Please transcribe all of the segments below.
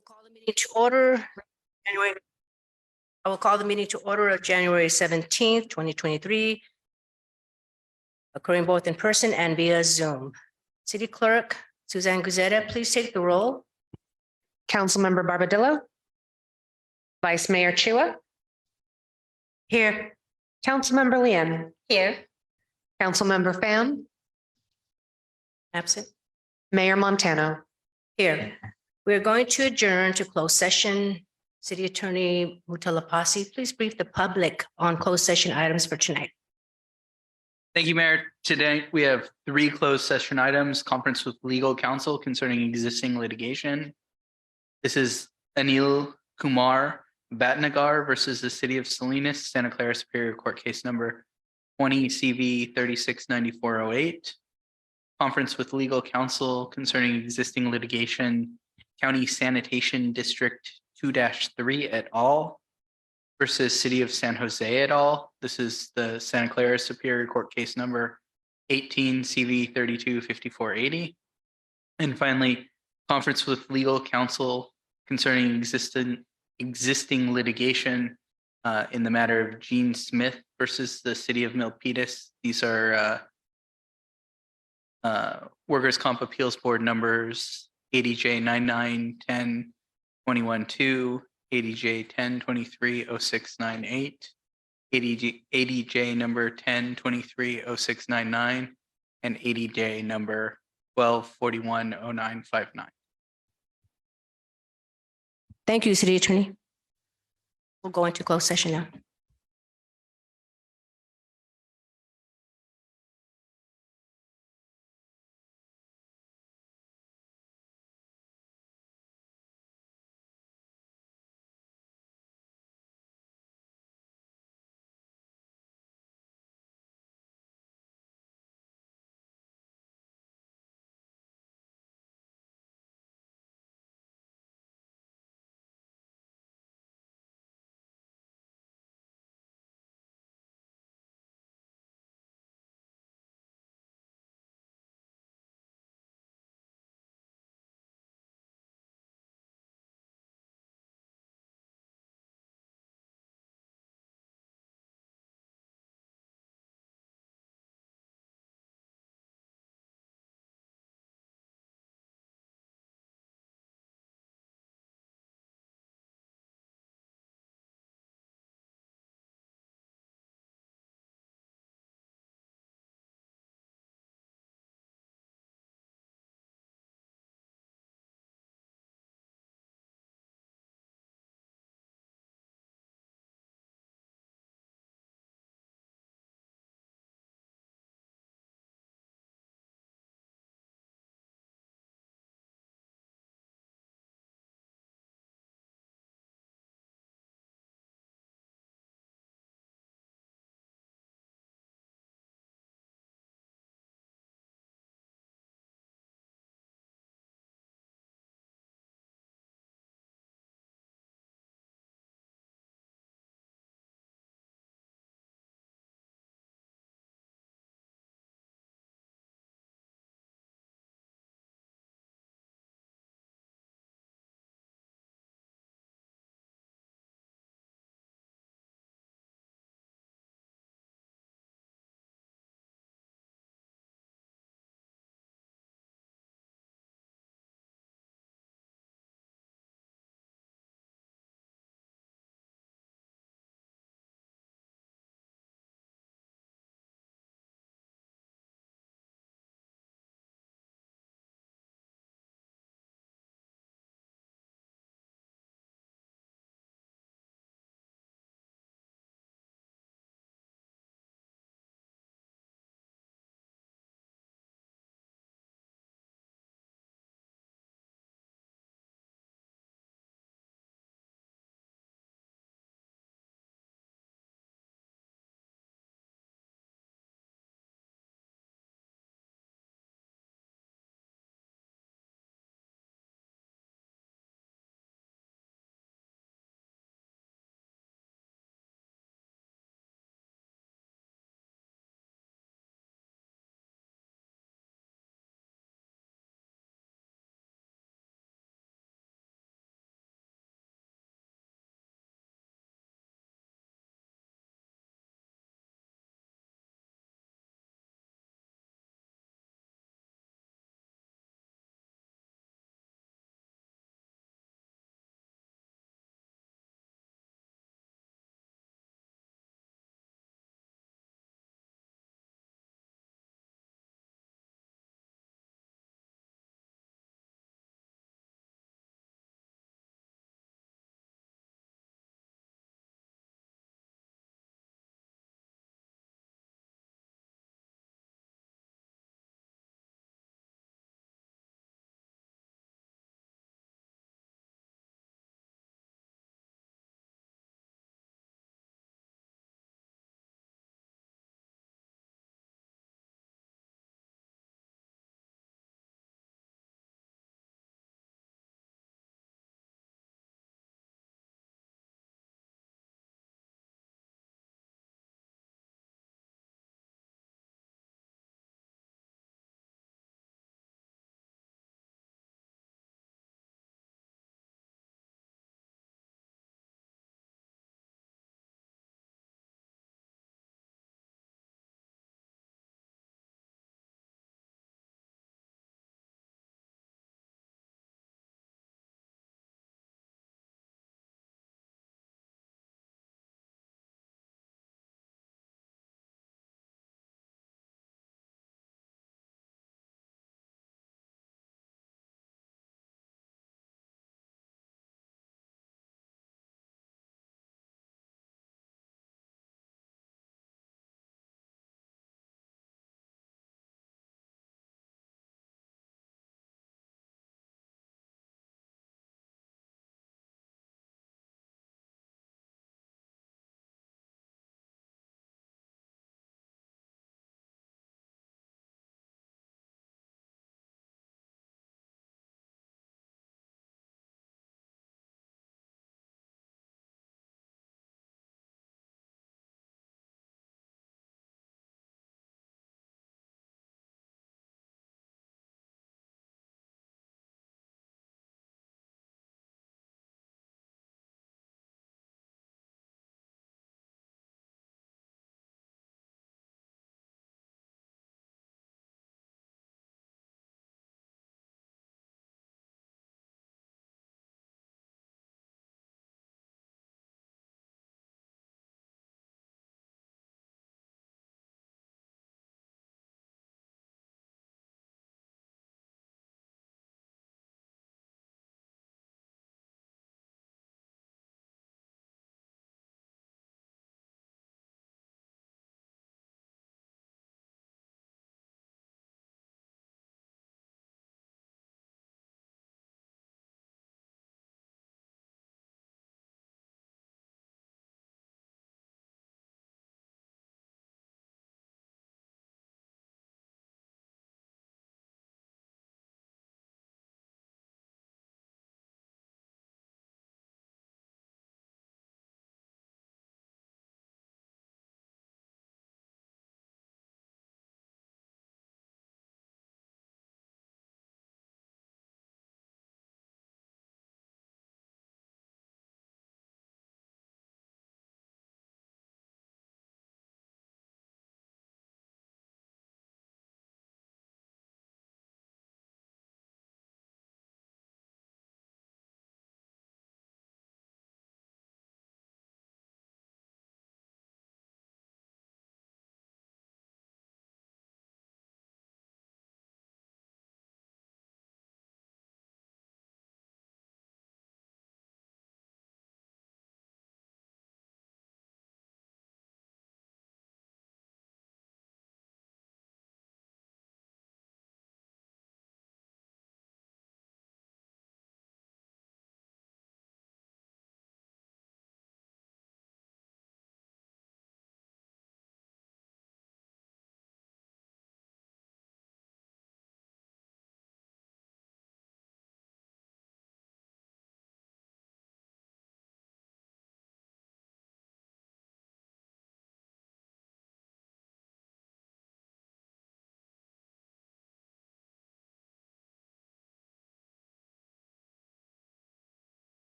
will call the meeting to order. January. I will call the meeting to order of January 17th, 2023, occurring both in person and via Zoom. City Clerk Suzanne Guzetta, please take the roll. Councilmember Barbadillo. Vice Mayor Chua. Here. Councilmember Lian. Here. Councilmember Pham. Absent. Mayor Montano. Here. We're going to adjourn to closed session. City Attorney Mutalapasi, please brief the public on closed session items for tonight. Thank you, Mayor. Today, we have 3 closed session items: conference with legal counsel concerning existing litigation. This is Anil Kumar Bhatnagar versus the City of Salinas, Santa Clara Superior Court case number 20 CV 369408. Conference with legal counsel concerning existing litigation, County Sanitation District 2-3 et al. Versus City of San Jose et al. This is the Santa Clara Superior Court case number 18 CV 325480. And finally, conference with legal counsel concerning existing litigation in the matter of Gene Smith versus the City of Milpitas. These are Workers' Comp Appeals Board numbers ADJ 9910 212, ADJ 10230698, ADJ number 10230699, and ADJ number 12410959. Thank you, City Attorney. We'll go into closed session now.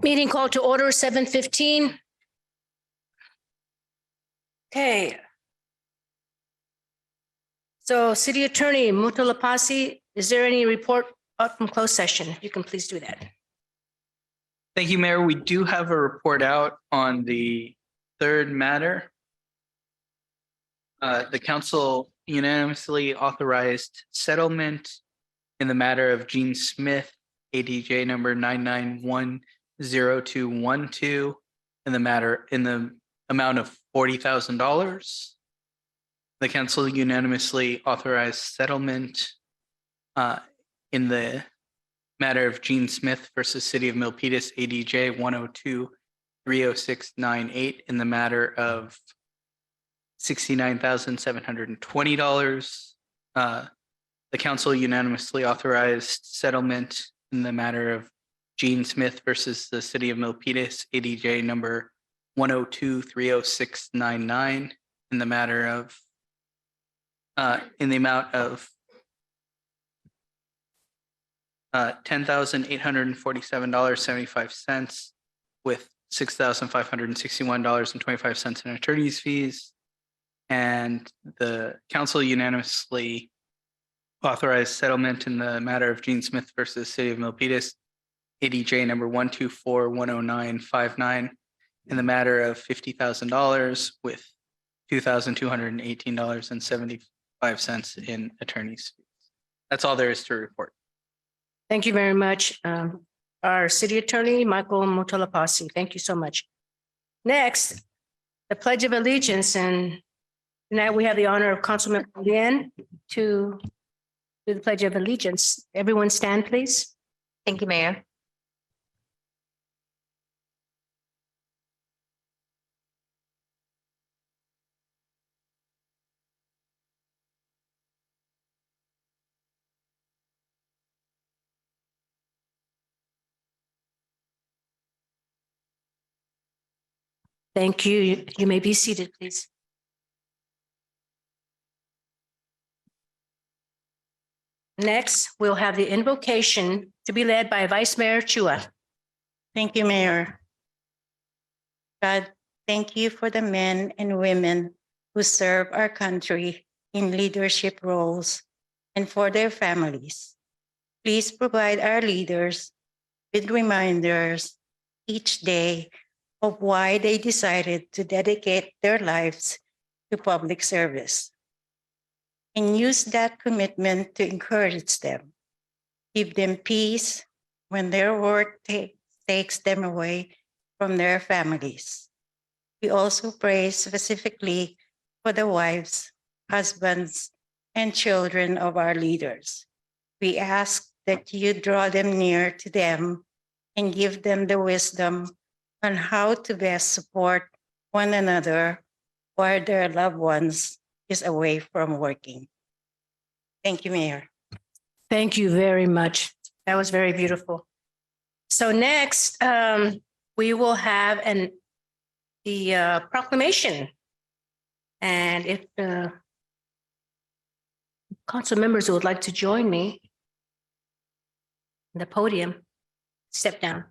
Meeting called to order 7:15. Okay. So City Attorney Mutalapasi, is there any report out from closed session? You can please do that. Thank you, Mayor. We do have a report out on the third matter. The council unanimously authorized settlement in the matter of Gene Smith, ADJ number 9910212, in the amount of $40,000. The council unanimously authorized settlement in the matter of Gene Smith versus City of Milpitas, ADJ 102-30698, in the matter of $69,720. The council unanimously authorized settlement in the matter of Gene Smith versus the City of Milpitas, ADJ number 102-30699, in the matter of in the amount of $10,847.75, with $6,561.25 in attorney's fees. And the council unanimously authorized settlement in the matter of Gene Smith versus City of Milpitas, ADJ number 124-10959, in the matter of $50,000, with $2,218.75 in attorney's fees. That's all there is to report. Thank you very much. Our City Attorney, Michael Mutalapasi. Thank you so much. Next, the Pledge of Allegiance. And tonight we have the honor of Councilman Lien to do the Pledge of Allegiance. Everyone stand, please. Thank you, Mayor. Thank you. You may be seated, please. Next, we'll have the invocation to be led by Vice Mayor Chua. Thank you, Mayor. God, thank you for the men and women who serve our country in leadership roles and for their families. Please provide our leaders with reminders each day of why they decided to dedicate their lives to public service. And use that commitment to encourage them. Give them peace when their work takes them away from their families. We also pray specifically for the wives, husbands, and children of our leaders. We ask that you draw them near to them and give them the wisdom on how to best support one another while their loved ones is away from working. Thank you, Mayor. Thank you very much. That was very beautiful. So next, we will have the proclamation. And if the council members would like to join me on the podium, step down.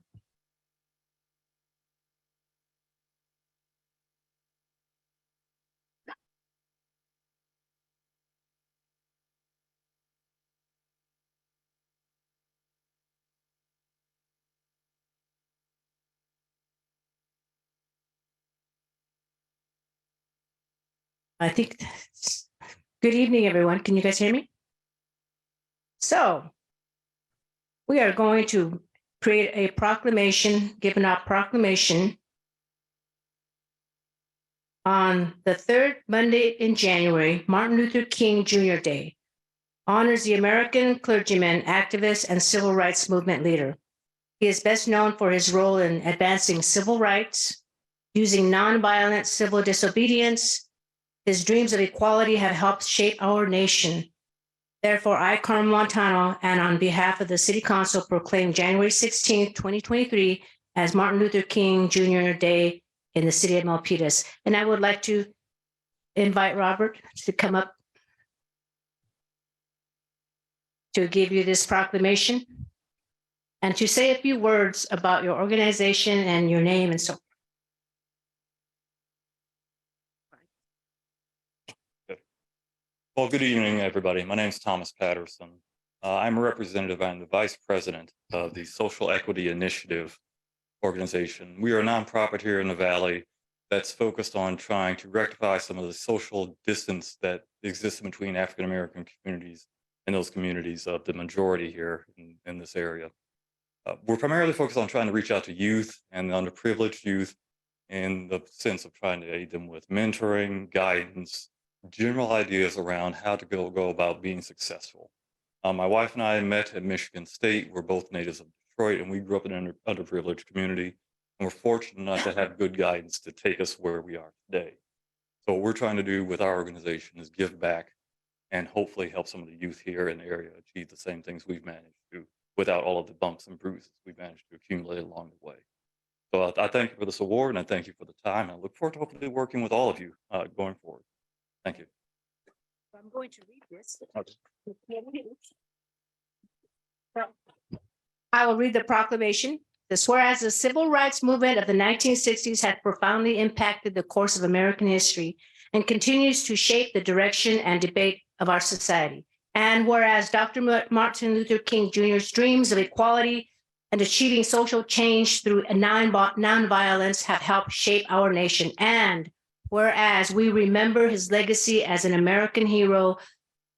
I think, good evening, everyone. Can you guys hear me? So we are going to create a proclamation, giving out proclamation on the third Monday in January, Martin Luther King Jr. Day, honors the American clergyman, activist, and civil rights movement leader. He is best known for his role in advancing civil rights, using nonviolent civil disobedience. His dreams of equality have helped shape our nation. Therefore, I, Carmen Montano, and on behalf of the City Council, proclaim January 16th, 2023 as Martin Luther King Jr. Day in the city of Milpitas. And I would like to invite Robert to come up to give you this proclamation. and to say a few words about your organization and your name and so. Well, good evening, everybody. My name is Thomas Patterson. I'm a representative. I'm the vice president of the Social Equity Initiative organization. We are a nonprofit here in the Valley that's focused on trying to rectify some of the social distance that exists between African American communities and those communities of the majority here in this area. We're primarily focused on trying to reach out to youth and underprivileged youth in the sense of trying to aid them with mentoring, guidance, general ideas around how to go about being successful. My wife and I met at Michigan State. We're both natives of Detroit, and we grew up in an underprivileged community. And we're fortunate enough to have good guidance to take us where we are today. So what we're trying to do with our organization is give back and hopefully help some of the youth here in the area achieve the same things we've managed to without all of the bumps and bruises we've managed to accumulate along the way. So I thank you for this award, and I thank you for the time. And I look forward to hopefully working with all of you going forward. Thank you. I'm going to read this. I will read the proclamation. This, whereas the civil rights movement of the 1960s had profoundly impacted the course of American history and continues to shape the direction and debate of our society. And whereas Dr. Martin Luther King Jr.'s dreams of equality and achieving social change through nonviolence have helped shape our nation. And whereas we remember his legacy as an American hero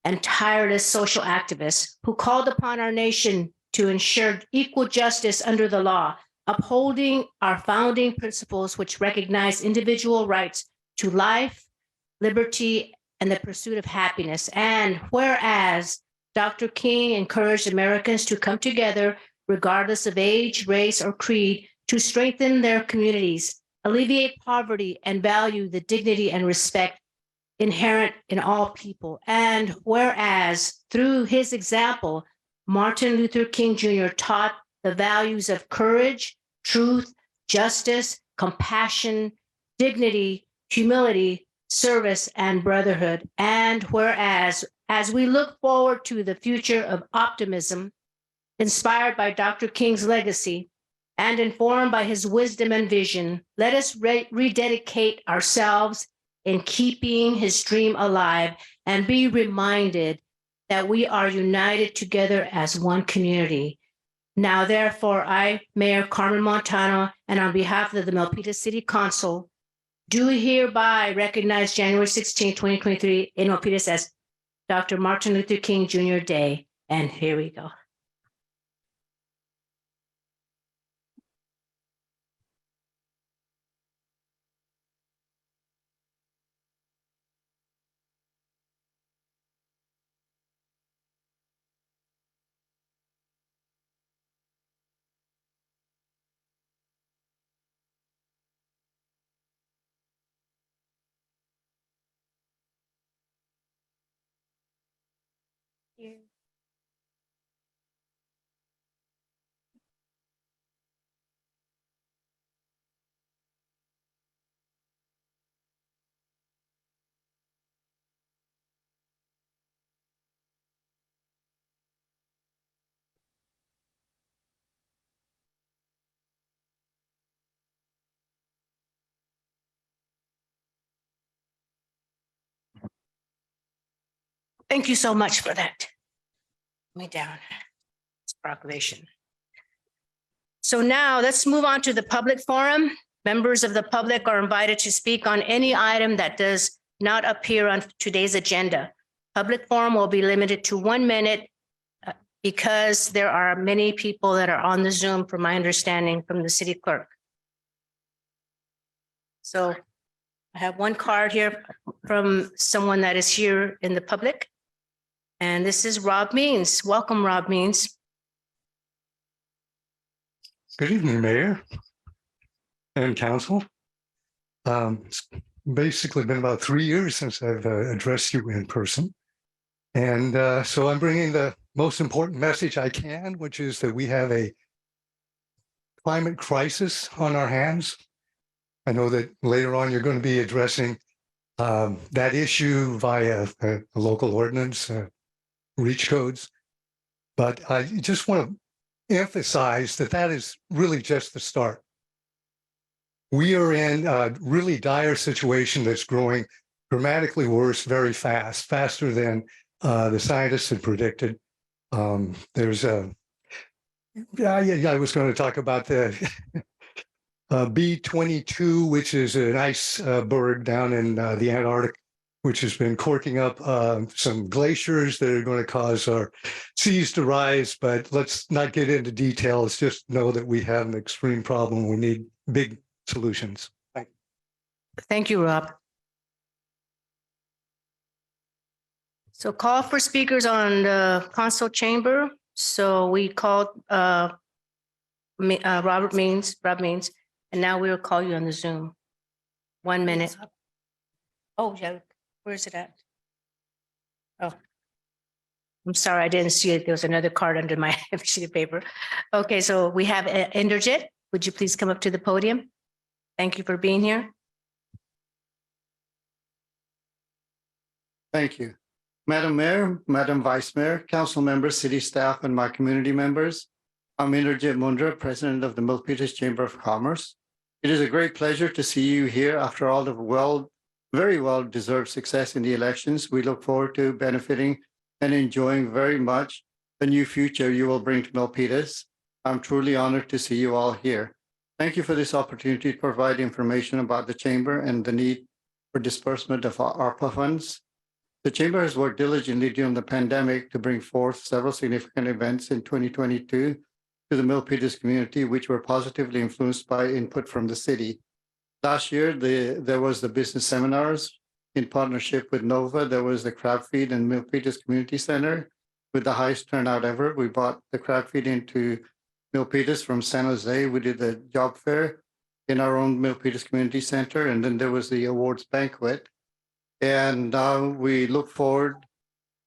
and tireless social activist who called upon our nation to ensure equal justice under the law, upholding our founding principles which recognize individual rights to life, liberty, and the pursuit of happiness. And whereas Dr. King encouraged Americans to come together regardless of age, race, or creed to strengthen their communities, alleviate poverty, and value the dignity and respect inherent in all people. And whereas through his example, Martin Luther King Jr. taught the values of courage, truth, justice, compassion, dignity, humility, service, and brotherhood. And whereas, as we look forward to the future of optimism, inspired by Dr. King's legacy and informed by his wisdom and vision, let us rededicate ourselves in keeping his dream alive and be reminded that we are united together as one community. Now, therefore, I, Mayor Carmen Montano, and on behalf of the Milpitas City Council, do hereby recognize January 16, 2023 in Milpitas as Dr. Martin Luther King Jr. Day. And here we go. Thank you so much for that. Let me down this proclamation. So now let's move on to the public forum. Members of the public are invited to speak on any item that does not appear on today's agenda. Public forum will be limited to 1 minute because there are many people that are on the Zoom, from my understanding, from the city clerk. So I have one card here from someone that is here in the public. And this is Rob Means. Welcome, Rob Means. Good evening, Mayor and Council. It's basically been about 3 years since I've addressed you in person. And so I'm bringing the most important message I can, which is that we have a climate crisis on our hands. I know that later on you're going to be addressing that issue via a local ordinance, reach codes. But I just want to emphasize that that is really just the start. We are in a really dire situation that's growing dramatically worse very fast, faster than the scientists had predicted. There's a, I was going to talk about the B-22, which is an iceberg down in the Antarctic, which has been corking up some glaciers that are going to cause our seas to rise. But let's not get into details. Just know that we have an extreme problem. We need big solutions. Thank you, Rob. So call for speakers on the council chamber. So we called Rob Means, and now we'll call you on the Zoom. 1 minute. Oh, yeah, where's it at? Oh. I'm sorry, I didn't see it. There was another card under my sheet of paper. Okay, so we have Inderjit. Would you please come up to the podium? Thank you for being here. Thank you. Madam Mayor, Madam Vice Mayor, council members, city staff, and my community members. I'm Inderjit Mundra, President of the Milpitas Chamber of Commerce. It is a great pleasure to see you here after all the very well-deserved success in the elections. We look forward to benefiting and enjoying very much the new future you will bring to Milpitas. I'm truly honored to see you all here. Thank you for this opportunity to provide information about the Chamber and the need for disbursement of ARPA funds. The Chamber has worked diligently during the pandemic to bring forth several significant events in 2022 to the Milpitas community, which were positively influenced by input from the city. Last year, there was the business seminars in partnership with NOVA. There was the crab feed in Milpitas Community Center with the highest turnout ever. We brought the crab feed into Milpitas from San Jose. We did the job fair in our own Milpitas Community Center. And then there was the awards banquet. And we look forward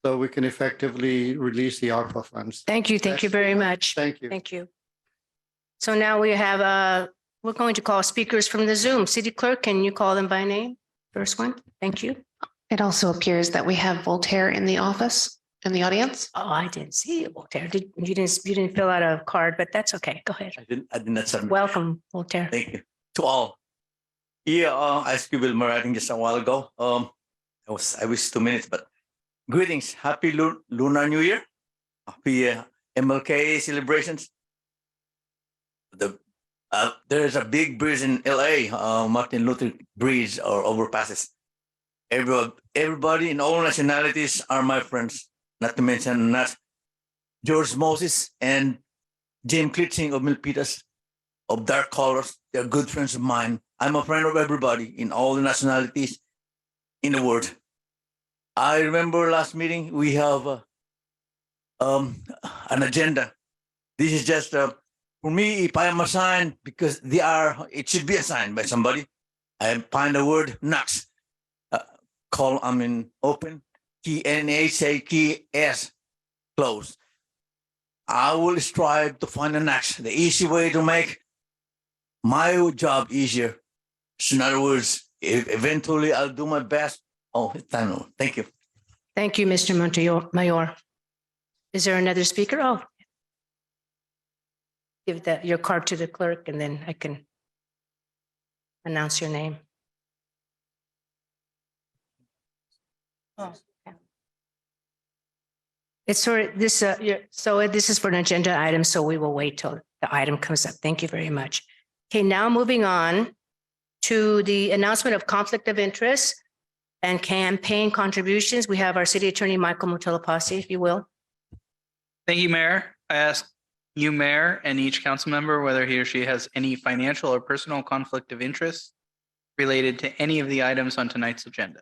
so we can effectively release the ARPA funds. Thank you. Thank you very much. Thank you. Thank you. So now we have, we're going to call speakers from the Zoom. City Clerk, can you call them by name? First one. Thank you. It also appears that we have Voltaire in the office, in the audience. Oh, I didn't see it, Voltaire. You didn't fill out a card, but that's okay. Go ahead. I did not submit. Welcome, Voltaire. Thank you to all. Yeah, I scribbled my writing just a while ago. I wish 2 minutes, but greetings. Happy Lunar New Year. Happy MLK celebrations. There's a big bridge in LA, Martin Luther Bridge or overpasses. Everybody in all nationalities are my friends, not to mention George Moses and Jim Clitching of Milpitas of dark colors. They're good friends of mine. I'm a friend of everybody in all the nationalities in the world. I remember last meeting, we have an agenda. This is just for me, if I am assigned, because it should be assigned by somebody. I find the word knocks. Open, key NHA key S, close. I will strive to find a knocks, the easy way to make my job easier. So in other words, eventually I'll do my best. Oh, it's time over. Thank you. Thank you, Mr. Montemayor. Is there another speaker? Oh. Give your card to the clerk and then I can announce your name. Oh, yeah. It's for this, so this is for an agenda item, so we will wait till the item comes up. Thank you very much. Okay, now moving on to the announcement of conflict of interest and campaign contributions. We have our city attorney, Michael Mutalapasi, if you will. Thank you, Mayor. I ask you, Mayor, and each council member whether he or she has any financial or personal conflict of interest related to any of the items on tonight's agenda.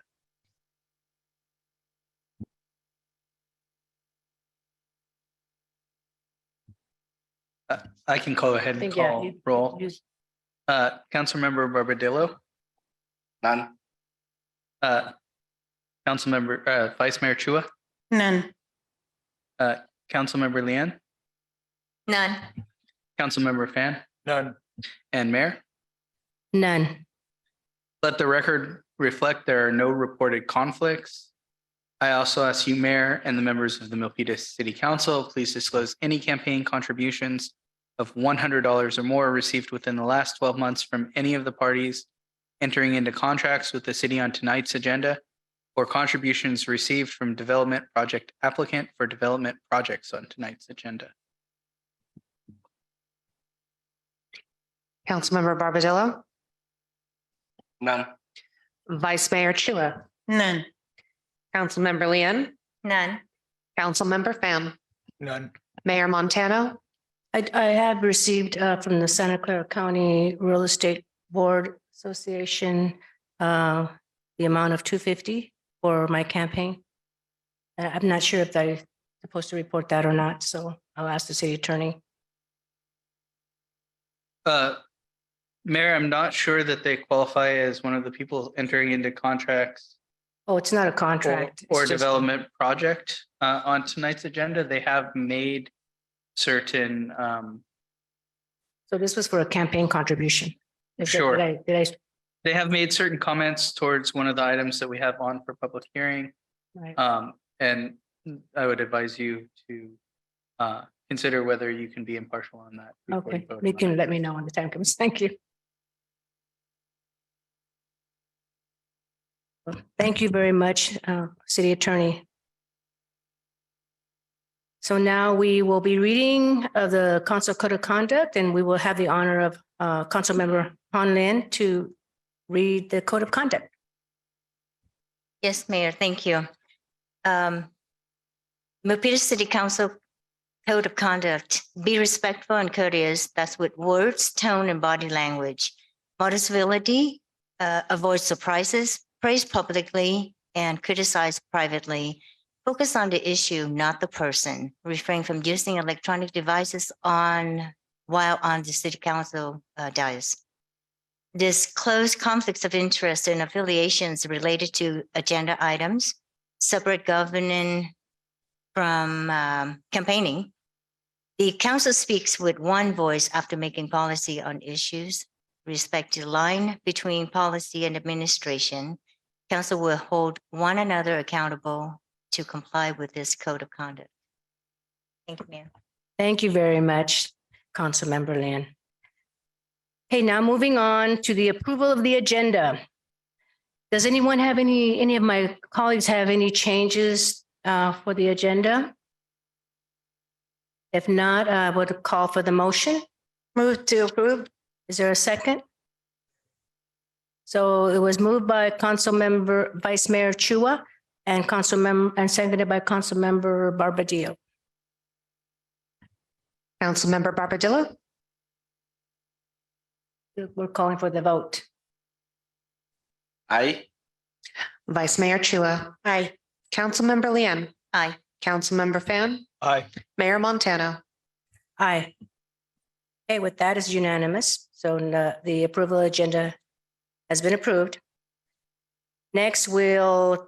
I can go ahead and call roll. Councilmember Barbadillo. None. Councilmember Vice Mayor Chua. None. Councilmember Lian. None. Councilmember Fan. None. And Mayor. None. Let the record reflect there are no reported conflicts. I also ask you, Mayor, and the members of the Milpitas City Council, please disclose any campaign contributions of $100 or more received within the last 12 months from any of the parties entering into contracts with the city on tonight's agenda, or contributions received from development project applicant for development projects on tonight's agenda. Councilmember Barbadillo, None. Vice Mayor Chua, None. Councilmember Leon, None. Councilmember Fan, None. Mayor Montano, I have received from the Santa Clara County Real Estate Board Association the amount of $250 for my campaign. I'm not sure if I'm supposed to report that or not, so I'll ask the city attorney. Mayor, I'm not sure that they qualify as one of the people entering into contracts Oh, it's not a or, contract. or it's just- development project on tonight's agenda. They have made certain, So this was for a campaign contribution. Is that- Sure. Did I? they have made certain comments towards one of the items that we have on for public hearing. Right. And I would advise you to consider whether you can be impartial on that. before Okay, vote you on can it. let me know when the time comes. Thank you. Thank you very much, City Attorney. So now we will be reading of the Council Code of Conduct, and we will have the honor of Councilmember Han Lin to read the Code of Conduct. Yes, Mayor, thank you. Milpitas City Council Code of Conduct, be respectful and courteous, that's with words, tone, and body language. Modest civility, avoid surprises, praise publicly, and criticize privately. Focus on the issue, not the person. Refrain from using electronic devices while on the City Council dais. Disclose conflicts of interest and affiliations related to agenda items, separate governing from campaigning. The council speaks with one voice after making policy on issues. Respect the line between policy and administration. Council will hold one another accountable to comply with this code of conduct. Thank you, Mayor. Thank you very much, Councilmember Lin. Okay, now moving on to the approval of the agenda. Does anyone have any of my colleagues have any changes for the agenda? If not, I would call for the motion. Move to approve. Is there a second? So it was moved by Councilmember Vice Mayor Chua and seconded by Councilmember Barbadillo. Councilmember Barbadillo, We're calling for the vote. Aye. Vice Mayor Chua, Aye. Councilmember Leon, Aye. Councilmember Fan, Aye. Mayor Montano. Aye. Okay, with that is unanimous. So the approval agenda has been approved. Next, we'll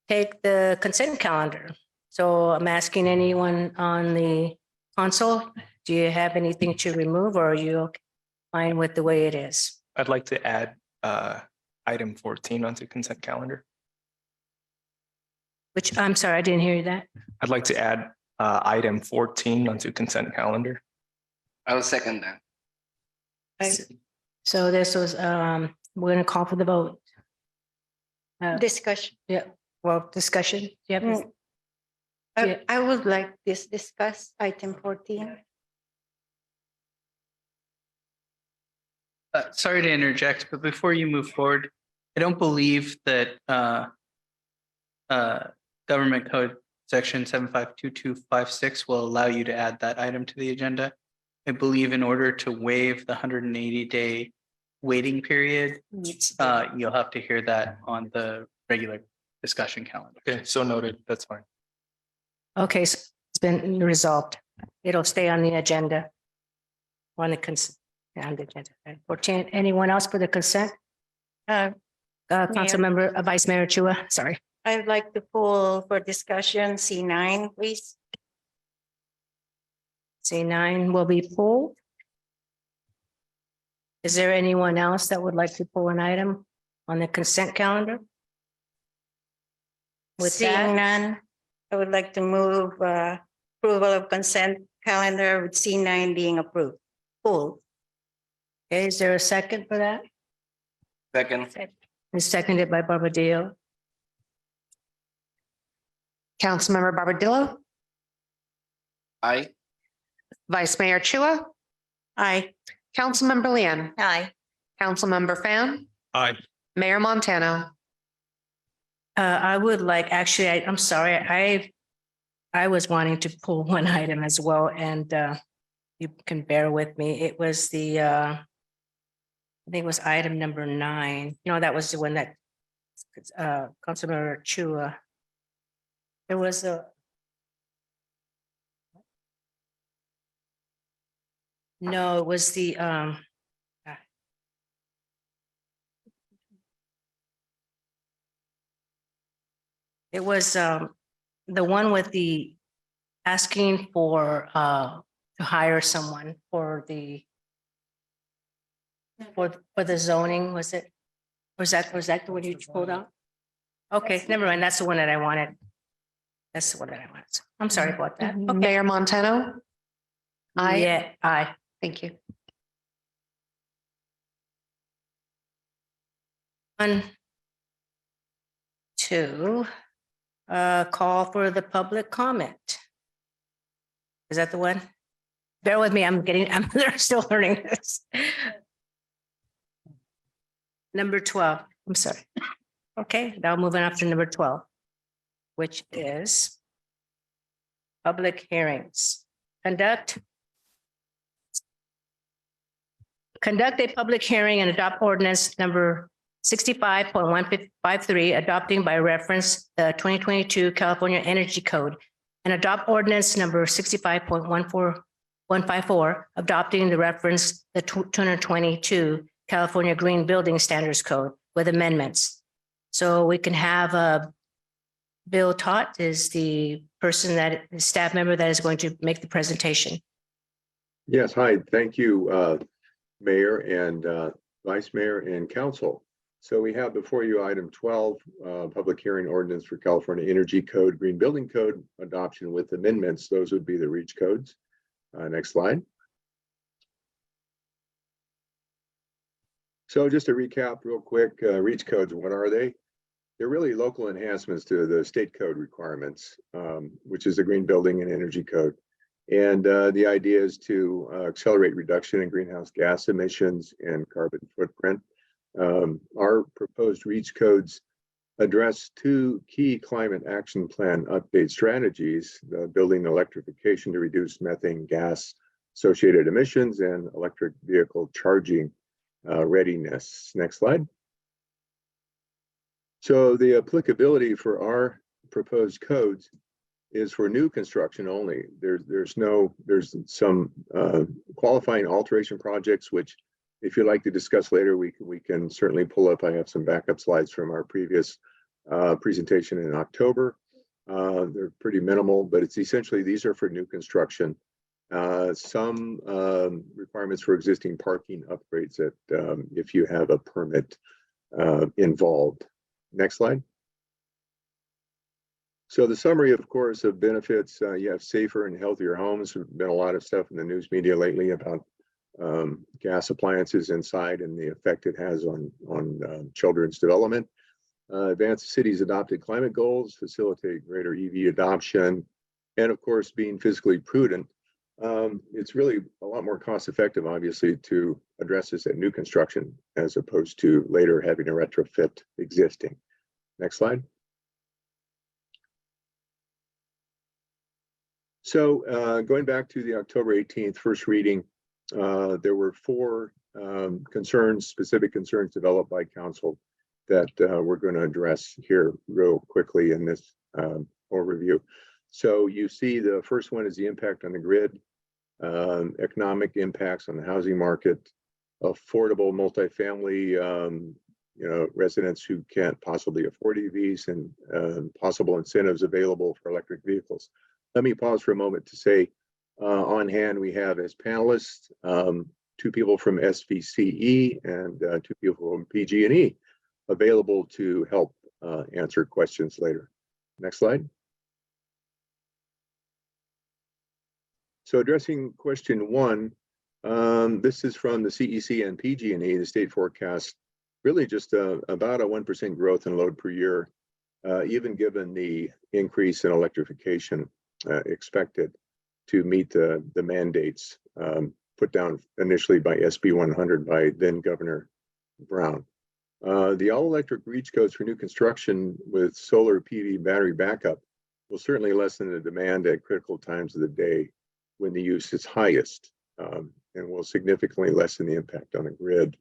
take the consent calendar. So I'm asking anyone on the console, do you have anything to remove or are you fine with the way it is? I'd like to add item 14 onto consent calendar. Which, I'm sorry, I didn't hear that. I'd like to add item 14 onto consent calendar. I will second that. So this was, we're going to call for the vote. Discussion. Discussion. Do you have this? Yeah. I would like this discuss item 14. Sorry to interject, but before you move forward, I don't believe that Government Code Section 752256 will allow you to add that item to the agenda. I believe in order to waive the 180-day waiting period, you'll have to hear that on the regular discussion calendar. Okay, so noted. That's fine. Okay, so it's been resolved. It'll stay on the agenda. On the consent, on the agenda. Right. 14, anyone else for the consent? Councilmember, Vice Mayor Chua, sorry. I'd like to pull for discussion C9, please. C9 will be pulled. Is there anyone else that would like to pull an item on the consent calendar? With Seeing that, none, I would like to move approval of consent calendar with C9 being approved. Full. okay, is there a second for that? Second. It's seconded by Barbadillo. Councilmember Barbadillo, Aye. Vice Mayor Chua, Aye. Councilmember Liang, Aye. Councilmember Fan, Aye. Mayor Montano. I would like, actually, I'm sorry, I was wanting to pull one item as well, and you can bear with me. It was the I think it was item number 9. No, that was the one that Councilmember Chua. There was a no, it was the it was the one with the asking for to hire someone for the zoning, was it? Was that the one you pulled out? Okay, never mind. That's the one that I wanted. That's the one that I wanted. I'm sorry about that. Okay. Mayor Montano. Aye. Yeah, aye. Thank you. 1, 2, call for the public comment. Is that the one? Bear with me, I'm still learning this. Number 12, I'm sorry. Okay, now moving up to number 12, which is public hearings. Conduct a public hearing and adopt ordinance number 65.153, adopting by reference the 2022 California Energy Code, and adopt ordinance number 65.154, adopting the reference the 222 California Green Building Standards Code with amendments. So we can have Bill Tott is the staff member that is going to make the presentation. Yes, hi, thank you, Mayor and Vice Mayor and Council. So we have before you item 12, public hearing ordinance for California Energy Code, Green Building Code adoption with amendments. Those would be the REACH codes. Next slide. So just to recap real quick, REACH codes, what are they? They're really local enhancements to the state code requirements, which is the Green Building and Energy Code. And the idea is to accelerate reduction in greenhouse gas emissions and carbon footprint. Our proposed REACH codes address 2 key climate action plan update strategies, the building electrification to reduce methane gas associated emissions and electric vehicle charging readiness. Next slide. So the applicability for our proposed codes is for new construction only. There's some qualifying alteration projects, which if you'd like to discuss later, we can certainly pull up. I have some backup slides from our previous presentation in October. They're pretty minimal, but it's essentially, these are for new construction. Some requirements for existing parking upgrades that if you have a permit involved. Next slide. So the summary, of course, of benefits, you have safer and healthier homes. There's been a lot of stuff in the news media lately about gas appliances inside and the effect it has on children's development. Advance the city's adopted climate goals, facilitate greater EV adoption, and of course, being physically prudent. It's really a lot more cost effective, obviously, to address this at new construction as opposed to later having to retrofit existing. Next slide. So going back to the October 18th first reading, there were 4 specific concerns developed by council that we're going to address here real quickly in this overview. So you see the first one is the impact on the grid, economic impacts on the housing market, affordable multifamily residents who can't possibly afford EVs, and possible incentives available for electric vehicles. Let me pause for a moment to say on hand we have as panelists 2 people from SVCE and 2 people from PG&E available to help answer questions later. Next slide. So addressing question 1, this is from the CEC and PG&E, the state forecast, really just about a 1% growth in load per year, even given the increase in electrification expected to meet the mandates put down initially by SB 100 by then Governor Brown. The all-electric reach codes for new construction with solar PV battery backup will certainly lessen the demand at critical times of the day when the use is highest, and will significantly lessen the impact on the grid.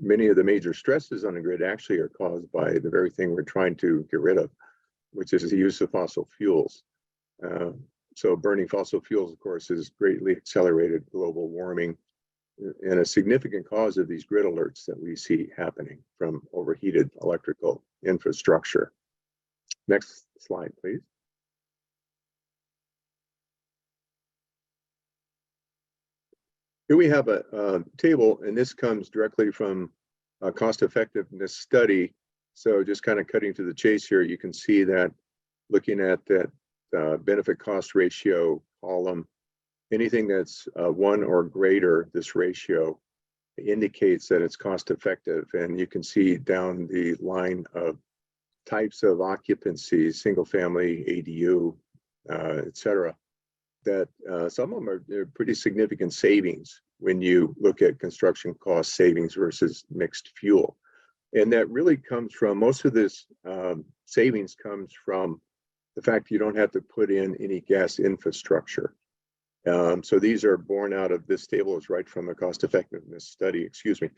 Many of the major stresses on the grid actually are caused by the very thing we're trying to get rid of, which is the use of fossil fuels. So burning fossil fuels, of course, has greatly accelerated global warming and a significant cause of these grid alerts that we see happening from overheated electrical infrastructure. Next slide, please. Here we have a table, and this comes directly from a cost effectiveness study. So just kind of cutting to the chase here, you can see that looking at that benefit cost ratio column, anything that's 1 or greater, this ratio indicates that it's cost effective. And you can see down the line of types of occupancy, single family, ADU, et cetera, that some of them are pretty significant savings when you look at construction cost savings versus mixed fuel. And that really comes from, most of this savings comes from the fact you don't have to put in any gas infrastructure. So these are born out of, this table is right from a cost effectiveness study, excuse me,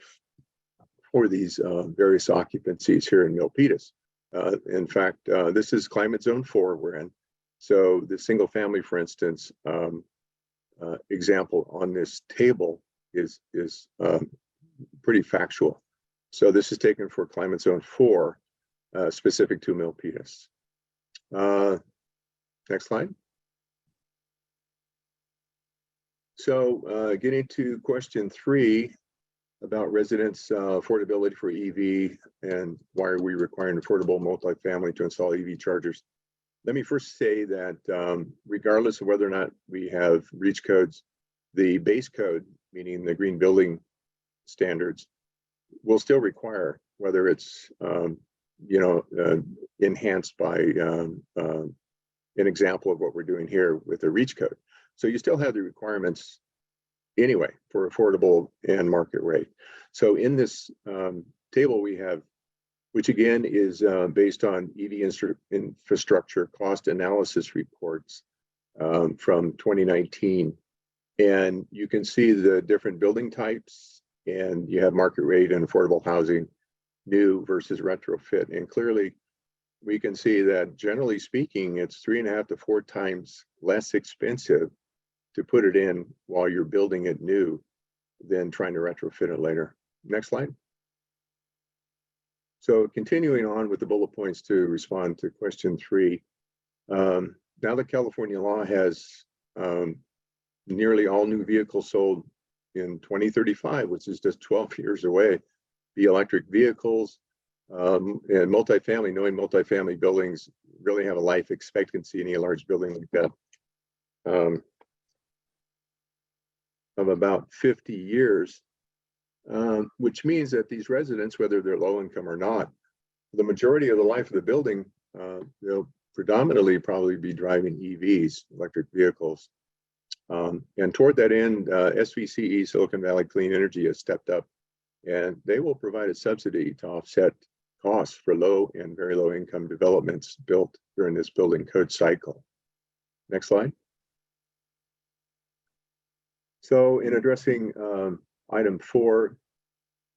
for these various occupancies here in Milpitas. In fact, this is climate zone 4 we're in. So the single family, for instance, example on this table is pretty factual. So this is taken for climate zone 4, specific to Milpitas. Next slide. So getting to question 3 about residents' affordability for EV and why are we requiring affordable multifamily to install EV chargers? Let me first say that regardless of whether or not we have reach codes, the base code, meaning the green building standards, will still require, whether it's enhanced by an example of what we're doing here with the reach code. So you still have the requirements anyway for affordable and market rate. So in this table we have, which again is based on EV infrastructure cost analysis reports from 2019. And you can see the different building types, and you have market rate and affordable housing, new versus retrofit. And clearly we can see that generally speaking, it's 3.5 to 4 times less expensive to put it in while you're building it new than trying to retrofit it later. Next slide. So continuing on with the bullet points to respond to question 3. Now that California law has nearly all new vehicles sold in 2035, which is just 12 years away, be electric vehicles and multifamily, knowing multifamily buildings really have a life expectancy in a large building like that of about 50 years, which means that these residents, whether they're low income or not, the majority of the life of the building, they'll predominantly probably be driving EVs, electric vehicles. And toward that end, SVCE, Silicon Valley Clean Energy, has stepped up, and they will provide a subsidy to offset costs for low and very low income developments built during this building code cycle. Next slide. So in addressing item 4,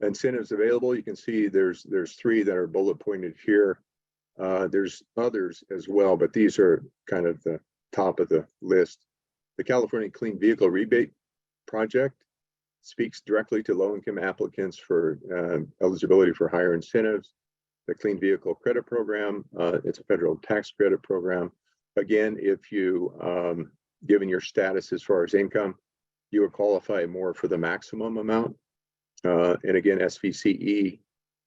incentives available, you can see there's 3 that are bullet pointed here. There's others as well, but these are kind of the top of the list. The California Clean Vehicle Rebate Project speaks directly to low-income applicants for eligibility for higher incentives. The Clean Vehicle Credit Program, it's a federal tax credit program. Again, if you, given your status as far as income, you would qualify more for the maximum amount. And again, SVCE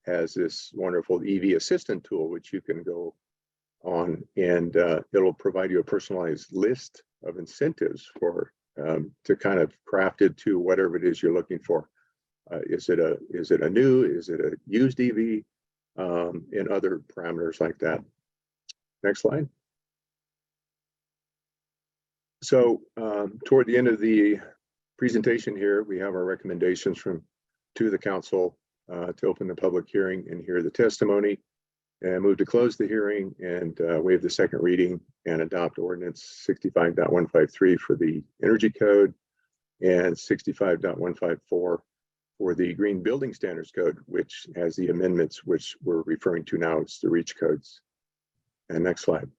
has this wonderful EV assistant tool, which you can go on, and it'll provide you a personalized list of incentives for to kind of craft it to whatever it is you're looking for. Is it a new? Is it a used EV? And other parameters like that. Next slide. So toward the end of the presentation here, we have our recommendations to the council to open the public hearing and hear the testimony, and move to close the hearing and waive the second reading and adopt ordinance 65.153 for the energy code and 65.154 for the Green Building Standards Code, which has the amendments which we're referring to now as the REACH codes. And next slide.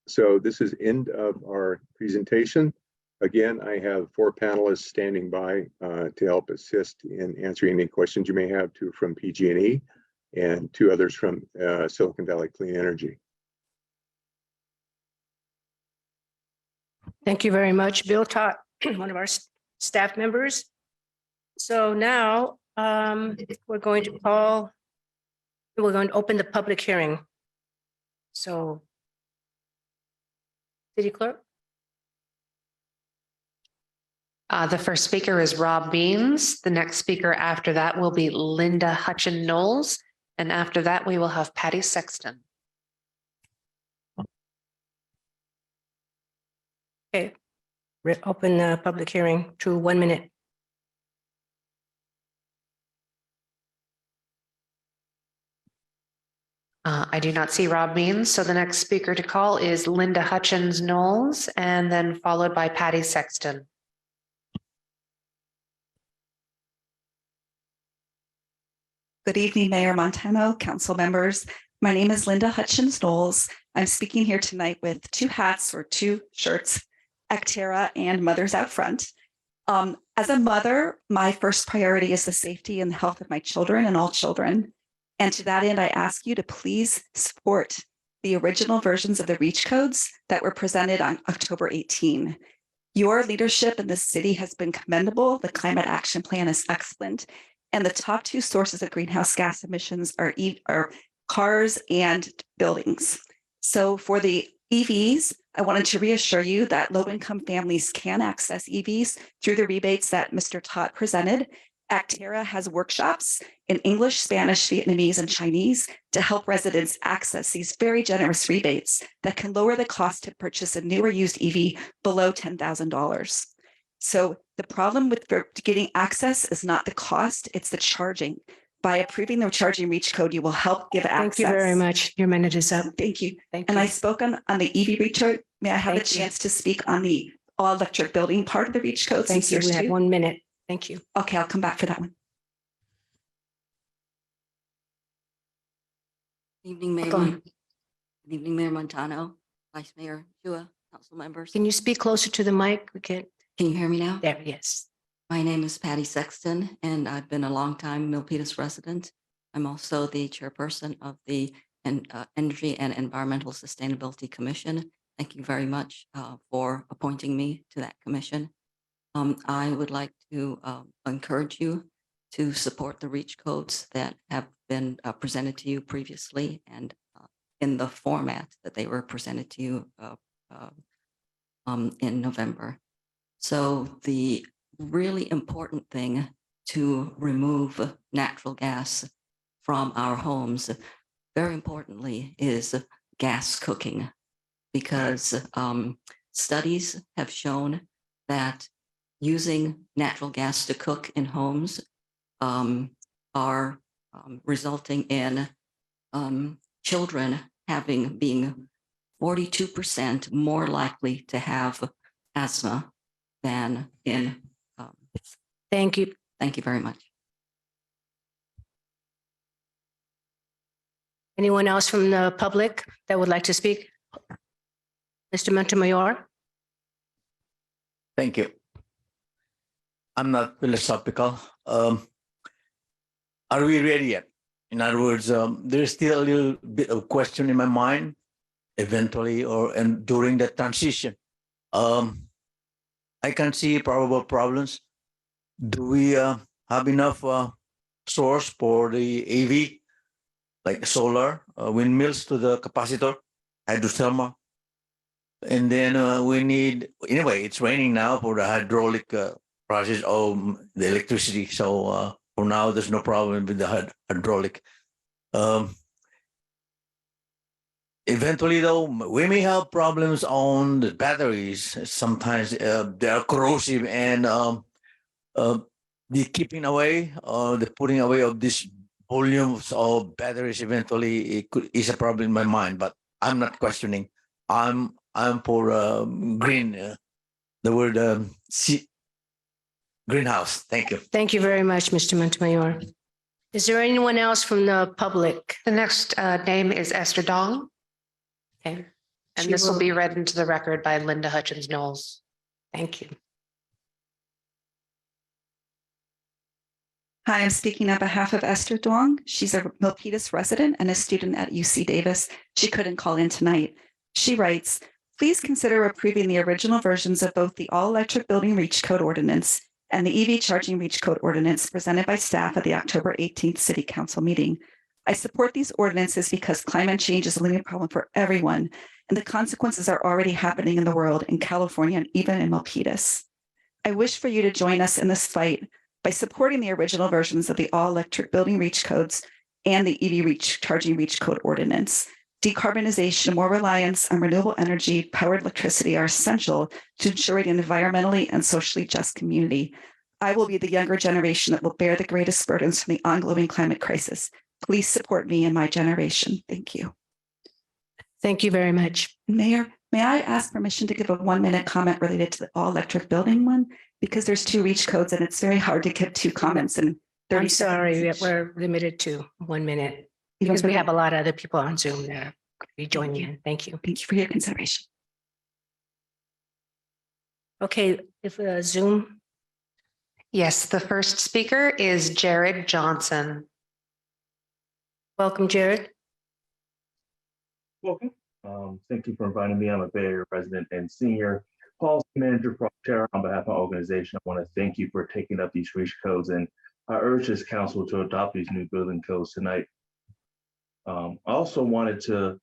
So this is end of our presentation. Again, I have 4 panelists standing by to help assist in answering any questions you may have, 2 from PG&E and 2 others from Silicon Valley Clean Energy. Thank you very much, Bill Todd, one of our staff members. So now we're going to open the public hearing. So, City Clerk. The first speaker is Rob Beans. The next speaker after that will be Linda Hutchin-Knowles. And after that, we will have Patty Sexton. Okay, open the public hearing to 1 minute. I do not see Rob Beans, so the next speaker to call is Linda Hutchins-Knowles, and then followed by Patty Sexton. Good evening, Mayor Montano, council members. My name is Linda Hutchins-Knowles. I'm speaking here tonight with 2 hats or 2 shirts, Actera and Mothers Out Front. As a mother, my first priority is the safety and health of my children and all children. And to that end, I ask you to please support the original versions of the REACH codes that were presented on October 18. Your leadership in the city has been commendable. The climate action plan is excellent. And the top 2 sources of greenhouse gas emissions are cars and buildings. So for the EVs, I wanted to reassure you that low-income families can access EVs through the rebates that Mr. Todd presented. Actera has workshops in English, Spanish, Vietnamese, and Chinese to help residents access these very generous rebates that can lower the cost to purchase a new or used EV below $10,000. So the problem with getting access is not the cost, it's the charging. By approving the charging REACH code, you will help give access. Thank you very much. Your minute is up. Thank you. Thank And you. I spoke on the EV REACH code. May I have a chance to speak on the all electric building part of the REACH code? Thank you. We have 1 minute. Thank you. Okay, I'll come back for that one. Evening, Mayor. Welcome. Good evening, Mayor Montano, Vice Mayor Chua, council members. Can you speak closer to the mic? We can't. Can you hear me now? There, yes. My name is Patty Sexton, and I've been a longtime Milpitas resident. I'm also the chairperson of the Energy and Environmental Sustainability Commission. Thank you very much for appointing me to that commission. I would like to encourage you to support the REACH codes that have been presented to you previously and in the format that they were presented to you in November. So the really important thing to remove natural gas from our homes, very importantly, is gas cooking, because studies have shown that using natural gas to cook in homes are resulting in children being 42% more likely to have asthma than in. Thank you. Thank you very much. Anyone else from the public that would like to speak? Mr. Montemayor? Thank you. I'm not philosophical. Are we ready yet? In other words, there's still a little bit of question in my mind, eventually and during the transition. I can see probable problems. Do we have enough source for the AV like solar, windmills to the capacitor, hydrothermal. And then we need, anyway, it's raining now for the hydraulic process of the electricity. So for now, there's no problem with the hydraulic. Eventually, though, we may have problems on the batteries. Sometimes they are corrosive, and the keeping away, the putting away of these volumes of batteries eventually is a problem in my mind. But I'm not questioning. I'm for green. The word greenhouse. Thank you. Thank you very much, Mr. Montemayor. Is there anyone else from the public? The next name is Esther Dong. Okay. And She this will will- be read into the record by Linda Hutchins Knowles. Thank you. Hi, I'm speaking on behalf of Esther Duong. She's a Milpitas resident and a student at UC Davis. She couldn't call in tonight. She writes, please consider approving the original versions of both the all-electric building reach code ordinance and the EV charging reach code ordinance presented by staff at the October 18th City Council meeting. I support these ordinances because climate change is a living problem for everyone, and the consequences are already happening in the world, in California, and even in Milpitas. I wish for you to join us in this fight by supporting the original versions of the all-electric building reach codes and the EV charging reach code ordinance. Decarbonization and more reliance on renewable energy powered electricity are essential to ensuring an environmentally and socially just community. I will be the younger generation that will bear the greatest burdens from the ongoing climate crisis. Please support me and my generation. Thank you. Thank you very much. Mayor, may I ask permission to give a 1-minute comment related to the all-electric building one? Because there's 2 reach codes and it's very hard to give 2 comments in 30 I'm sorry seconds. that we're limited to 1 minute You don't because we forget- have a lot of other people on Zoom that are be joining in. Thank you. Thank you for your consideration. Okay, if Zoom, Yes, the first speaker is Jared Johnson. welcome, Jared. Welcome. Thank you for inviting me. I'm a Bay Area resident and senior policy manager for Terra. On behalf of my organization, I want to thank you for taking up these reach codes, and I urge this council to adopt these new building codes tonight. I also wanted to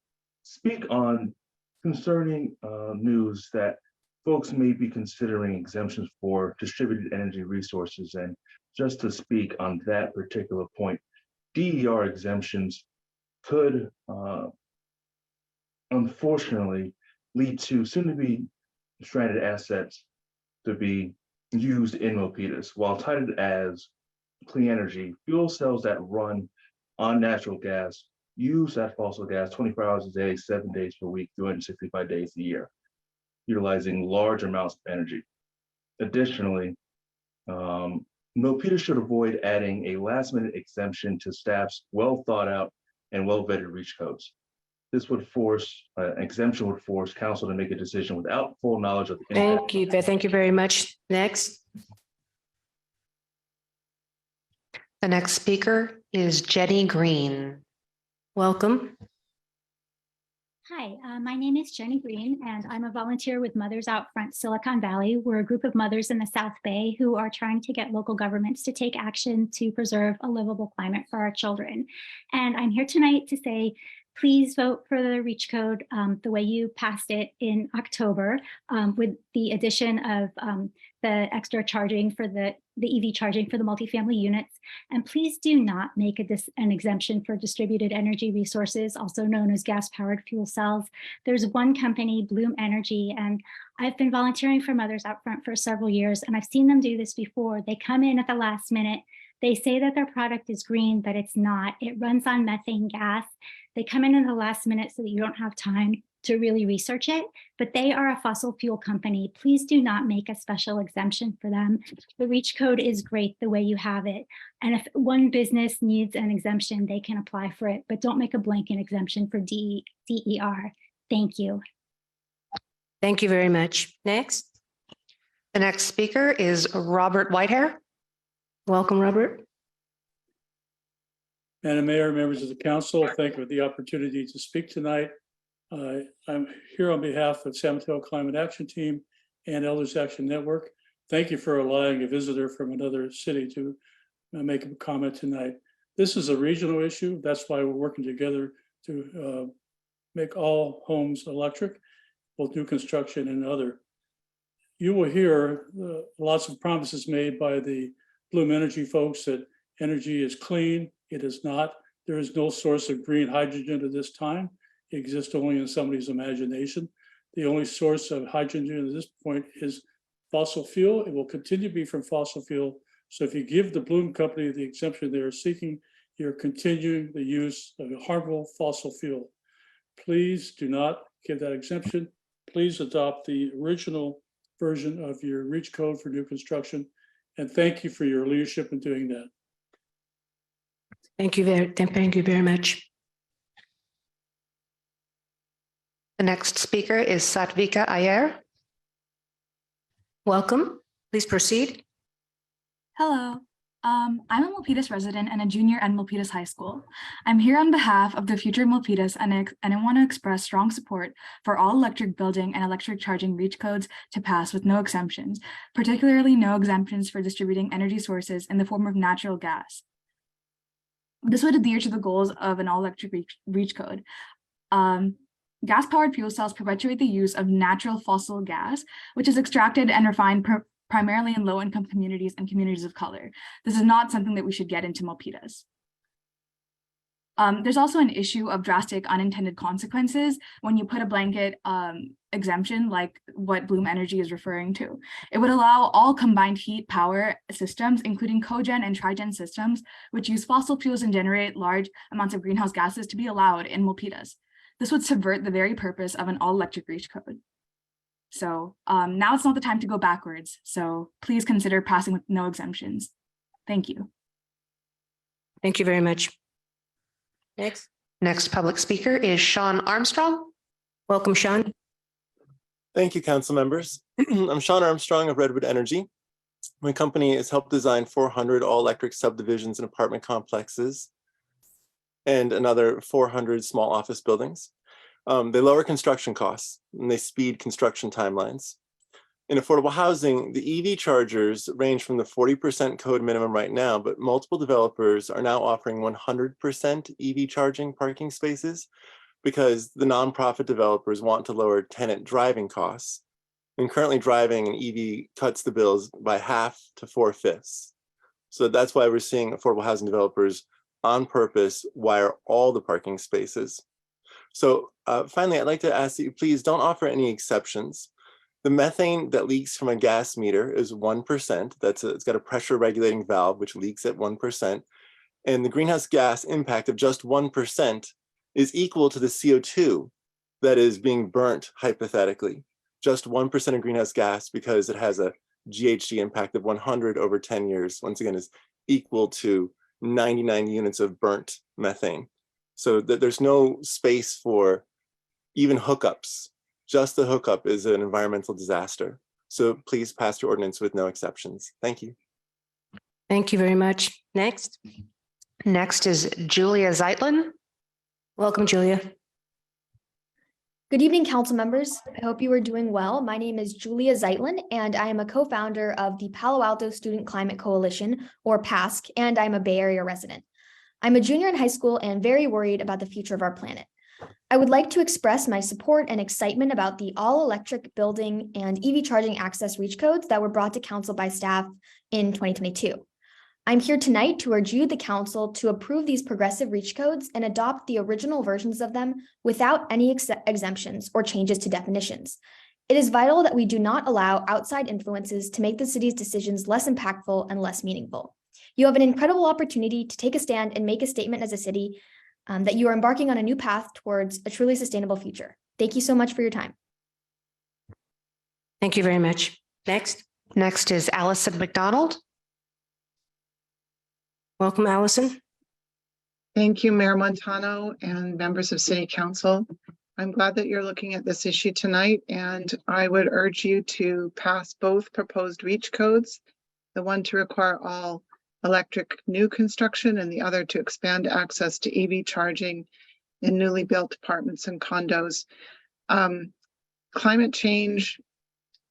speak on concerning news that folks may be considering exemptions for distributed energy resources. And just to speak on that particular point, DER exemptions could unfortunately lead to soon-to-be stranded assets to be used in Milpitas. While titled as clean energy, fuel cells that run on natural gas use that fossil gas 24 hours a day, 7 days per week, 365 days a year, utilizing large amounts of energy. Additionally, Milpitas should avoid adding a last-minute exemption to staff's well-thought-out and well-vetted reach codes. This would force, exemption would force council to make a decision without full knowledge of the impact. Thank you. Thank you very much. Next, The next speaker is Jenny Green. welcome. Hi, my name is Jenny Green, and I'm a volunteer with Mothers Out Front Silicon Valley. We're a group of mothers in the South Bay who are trying to get local governments to take action to preserve a livable climate for our children. And I'm here tonight to say, please vote for the REACH code the way you passed it in October, with the addition of the extra charging for the EV charging for the multifamily units. And please do not make an exemption for distributed energy resources, also known as gas-powered fuel cells. There's one company, Bloom Energy, and I've been volunteering for Mothers Out Front for several years, and I've seen them do this before. They come in at the last minute. They say that their product is green, but it's not. It runs on methane gas. They come in at the last minute so that you don't have time to really research it, but they are a fossil fuel company. Please do not make a special exemption for them. The REACH code is great the way you have it. And if one business needs an exemption, they can apply for it, but don't make a blanket exemption for DER. Thank you. Thank you very much. Next, The next speaker is Robert Whitehair. welcome, Robert. Madam Mayor, members of the council, thank you for the opportunity to speak tonight. I'm here on behalf of San Mateo Climate Action Team and Elders Action Network. Thank you for allowing a visitor from another city to make a comment tonight. This is a regional issue. That's why we're working together to make all homes electric, both new construction and other. You will hear lots of promises made by the Bloom Energy folks that energy is clean. It is not. There is no source of green hydrogen at this time. It exists only in somebody's imagination. The only source of hydrogen at this point is fossil fuel. It will continue to be from fossil fuel. So if you give the Bloom Company the exemption they are seeking, you're continuing the use of a harmful fossil fuel. Please do not give that exemption. Please adopt the original version of your REACH code for new construction. And thank you for your leadership in doing that. Thank you very much. The next speaker is Satvika Iyer. Welcome. Please proceed. Hello. I'm a Milpitas resident and a junior at Milpitas High School. I'm here on behalf of the future Milpitas and I want to express strong support for all electric building and electric charging REACH codes to pass with no exemptions, particularly no exemptions for distributing energy sources in the form of natural gas. This would adhere to the goals of an all-electric REACH code. Gas-powered fuel cells perpetuate the use of natural fossil gas, which is extracted and refined primarily in low-income communities and communities of color. This is not something that we should get into Milpitas. There's also an issue of drastic unintended consequences when you put a blanket exemption like what Bloom Energy is referring to. It would allow all combined heat power systems, including cogen and trigen systems, which use fossil fuels and generate large amounts of greenhouse gases, to be allowed in Milpitas. This would subvert the very purpose of an all-electric REACH code. So now it's not the time to go backwards. So please consider passing with no exemptions. Thank you. Thank you very much. Next. Next public speaker is Sean Armstrong. Welcome, Sean. Thank you, council members. I'm Sean Armstrong of Redwood Energy. My company has helped design 400 all-electric subdivisions and apartment complexes and another 400 small office buildings. They lower construction costs and they speed construction timelines. In affordable housing, the EV chargers range from the 40% code minimum right now, but multiple developers are now offering 100% EV charging parking spaces because the nonprofit developers want to lower tenant driving costs. And currently driving an EV cuts the bills by half to 4/5. So that's why we're seeing affordable housing developers on purpose wire all the parking spaces. So finally, I'd like to ask that you please don't offer any exceptions. The methane that leaks from a gas meter is 1%. It's got a pressure regulating valve, which leaks at 1%. And the greenhouse gas impact of just 1% is equal to the CO2 that is being burnt hypothetically. Just 1% of greenhouse gas, because it has a GHG impact of 100 over 10 years, once again, is equal to 99 units of burnt methane. So that there's no space for even hookups. Just the hookup is an environmental disaster. So please pass your ordinance with no exceptions. Thank you. Thank you very much. Next. Next is Julia Zeitlin. Welcome, Julia. Good evening, council members. I hope you are doing well. My name is Julia Zeitlin, and I am a co-founder of the Palo Alto Student Climate Coalition, or PASC, and I'm a Bay Area resident. I'm a junior in high school and very worried about the future of our planet. I would like to express my support and excitement about the all-electric building and EV charging access REACH codes that were brought to council by staff in 2022. I'm here tonight to urge you, the council, to approve these progressive REACH codes and adopt the original versions of them without any exemptions or changes to definitions. It is vital that we do not allow outside influences to make the city's decisions less impactful and less meaningful. You have an incredible opportunity to take a stand and make a statement as a city that you are embarking on a new path towards a truly sustainable future. Thank you so much for your time. Thank you very much. Next. Next is Allison McDonald. Welcome, Allison. Thank you, Mayor Montano and members of City Council. I'm glad that you're looking at this issue tonight, and I would urge you to pass both proposed REACH codes, the one to require all electric new construction and the other to expand access to EV charging in newly built apartments and condos. Climate change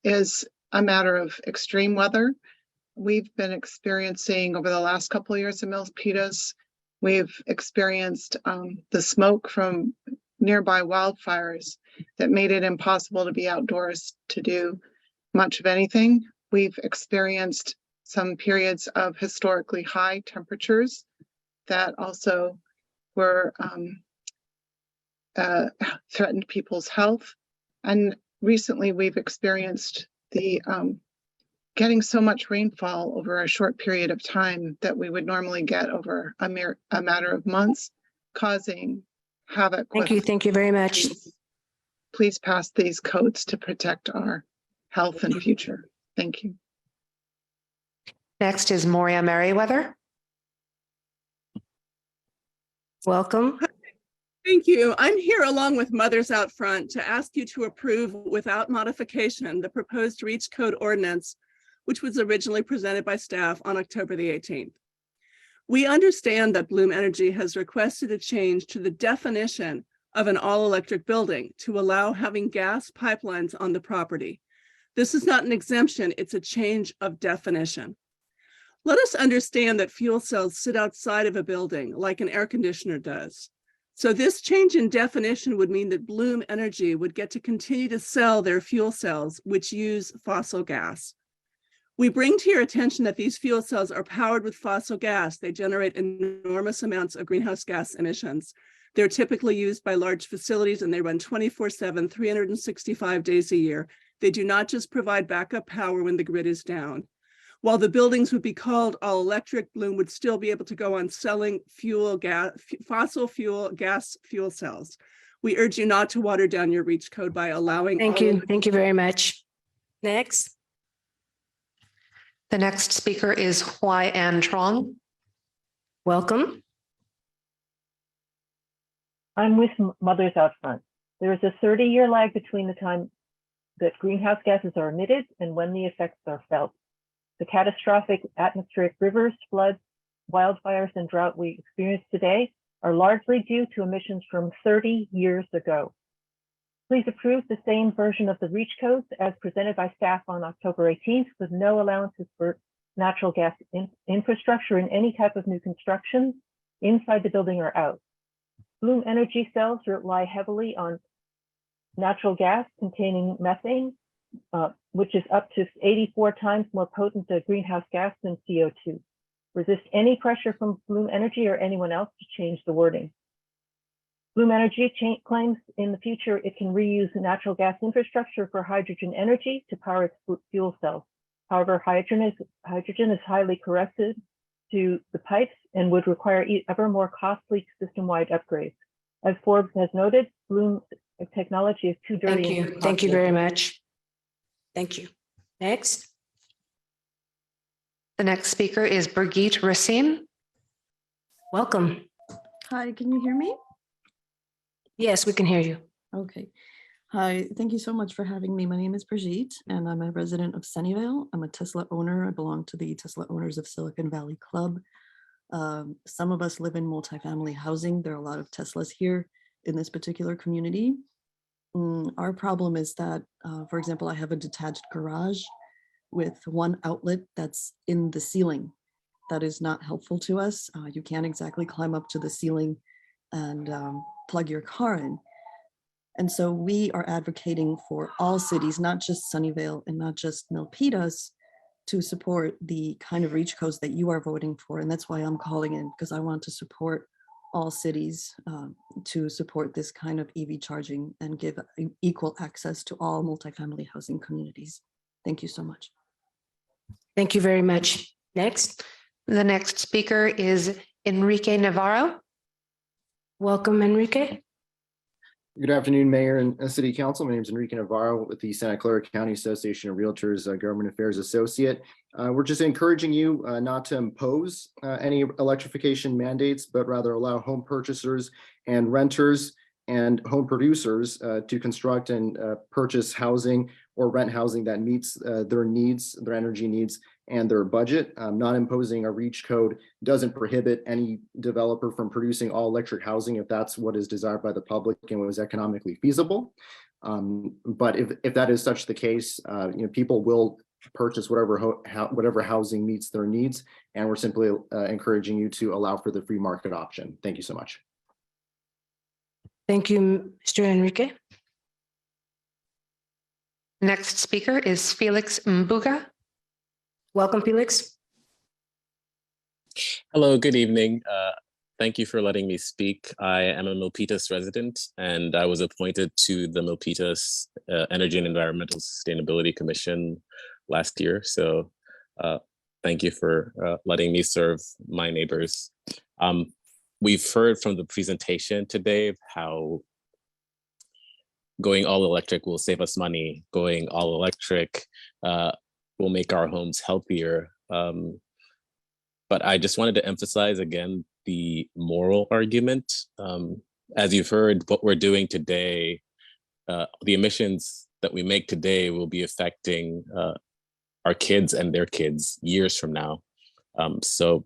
is a matter of extreme weather. We've been experiencing over the last couple of years in Milpitas We've experienced the smoke from nearby wildfires that made it impossible to be outdoors to do much of anything. We've experienced some periods of historically high temperatures that also were threatened people's health. And recently we've experienced the getting so much rainfall over a short period of time that we would normally get over a matter of months, causing havoc. Thank you very much. Please pass these codes to protect our health and future. Thank you. Next is Moria Merriweather. Welcome. Thank you. I'm here along with Mothers Out Front to ask you to approve without modification the proposed REACH code ordinance, which was originally presented by staff on October the 18th. We understand that Bloom Energy has requested a change to the definition of an all-electric building to allow having gas pipelines on the property. This is not an exemption, it's a change of definition. Let us understand that fuel cells sit outside of a building like an air conditioner does. So this change in definition would mean that Bloom Energy would get to continue to sell their fuel cells, which use fossil gas. We bring to your attention that these fuel cells are powered with fossil gas. They generate enormous amounts of greenhouse gas emissions. They're typically used by large facilities and they run 24/7, 365 days a year. They do not just provide backup power when the grid is down. While the buildings would be called all electric, Bloom would still be able to go on selling fossil fuel gas fuel cells. We urge you not to water down your REACH code by allowing. Thank you. Thank you very much. Next. The next speaker is Huai An Trong. Welcome. I'm with Mothers Out Front. There is a 30-year lag between the time that greenhouse gases are emitted and when the effects are felt. The catastrophic atmospheric rivers, floods, wildfires, and drought we experience today are largely due to emissions from 30 years ago. Please approve the same version of the REACH codes as presented by staff on October 18th with no allowances for natural gas infrastructure in any type of new construction inside the building or out. Bloom Energy cells rely heavily on natural gas containing methane, which is up to 84 times more potent a greenhouse gas than CO2. Resist any pressure from Bloom Energy or anyone else to change the wording. Bloom Energy claims in the future it can reuse natural gas infrastructure for hydrogen energy to power its fuel cells. However, hydrogen is highly corrosive to the pipes and would require ever more costly system-wide upgrades. As Forbes has noted, Bloom technology is too dirty. Thank you. Thank you very much. Thank you. Next. The next speaker is Brigitte Racine. Welcome. Hi, can you hear me? Yes, we can hear you. Okay. Hi, thank you so much for having me. My name is Brigitte and I'm a resident of Sunnyvale. I'm a Tesla owner. I belong to the Tesla Owners of Silicon Valley Club. Some of us live in multifamily housing. There are a lot of Teslas here in this particular community. Our problem is that, for example, I have a detached garage with one outlet that's in the ceiling. That is not helpful to us. You can't exactly climb up to the ceiling and plug your car in. And so we are advocating for all cities, not just Sunnyvale and not just Milpitas, to support the kind of REACH codes that you are voting for. And that's why I'm calling in, because I want to support all cities to support this kind of EV charging and give equal access to all multifamily housing communities. Thank you so much. Thank you very much. Next. The next speaker is Enrique Navarro. Welcome, Enrique. Good afternoon, Mayor and City Council. My name is Enrique Navarro with the Santa Clara County Association of Realtors, Government Affairs Associate. We're just encouraging you not to impose any electrification mandates, but rather allow home purchasers and renters and home producers to construct and purchase housing or rent housing that meets their needs, their energy needs, and their budget. Not imposing a REACH code doesn't prohibit any developer from producing all electric housing if that's what is desired by the public and was economically feasible. But if that is such the case, people will purchase whatever housing meets their needs. And we're simply encouraging you to allow for the free market option. Thank you so much. Thank you, Mr. Enrique. Next speaker is Felix Mbuga. Welcome, Felix. Hello, good evening. Thank you for letting me speak. I am a Milpitas resident, and I was appointed to the Milpitas Energy and Environmental Sustainability Commission last year. So thank you for letting me serve my neighbors. We've heard from the presentation today how going all electric will save us money. Going all electric will make our homes healthier. But I just wanted to emphasize again the moral argument. As you've heard, what we're doing today, the emissions that we make today will be affecting our kids and their kids years from now. So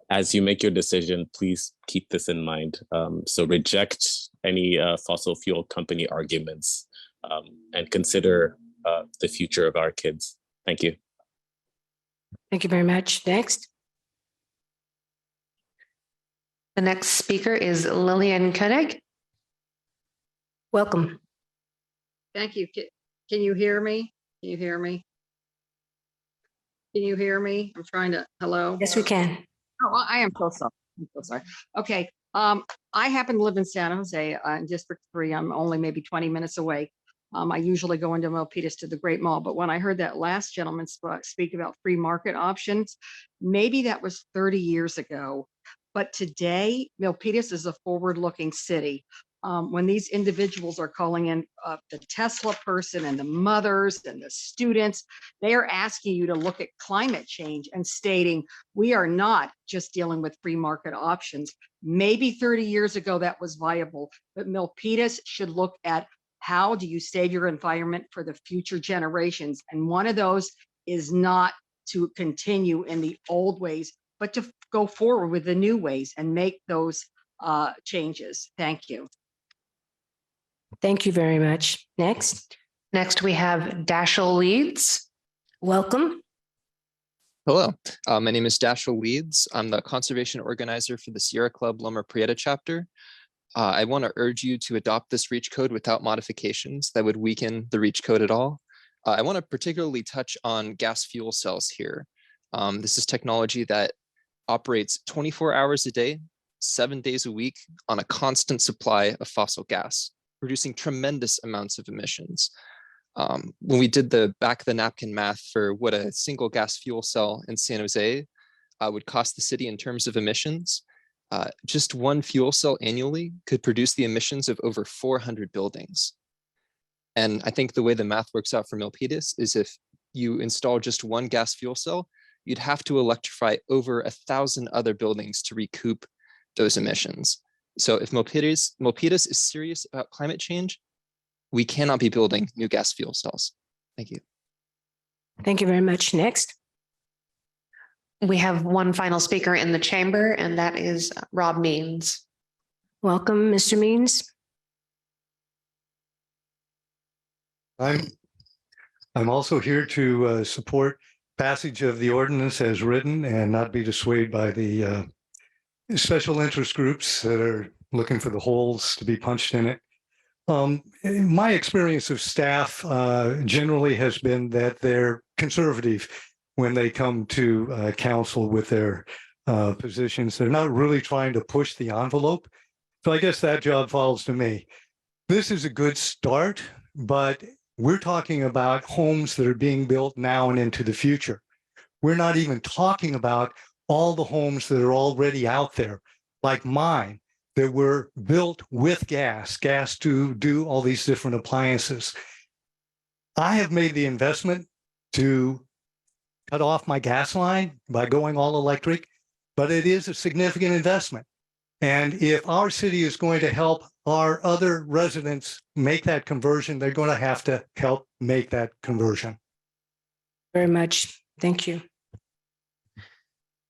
as you make your decision, please keep this in mind. So reject any fossil fuel company arguments and consider the future of our kids. Thank you. Thank you very much. Next. The next speaker is Lillian Koenig. Welcome. Thank you. Can you hear me? Can you hear me? Can you hear me? I'm trying to, hello? Yes, we can. Oh, I am so sorry. I'm so sorry. Okay. I happen to live in San Jose, in District 3. I'm only maybe 20 minutes away. I usually go into Milpitas to the Great Mall, but when I heard that last gentleman speak about free market options, maybe that was 30 years ago. But today, Milpitas is a forward-looking city. When these individuals are calling in the Tesla person and the mothers and the students, they are asking you to look at climate change and stating, we are not just dealing with free market options. Maybe 30 years ago that was viable, but Milpitas should look at how do you save your environment for the future generations? And one of those is not to continue in the old ways, but to go forward with the new ways and make those changes. Thank you. Thank you very much. Next. Next, we have Dashel Leeds. Welcome. Hello, my name is Dashel Leeds. I'm the conservation organizer for the Sierra Club Loma Prieta chapter. I want to urge you to adopt this REACH code without modifications that would weaken the REACH code at all. I want to particularly touch on gas fuel cells here. This is technology that operates 24 hours a day, 7 days a week on a constant supply of fossil gas, producing tremendous amounts of emissions. When we did the back of the napkin math for what a single gas fuel cell in San Jose would cost the city in terms of emissions, just one fuel cell annually could produce the emissions of over 400 buildings. And I think the way the math works out for Milpitas is if you install just one gas fuel cell, you'd have to electrify over 1,000 other buildings to recoup those emissions. So if Milpitas is serious about climate change, we cannot be building new gas fuel cells. Thank you. Thank you very much. Next. We have one final speaker in the chamber, and that is Rob Means. Welcome, Mr. Means. I'm also here to support passage of the ordinance as written and not be dissuaded by the special interest groups that are looking for the holes to be punched in it. My experience of staff generally has been that they're conservative when they come to council with their positions. They're not really trying to push the envelope. So I guess that job falls to me. This is a good start, but we're talking about homes that are being built now and into the future. We're not even talking about all the homes that are already out there, like mine, that were built with gas to do all these different appliances. I have made the investment to cut off my gas line by going all electric, but it is a significant investment. And if our city is going to help our other residents make that conversion, they're going to have to help make that conversion. Very much. Thank you.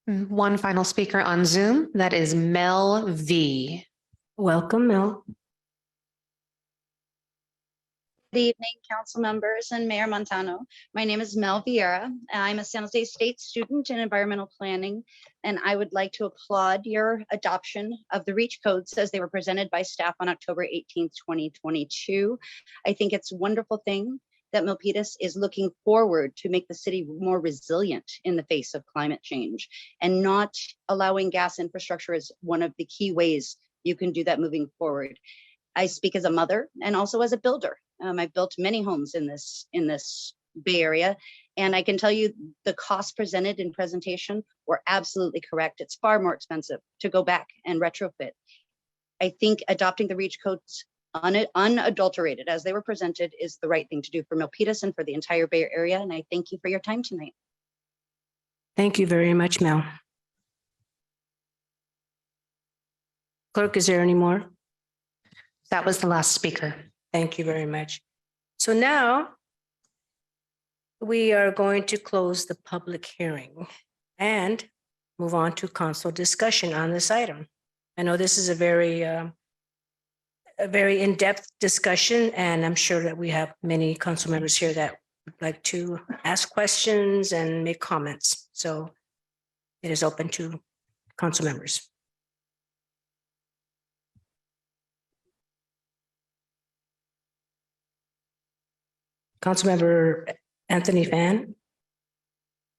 One final speaker on Zoom, that is Mel V. Welcome, Mel. Good Good evening, council members and Mayor Montano. My name is Mel Vieira. I'm a San Jose State student in environmental planning, and I would like to applaud your adoption of the REACH codes as they were presented by staff on October 18th, 2022. I think it's a wonderful thing that Milpitas is looking forward to make the city more resilient in the face of climate change, and not allowing gas infrastructure as one of the key ways you can do that moving forward. I speak as a mother and also as a builder. I've built many homes in this Bay Area, and I can tell you the costs presented in presentation were absolutely correct. It's far more expensive to go back and retrofit. I think adopting the REACH codes unadulterated as they were presented is the right thing to do for Milpitas and for the entire Bay Area, and I thank you for your time tonight. Thank you very much, Mel. Clerk, is there any more? That was the last speaker. Thank you very much. So now we are going to close the public hearing and move on to council discussion on this item. I know this is a very in-depth discussion, and I'm sure that we have many council members here that would like to ask questions and make comments. So it is open to council members. Councilmember Anthony Fan.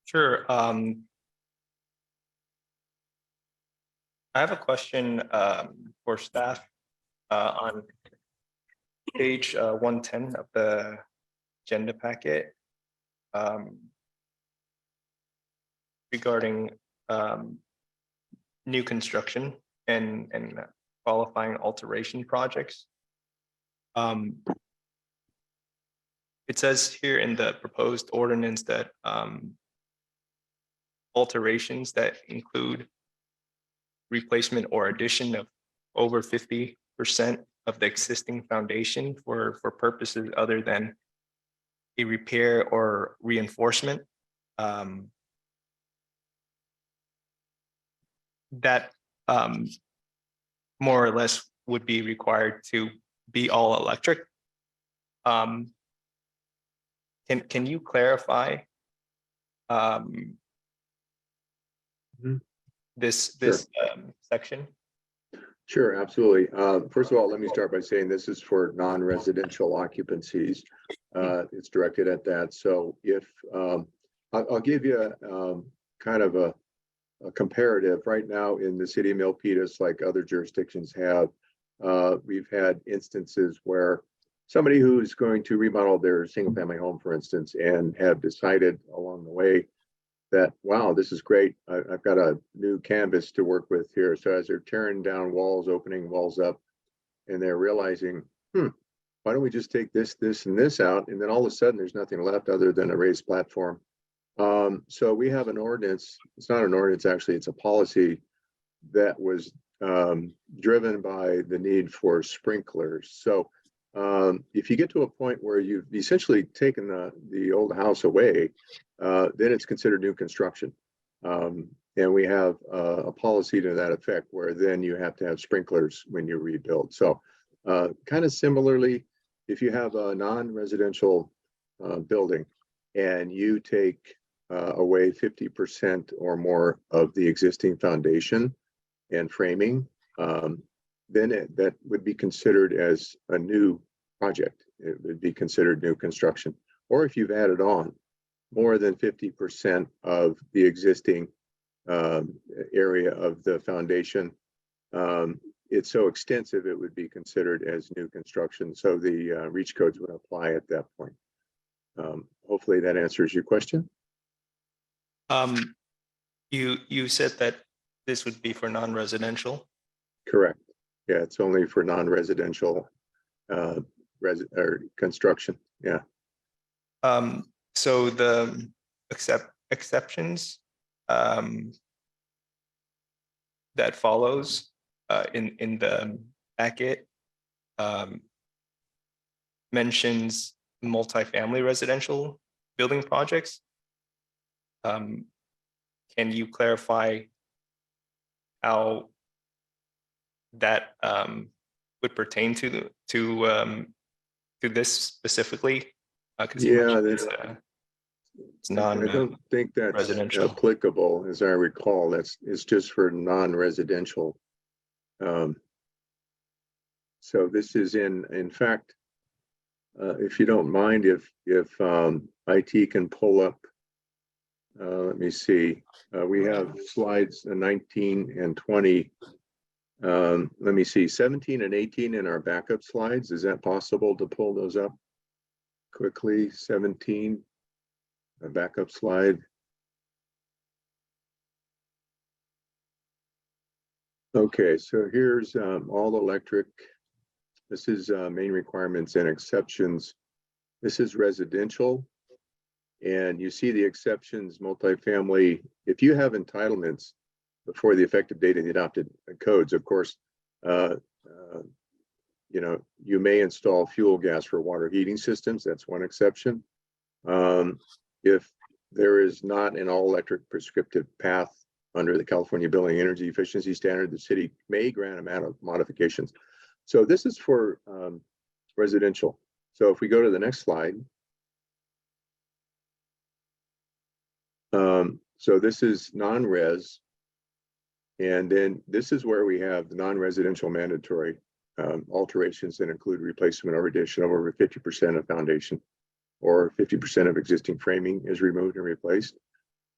Sure. I have a question for staff on page 110 of the agenda packet regarding new construction and qualifying alteration projects. It says here in the proposed ordinance that alterations that include replacement or addition of over 50% of the existing foundation for purposes other than a repair or reinforcement, that more or less would be required to be all electric. Can you clarify this section? Sure, absolutely. First of all, let me start by saying this is for non-residential occupancies. It's directed at that. So if I'll give you kind of a comparative right now in the city of Milpitas, like other jurisdictions have, we've had instances where somebody who's going to remodel their single family home, for instance, and have decided along the way that, wow, this is great. I've got a new canvas to work with here. So as they're tearing down walls, opening walls up, and they're realizing, why don't we just take this, this, and this out? And then all of a sudden there's nothing left other than a raised platform. So we have an ordinance. It's not an ordinance, actually, it's a policy that was driven by the need for sprinklers. So if you get to a point where you've essentially taken the old house away, then it's considered new construction. And we have a policy to that effect where then you have to have sprinklers when you rebuild. So kind of similarly, if you have a non-residential building and you take away 50% or more of the existing foundation and framing, then that would be considered as a new project. It would be considered new construction. Or if you've added on more than 50% of the existing area of the foundation, it's so extensive it would be considered as new construction. So the REACH codes would apply at that point. Hopefully that answers your question. You said that this would be for non-residential? Correct. Yeah, it's only for non-residential or construction. Yeah. So the exceptions that follows in the packet mentions multifamily residential building projects. Can you clarify how that would pertain to to this specifically? 'Cause you Yeah, mentioned it's I non don't think that's residential. applicable, as I recall. It's just for non-residential. So this is in fact, if you don't mind, if IT can pull up, let me see, we have slides 19 and 20. Let me see, 17 and 18 in our backup slides. Is that possible to pull those up quickly? 17, a backup slide. Okay, so here's all electric. This is main requirements and exceptions. This is residential. And you see the exceptions, multifamily. If you have entitlements before the effective date of the adopted codes, of course, you know, you may install fuel gas for water heating systems. That's one exception. If there is not an all-electric prescriptive path under the California Building Energy Efficiency Standard, the city may grant amount of modifications. So this is for residential. So if we go to the next slide. So this is non-res. And then this is where we have the non-residential mandatory alterations that include replacement or addition of over 50% of foundation or 50% of existing framing is removed and replaced.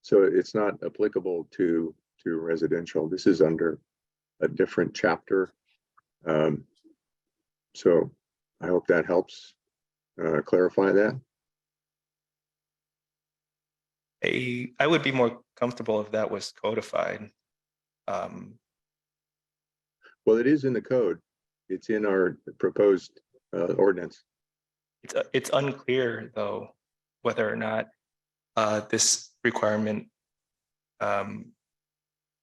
So it's not applicable to residential. This is under a different chapter. So I hope that helps clarify that. I would be more comfortable if that was codified. Well, it is in the code. It's in our proposed ordinance. It's unclear though whether or not this requirement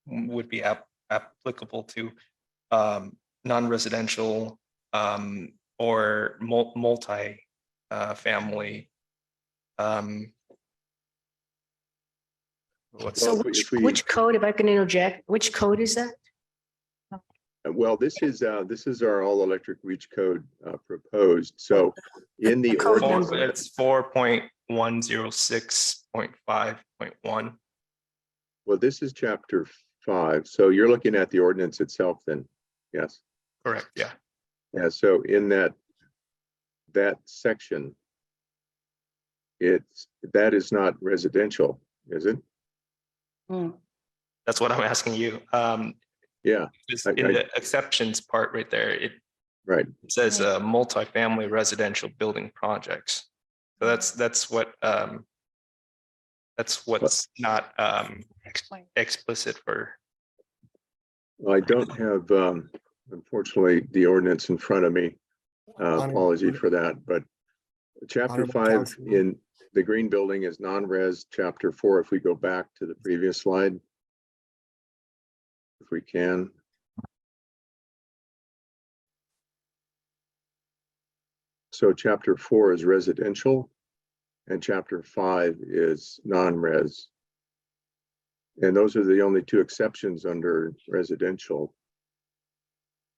would be applicable to non-residential or multi family. So which code, if I can interject, which code is that? Well, this is our all electric reach code proposed. So in the ordinance, it's 4.106.5.1. Well, this is chapter 5. So you're looking at the ordinance itself then? Yes. Correct. Yeah. Yeah. So in that section, that is not residential, is it? That's what I'm asking you. Yeah. In the exceptions part right there, it says multifamily residential building projects. So that's what's not explicit for. Well, I don't have, unfortunately, the ordinance in front of me. Apology for that, but chapter 5 in the green building is non-res. Chapter 4, if we go back to the previous slide, if we can. So chapter 4 is residential and chapter 5 is non-res. And those are the only two exceptions under residential.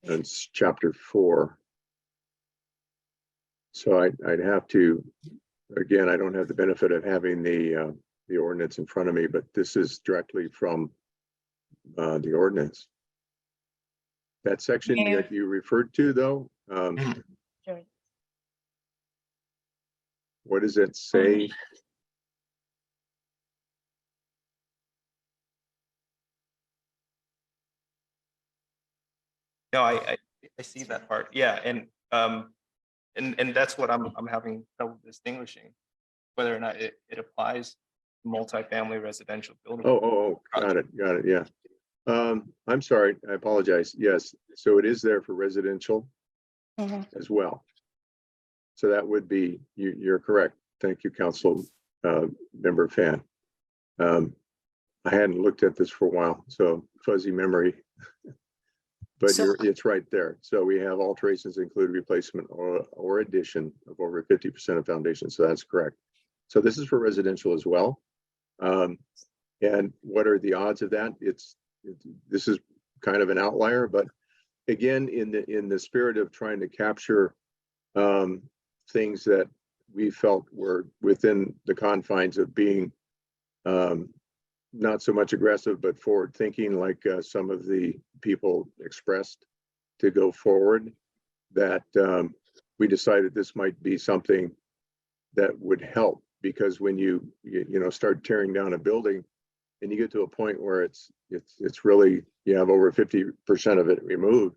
And it's chapter 4. So I'd have to, again, I don't have the benefit of having the ordinance in front of me, but this is directly from the ordinance. That section that you referred to, though, what does it say? No, I see that part. Yeah, and that's what I'm having trouble distinguishing, whether or not it applies to multifamily residential building. Oh, got it. Yeah. I'm sorry, I apologize. Yes, so it is there for residential as well. So that would be, you're correct. Thank you, Council Member Fan. I hadn't looked at this for a while, so fuzzy memory. But it's right there. So we have alterations include replacement or addition of over 50% of foundation. So that's correct. So this is for residential as well. And what are the odds of that? This is kind of an outlier, but again, in the spirit of trying to capture things that we felt were within the confines of being not so much aggressive, but forward thinking, like some of the people expressed to go forward, that we decided this might be something that would help, because when you start tearing down a building and you get to a point where it's really, you have over 50% of it removed,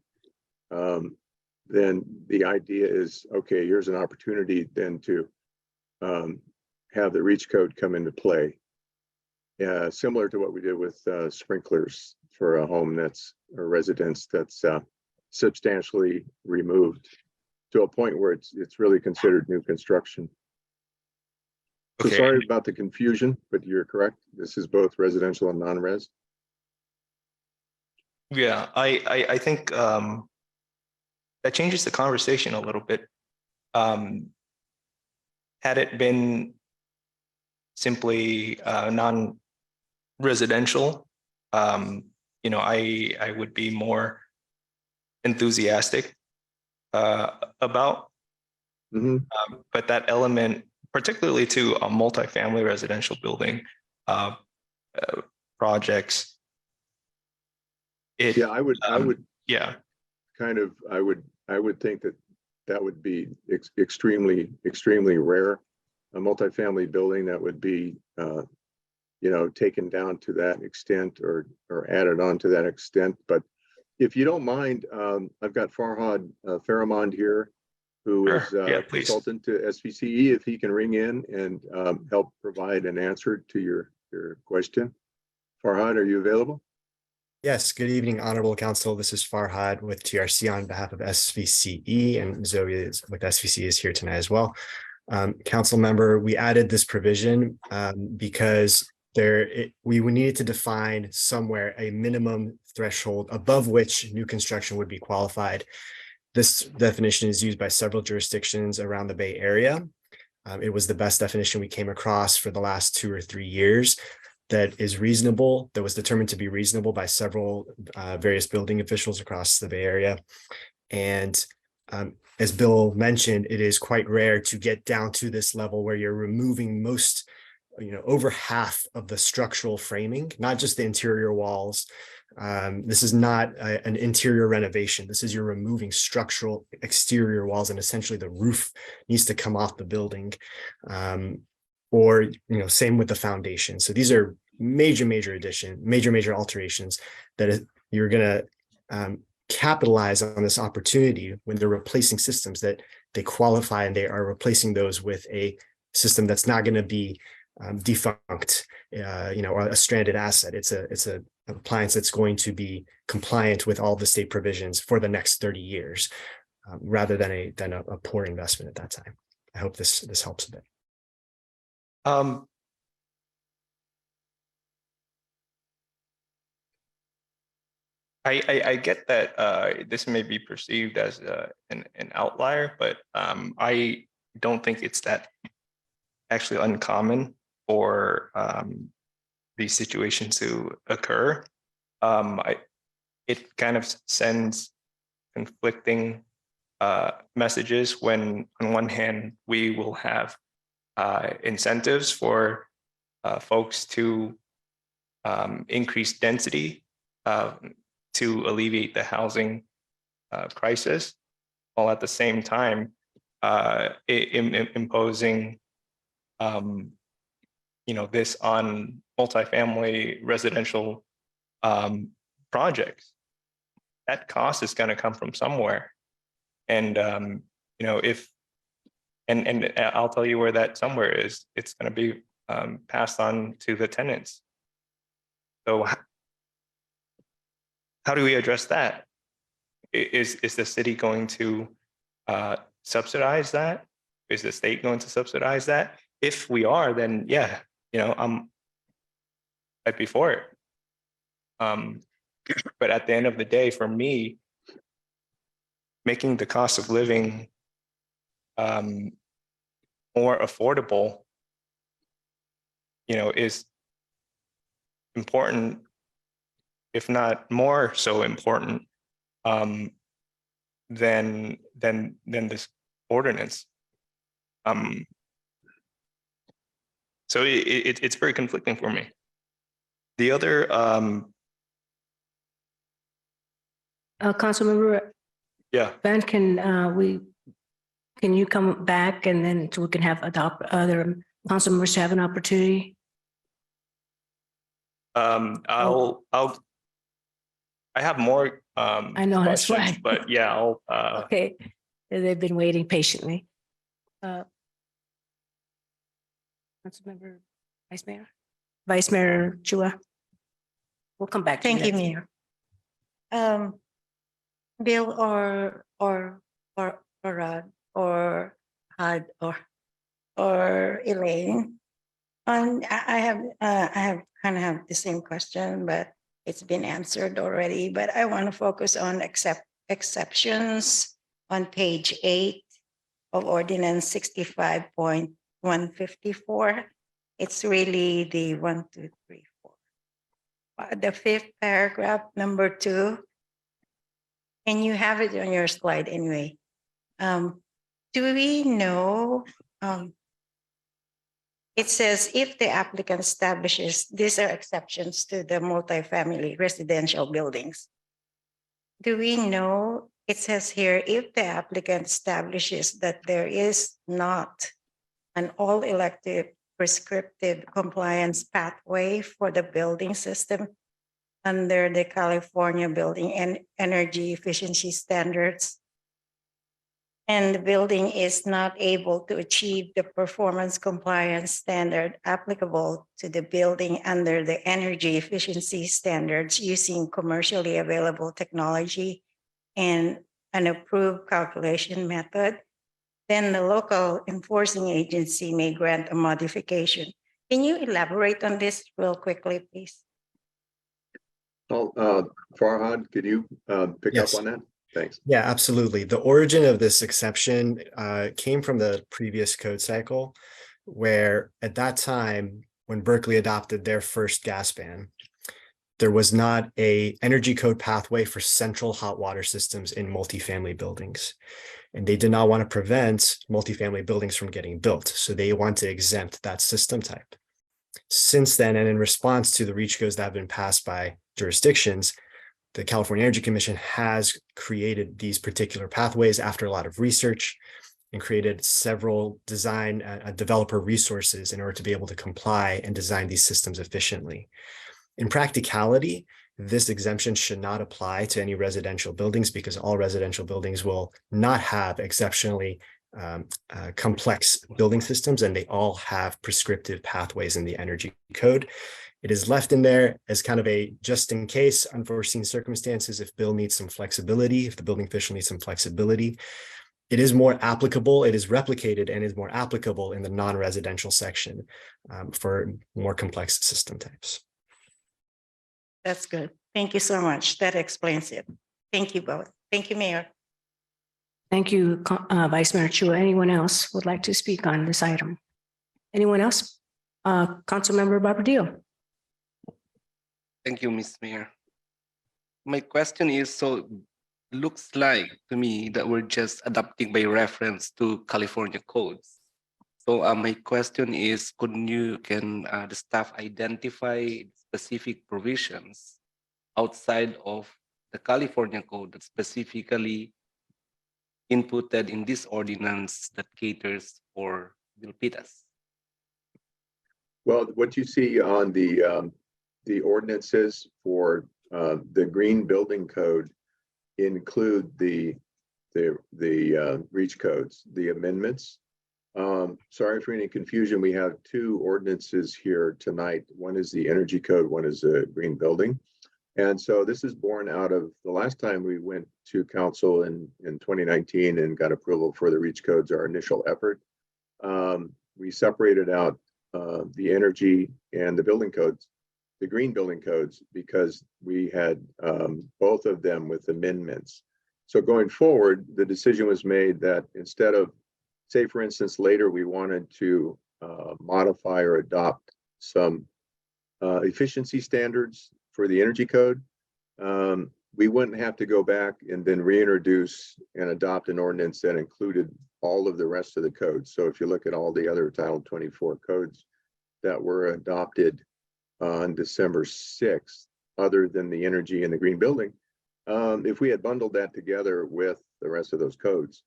then the idea is, okay, here's an opportunity then to have the REACH code come into play. Similar to what we did with sprinklers for a home a residence that's substantially removed to a point where it's really considered new construction. So Okay. sorry about the confusion, but you're correct. This is both residential and non-res. Yeah, I think that changes the conversation a little bit. Had it been simply non-residential, I would be more enthusiastic about. But that element, particularly to a multifamily residential building projects, I would yeah, I would think that would be extremely rare. A multifamily building that would be taken down to that extent or added on to that extent. But if you don't mind, I've got Farhad Faramond here, who is consultant to SVCE, if he can ring in and help provide an answer to your question. Farhad, are you available? Yes, good evening, Honorable Council. This is Farhad with TRC on behalf of SVCE, and Zoe is with SVCE is here tonight as well. Council member, we added this provision because we needed to define somewhere a minimum threshold above which new construction would be qualified. This definition is used by several jurisdictions around the Bay Area. It was the best definition we came across for the last 2 or 3 years that is reasonable, that was determined to be reasonable by several various building officials across the Bay Area. And as Bill mentioned, it is quite rare to get down to this level where you're removing over half of the structural framing, not just the interior walls. This is not an interior renovation. This is you're removing structural exterior walls, and essentially the roof needs to come off the building. Or same with the foundation. So these are major alterations that you're going to capitalize on this opportunity when they're replacing systems that they qualify, and they are replacing those with a system that's not going to be defunct, or a stranded asset. It's an appliance that's going to be compliant with all the state provisions for the next 30 years, rather than a poor investment at that time. I hope this helps a bit. I get that this may be perceived as an outlier, but I don't think it's that actually uncommon for these situations to occur. It kind of sends conflicting messages when, on one hand, we will have incentives for folks to increase density to alleviate the housing crisis, while at the same time imposing this on multifamily residential projects. That cost is going to come from somewhere, and and I'll tell you where that somewhere is. It's going to be passed on to the tenants. So how do we address that? Is the city going to subsidize that? Is the state going to subsidize that? If we are, then yeah, I'm right before it. But at the end of the day, for me, making the cost of living more affordable, is important, if not more so important, than this ordinance. So it's very conflicting for me. The other, Councilmember yeah, Ben, can you come back and then so we can have other council members to have an opportunity? I have more I know, that's questions, why. but yeah, Okay, they've been waiting patiently. Councilmember Vice Mayor Chua. We'll come back to you. Thank you, next. Mayor. Bill or Rod or Had or Elaine. I have kind of have the same question, but it's been answered already. But I want to focus on exceptions on page 8 of Ordinance 65.154. It's really the 1, 2, 3, 4. The 5th paragraph, number 2. And you have it on your slide anyway. Do we know, it says if the applicant establishes, these are exceptions to the multifamily residential buildings. Do we know, it says here, if the applicant establishes that there is not an all-elective prescriptive compliance pathway for the building system under the California Building and Energy Efficiency Standards, and the building is not able to achieve the performance compliance standard applicable to the building under the energy efficiency standards using commercially available technology and an approved calculation method, then the local enforcing agency may grant a modification. Can you elaborate on this real quickly, please? Farhad, could you pick Yes. up on that? Thanks. Yeah, absolutely. The origin of this exception came from the previous code cycle, where at that time, when Berkeley adopted their first gas ban, there was not an energy code pathway for central hot water systems in multifamily buildings. And they did not want to prevent multifamily buildings from getting built. So they want to exempt that system type. Since then, and in response to the REACH codes that have been passed by jurisdictions, the California Energy Commission has created these particular pathways after a lot of research and created several design developer resources in order to be able to comply and design these systems efficiently. In practicality, this exemption should not apply to any residential buildings because all residential buildings will not have exceptionally complex building systems, and they all have prescriptive pathways in the energy code. It is left in there as kind of a just in case unforeseen circumstances if Bill needs some flexibility, if the building official needs some flexibility. It is more applicable, it is replicated and is more applicable in the non-residential section for more complex system types. That's good. Thank you so much. That explains it. Thank you both. Thank you, Mayor. Thank you, Vice Mayor Chua. Anyone else would like to speak on this item? Anyone else? Councilmember Barbadillo. Thank you, Ms. Mayor. My question is, so looks like to me that we're just adapting by reference to California codes. So my question is, can the staff identify specific provisions outside of the California code that specifically inputted in this ordinance that caters for Milpitas? Well, what you see on the ordinances for the green building code include the REACH codes, the amendments. Sorry for any confusion. We have two ordinances here tonight. One is the energy code, one is the green building. And so this is born out of the last time we went to council in 2019 and got approval for the REACH codes, our initial effort. We separated out the energy and the building codes, the green building codes, because we had both of them with amendments. So going forward, the decision was made that instead of, say, for instance, later we wanted to modify or adopt some efficiency standards for the energy code, we wouldn't have to go back and then reintroduce and adopt an ordinance that included all of the rest of the codes. So if you look at all the other Title 24 codes that were adopted on December 6th, other than the energy and the green building, if we had bundled that together with the rest of those codes,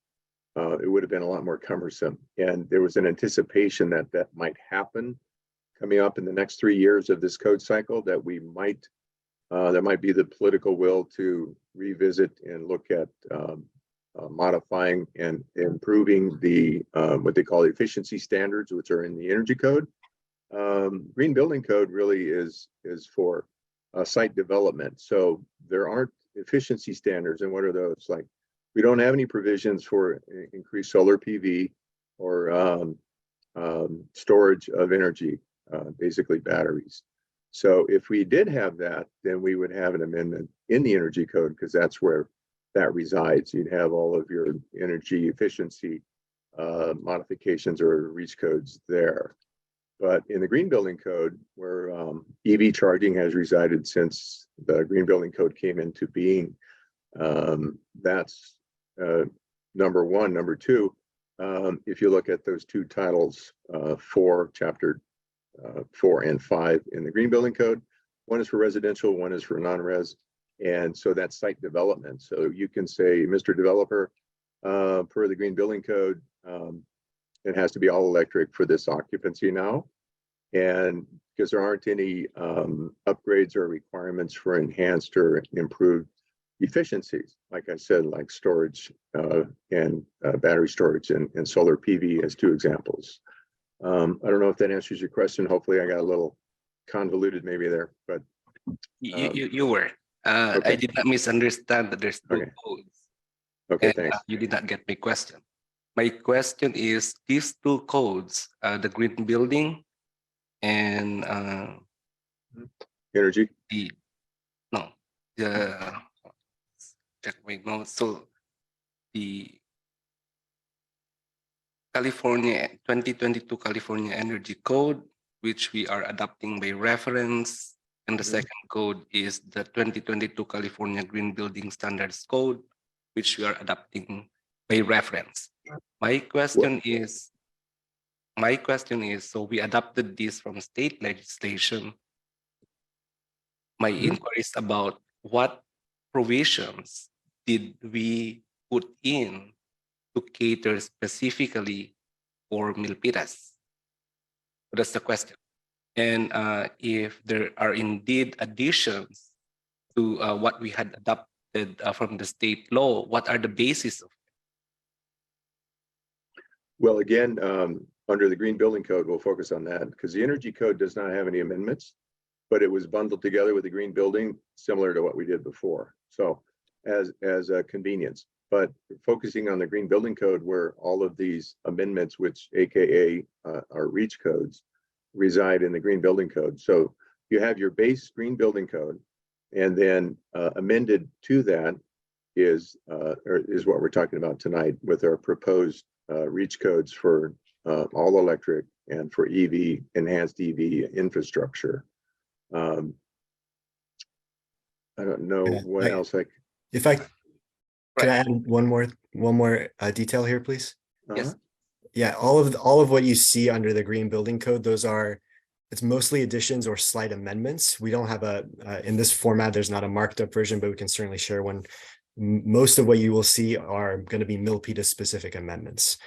it would have been a lot more cumbersome. And there was an anticipation that that might happen coming up in the next 3 years of this code cycle, that we might, there might be the political will to revisit and look at modifying and improving the what they call the efficiency standards, which are in the energy code. Green building code really is for site development. So there aren't efficiency standards. And what are those? Like, we don't have any provisions for increased solar PV or storage of energy, basically batteries. So if we did have that, then we would have an amendment in the energy code, because that's where that resides. You'd have all of your energy efficiency modifications or reach codes there. But in the green building code, where EV charging has resided since the green building code came into being, that's number one. Number two, if you look at those two titles, chapter 4 and 5 in the green building code, one is for residential, one is for non-res. And so that's site development. So you can say, Mr. Developer, per the green building code, it has to be all electric for this occupancy now. And because there aren't any upgrades or requirements for enhanced or improved efficiencies, like I said, like storage and battery storage and solar PV as two examples. I don't know if that answers your question. Hopefully I got a little convoluted maybe there, but. You were. Okay. I did not misunderstand that there's two codes. Okay, And, thanks. you did not get my question. My question is, these two codes, the green building and energy. Check my notes. So the California 2022 California Energy Code, which we are adopting by reference, and the second code is the 2022 California Green Building Standards Code, which we are adopting by reference. My question is, so we adopted this from state legislation. My inquiry is about what provisions did we put in to cater specifically for Milpitas? That's the question. And if there are indeed additions to what we had adopted from the state law, what are the basis of it? Well, again, under the green building code, we'll focus on that, because the energy code does not have any amendments, but it was bundled together with the green building, similar to what we did before. So as a convenience, but focusing on the green building code, where all of these amendments, which AKA are reach codes, reside in the green building code. So you have your base green building code, and then amended to that is what we're talking about tonight with our proposed reach codes for all electric and for EV, enhanced EV infrastructure. I don't know what else if I can I add one more detail here, please? Yes. Yeah, all of what you see under the green building code, it's mostly additions or slight amendments. We don't have in this format, there's not a marked up version, but we can certainly share one. Most of what you will see are going to be Milpitas specific amendments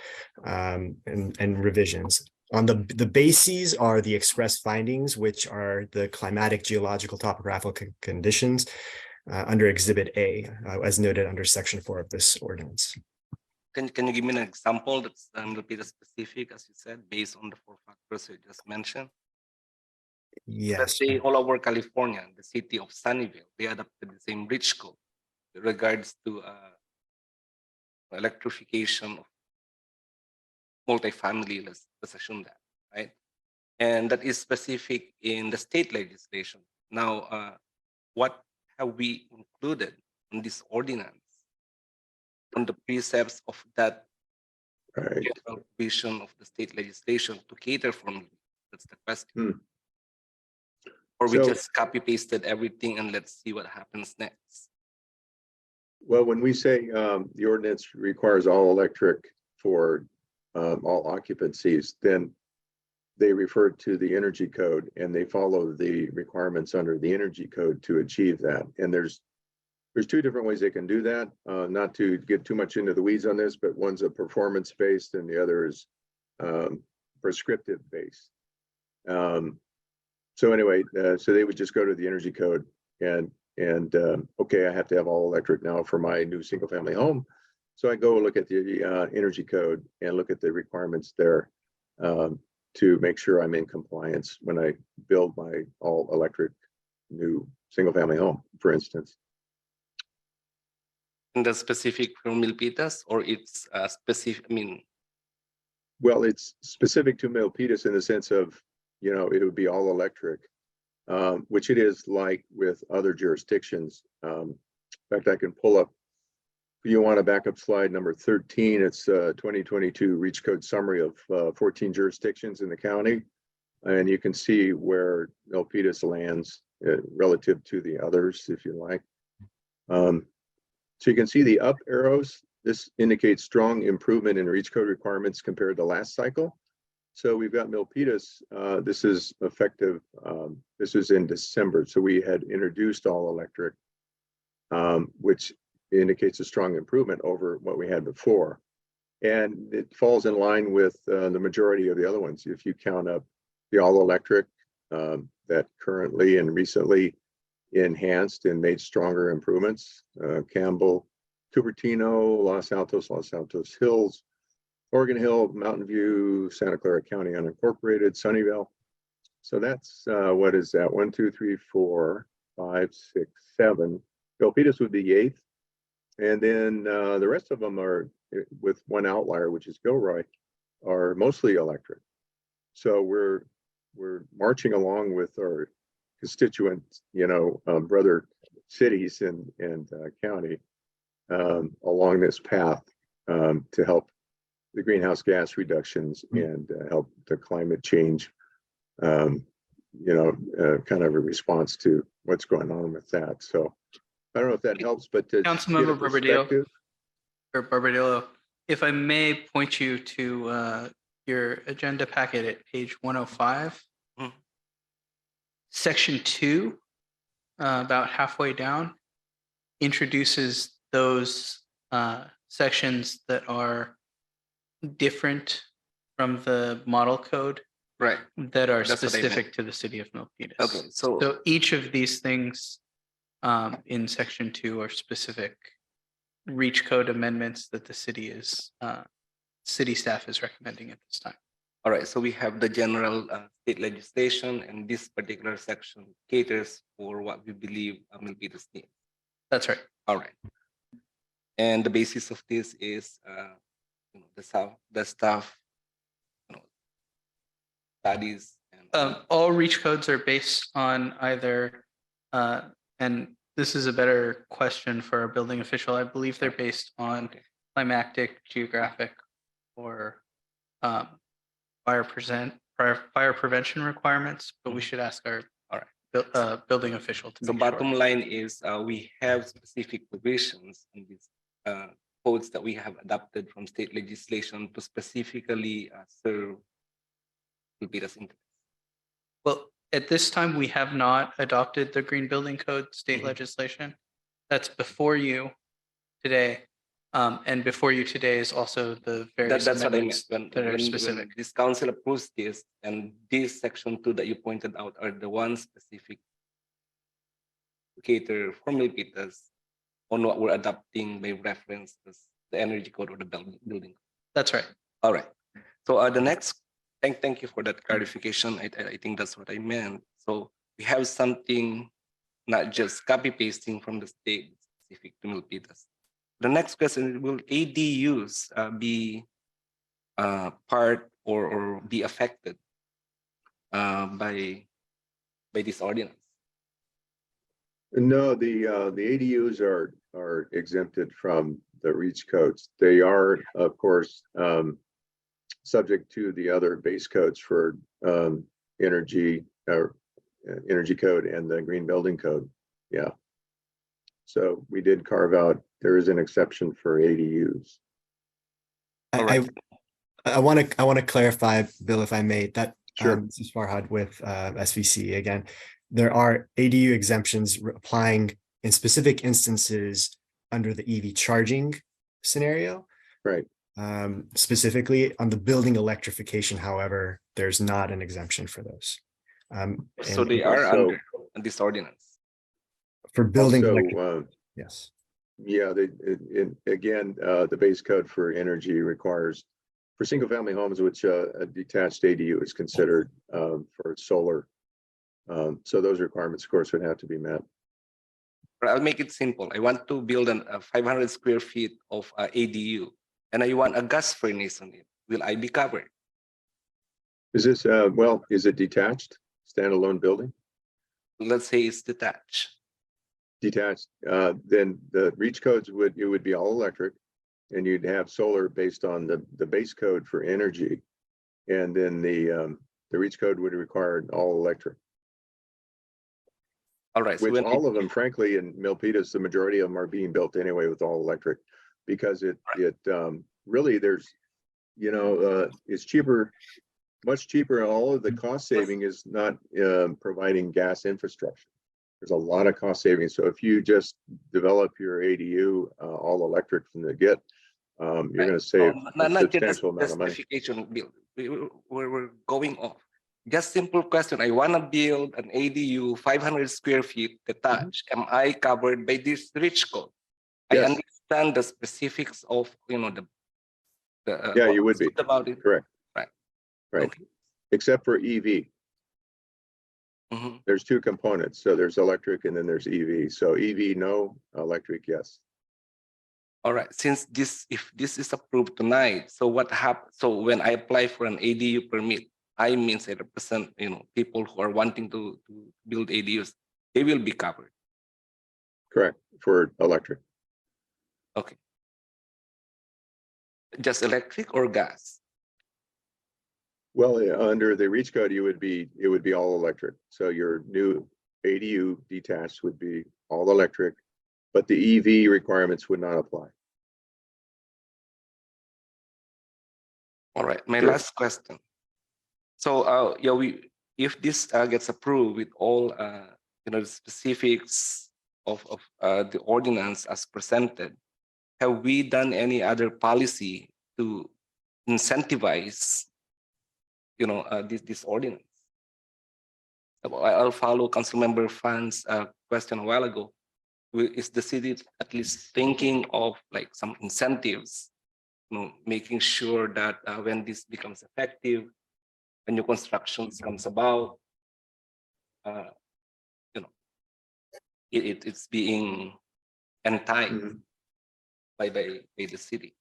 and revisions. On the bases are the express findings, which are the climatic, geological, topographical conditions under Exhibit A, as noted under Section 4 of this ordinance. Can you give me an example that's Milpitas specific, as you said, based on the 4 factors you just mentioned? Yes. Let's say all over California, the city of Sunnyvale, they adopted the same reach code with regards to electrification of multifamily, let's assume that, right? And that is specific in the state legislation. Now, what have we included in this ordinance on the precepts of that general vision of the state legislation to cater for me? That's the question. Or we just copy pasted everything and let's see what happens next. Well, when we say the ordinance requires all electric for all occupancies, then they refer to the energy code and they follow the requirements under the energy code to achieve that. And there's two different ways they can do that. Not to get too much into the weeds on this, but one's a performance based and the other is prescriptive based. So anyway, so they would just go to the energy code and okay, I have to have all electric now for my new single family home. So I go look at the energy code and look at the requirements there to make sure I'm in compliance when I build my all electric new single family home, for instance. And the specific for Milpitas, or it's specific, I mean. Well, it's specific to Milpitas in the sense of, you know, it would be all electric, which it is like with other jurisdictions. In fact, I can pull up, if you want a backup slide number 13, it's 2022 Reach Code summary of 14 jurisdictions in the county. And you can see where Milpitas lands relative to the others, if you like. So you can see the up arrows. This indicates strong improvement in Reach Code requirements compared to last cycle. So we've got Milpitas. This is effective. This was in December. So we had introduced all electric, which indicates a strong improvement over what we had before. And it falls in line with the majority of the other ones. If you count up the all electric that currently and recently enhanced and made stronger improvements, Campbell, Cupertino, Los Altos Hills, Oregon Hill, Mountain View, Santa Clara County Unincorporated, Sunnyvale. So that's what is that? 1, 2, 3, 4, 5, 6, 7. Milpitas would be 8th. And then the rest of them are, with one outlier, which is Gilroy, are mostly electric. So we're marching along with our constituent, you know, brother cities and county along this path to help the greenhouse gas reductions and help the climate change, you know, kind of a response to what's going on with that. So I don't know if that helps, but to Councilmember Barbadillo, if I may point you to your agenda packet at page 105. Section 2, about halfway down, introduces those sections that are different from the model code, right? That are That's what I specific meant. to the city of Milpitas. Okay, so each of these things in section 2 are specific reach code amendments that the city is city staff is recommending at this time. all right, so we have the general state legislation, and this particular section caters for what we believe Milpitas needs. That's right. All right. And the basis of this is you know, the staff you know, studies. And all reach codes are based on either, and this is a better question for our building official. I believe they're based on climatic, geographic, or fire prevention requirements, but we should ask our building official to so make sure. bottom line is we have specific provisions in these codes that we have adopted from state legislation to specifically serve Milpitas interests. Well, at this time, we have not adopted the Green Building Code state legislation. That's before you today. And before you today is also the various That's what I meant. amendments that are specific. When this council approves this, and this section 2 that you pointed out are the ones specific to cater for Milpitas on what we're adopting by reference as the energy code or the building. That's right. All right. So the next, thank you for that clarification. I think that's what I meant. So we have something, not just copy pasting from the state specific to Milpitas. The next question, will ADUs be part or be affected by this ordinance? No, the ADUs are exempted from the reach codes. They are, of course, subject to the other base codes for energy code and the green building code. Yeah. So we did carve out, there is an exception for ADUs. I, Alright. I want to clarify, Bill, if I may, that Sure. this is Farhad with SVC again. There are ADU exemptions applying in specific instances under the EV charging scenario. Right. Specifically on the building electrification, however, there's not an exemption for those. So And they are also- under this ordinance. for building, Also, yes. yeah, again, the base code for energy requires for single family homes, which a detached ADU is considered for solar. So those requirements, of course, would have to be met. But I'll make it simple. I want to build a 500 square feet of ADU, and I want a gas furnace on it. Will I be covered? Is this, well, is it detached, standalone building? Let's say it's detached. Detached, then the reach codes it would be all electric, and you'd have solar based on the base code for energy. And then the reach code would require all electric. All right. So Which when all of them, frankly, in Milpitas, the majority of them are being built anyway with all electric, because it really there's, it's cheaper, much cheaper. And all of the cost saving is not providing gas infrastructure. There's a lot of cost savings. So if you just develop your ADU all electric from the get, you're going to save a substantial amount of money. Justification, Bill. We're going off. Just simple question. I want to build an ADU 500 square feet detached. Am I covered by this rich code? Yes. I understand the specifics of the Yeah, you would be about it. correct. Right. Right. Okay. Except for EV. Mhm. There's two components. So there's electric and then there's EV. So EV, no, electric, yes. All right. Since if this is approved tonight, so what happens? So when I apply for an ADU permit, I means I represent people who are wanting to build ADUs. They will be covered. Correct, for electric. Okay. Just electric or gas? Well, under the reach code, it would be all electric. So your new ADU detached would be all electric, but the EV requirements would not apply. All right. My Sure. last question. So if this gets approved with all the specifics of the ordinance as presented, have we done any other policy to incentivize this ordinance? I'll follow Councilmember Fan's question a while ago. Is the city at least thinking of like some incentives, making sure that when this becomes effective, when new construction comes about, it's being enticed by the city?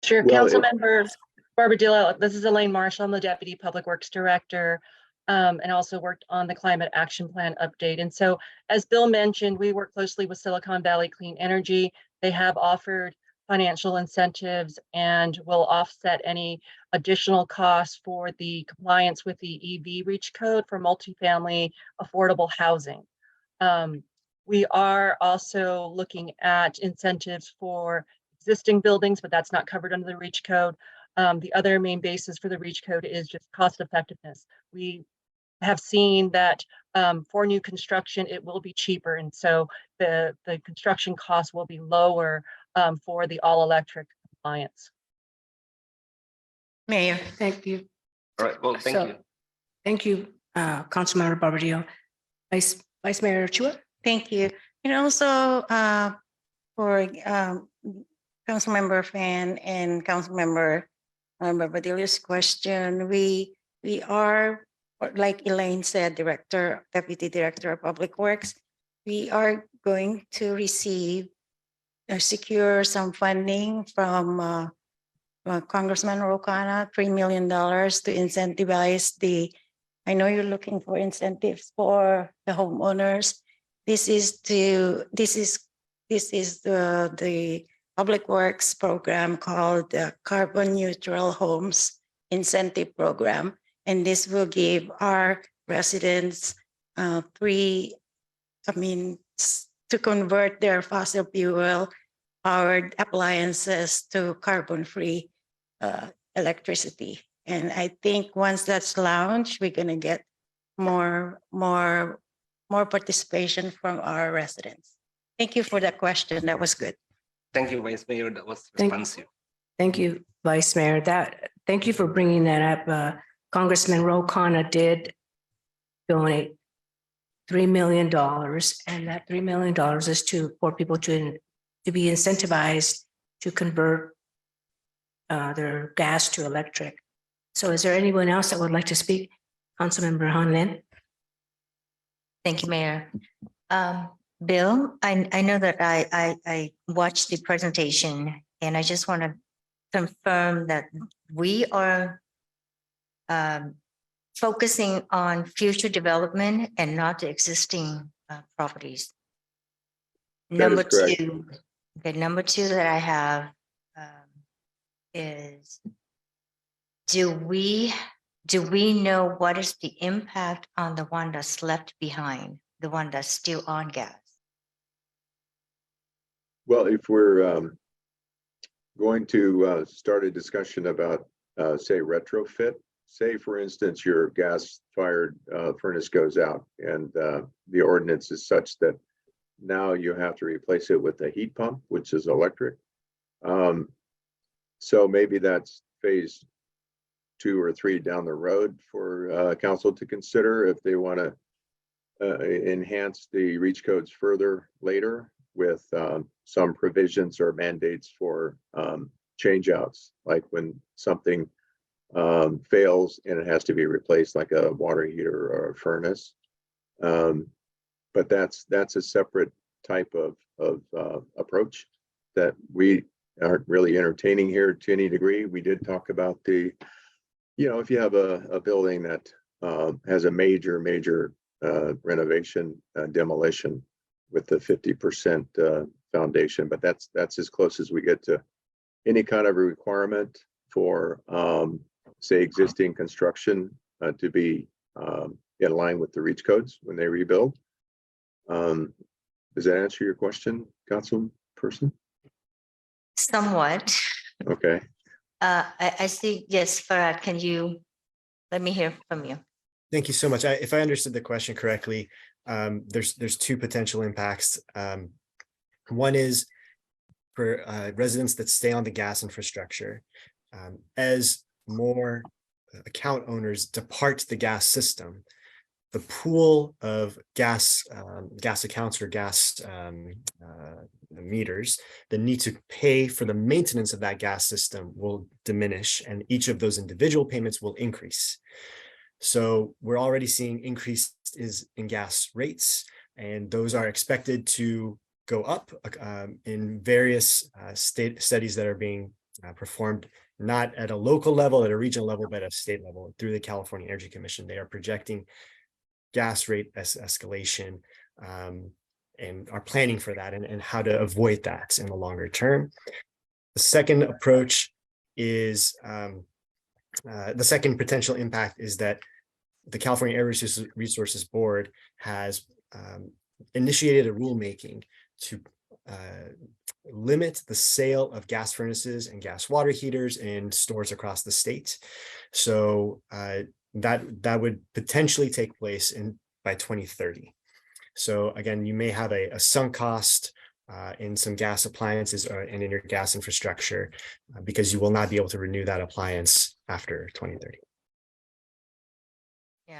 Sure, Well, council members, Barbadillo, this is Elaine Marshall, I'm the Deputy Public Works Director, and also worked on the Climate Action Plan update. And so, as Bill mentioned, we work closely with Silicon Valley Clean Energy. They have offered financial incentives and will offset any additional costs for the compliance with the EV reach code for multifamily affordable housing. We are also looking at incentives for existing buildings, but that's not covered under the reach code. The other main basis for the reach code is just cost effectiveness. We have seen that for new construction, it will be cheaper. And so the construction costs will be lower for the all electric compliance. Mayor, thank you. All right. Well, thank you. Thank you, Councilmember Barbadillo. Vice Mayor Chua. Thank you. And also for Councilmember Fan and Councilmember Barbadillo's question, we are, like Elaine said, Deputy Director of Public Works, we are going to receive or secure some funding from Congressman Rocana, $3 million to incentivize I know you're looking for incentives for the homeowners. This is the Public Works program called the Carbon Neutral Homes Incentive Program. And this will give our residents to convert their fossil fuel powered appliances to carbon-free electricity. And I think once that's launched, we're going to get more participation from our residents. Thank you for that question. That was good. Thank you, Vice Mayor. That was Thank- responsive. Thank you, Vice Mayor. Thank you for bringing that up. Congressman Ro Khanna did donate $3 million, and that $3 million is for people to be incentivized to convert their gas to electric. So is there anyone else that would like to speak? Councilmember Han Lin? Thank you, Mayor. Bill, I know that I watched the presentation, and I just want to confirm that we are focusing on future development and not the existing properties. That is correct. Number two that I have is, do we know what is the impact on the one that's left behind, the one that's still on gas? Well, if we're going to start a discussion about, say, retrofit, say, for instance, your gas-fired furnace goes out and the ordinance is such that now you have to replace it with a heat pump, which is electric. So maybe that's phase 2 or 3 down the road for council to consider if they want to enhance the reach codes further later with some provisions or mandates for change outs, like when something fails and it has to be replaced, like a water heater or a furnace. But that's a separate type of approach that we aren't really entertaining here to any degree. We did talk about if you have a building that has a major renovation demolition with the 50% foundation, but that's as close as we get to any kind of a requirement for say existing construction to be in line with the reach codes when they rebuild. Does that answer your question, council person? Somewhat. Okay. I see. Yes, Farad, can you let me hear from you? Thank you so much. If I understood the question correctly, there's 2 potential impacts. One is for residents that stay on the gas infrastructure. As more account owners depart the gas system, the pool of gas accounts or gas meters that need to pay for the maintenance of that gas system will diminish, and each of those individual payments will increase. So we're already seeing increases in gas rates, and those are expected to go up in various state studies that are being performed, not at a local level, at a regional level, but at a state level through the California Energy Commission. They are projecting gas rate escalation and are planning for that and how to avoid that in the longer term. The second approach is the second potential impact is that the California Air Resources Board has initiated a rulemaking to limit the sale of gas furnaces and gas water heaters in stores across the state. So that would potentially take place by 2030. So again, you may have a sunk cost in some gas appliances and in your gas infrastructure because you will not be able to renew that appliance after 2030. Yeah.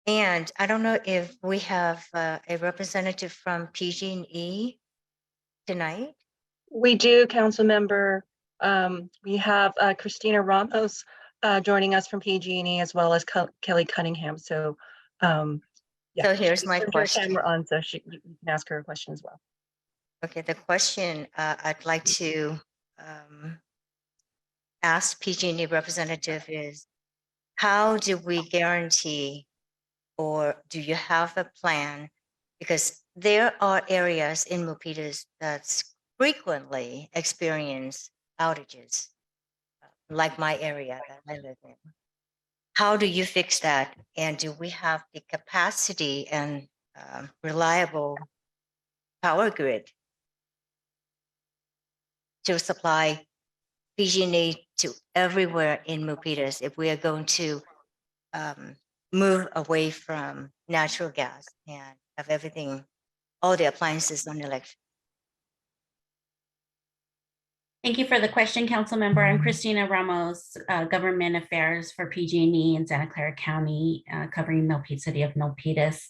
And I don't know if we have a representative from PG&E tonight. We do, council member. We have Christina Ramos joining us from PG&E, as well as Kelly Cunningham. So yeah. So here's my Her question. camera on, so you can ask her a question as well. Okay, the question I'd like to ask PG&E representative is, how do we guarantee, or do you have a plan? Because there are areas in Milpitas that frequently experience outages, like my area that I live in. How do you fix that? And do we have the capacity and reliable power grid to supply PG&E to everywhere in Milpitas if we are going to move away from natural gas and have everything, all the appliances on electric. Thank you for the question, Council Member. I'm Christina Ramos, Government Affairs for PG&E in Santa Clara County, covering Milpitas, City of Milpitas.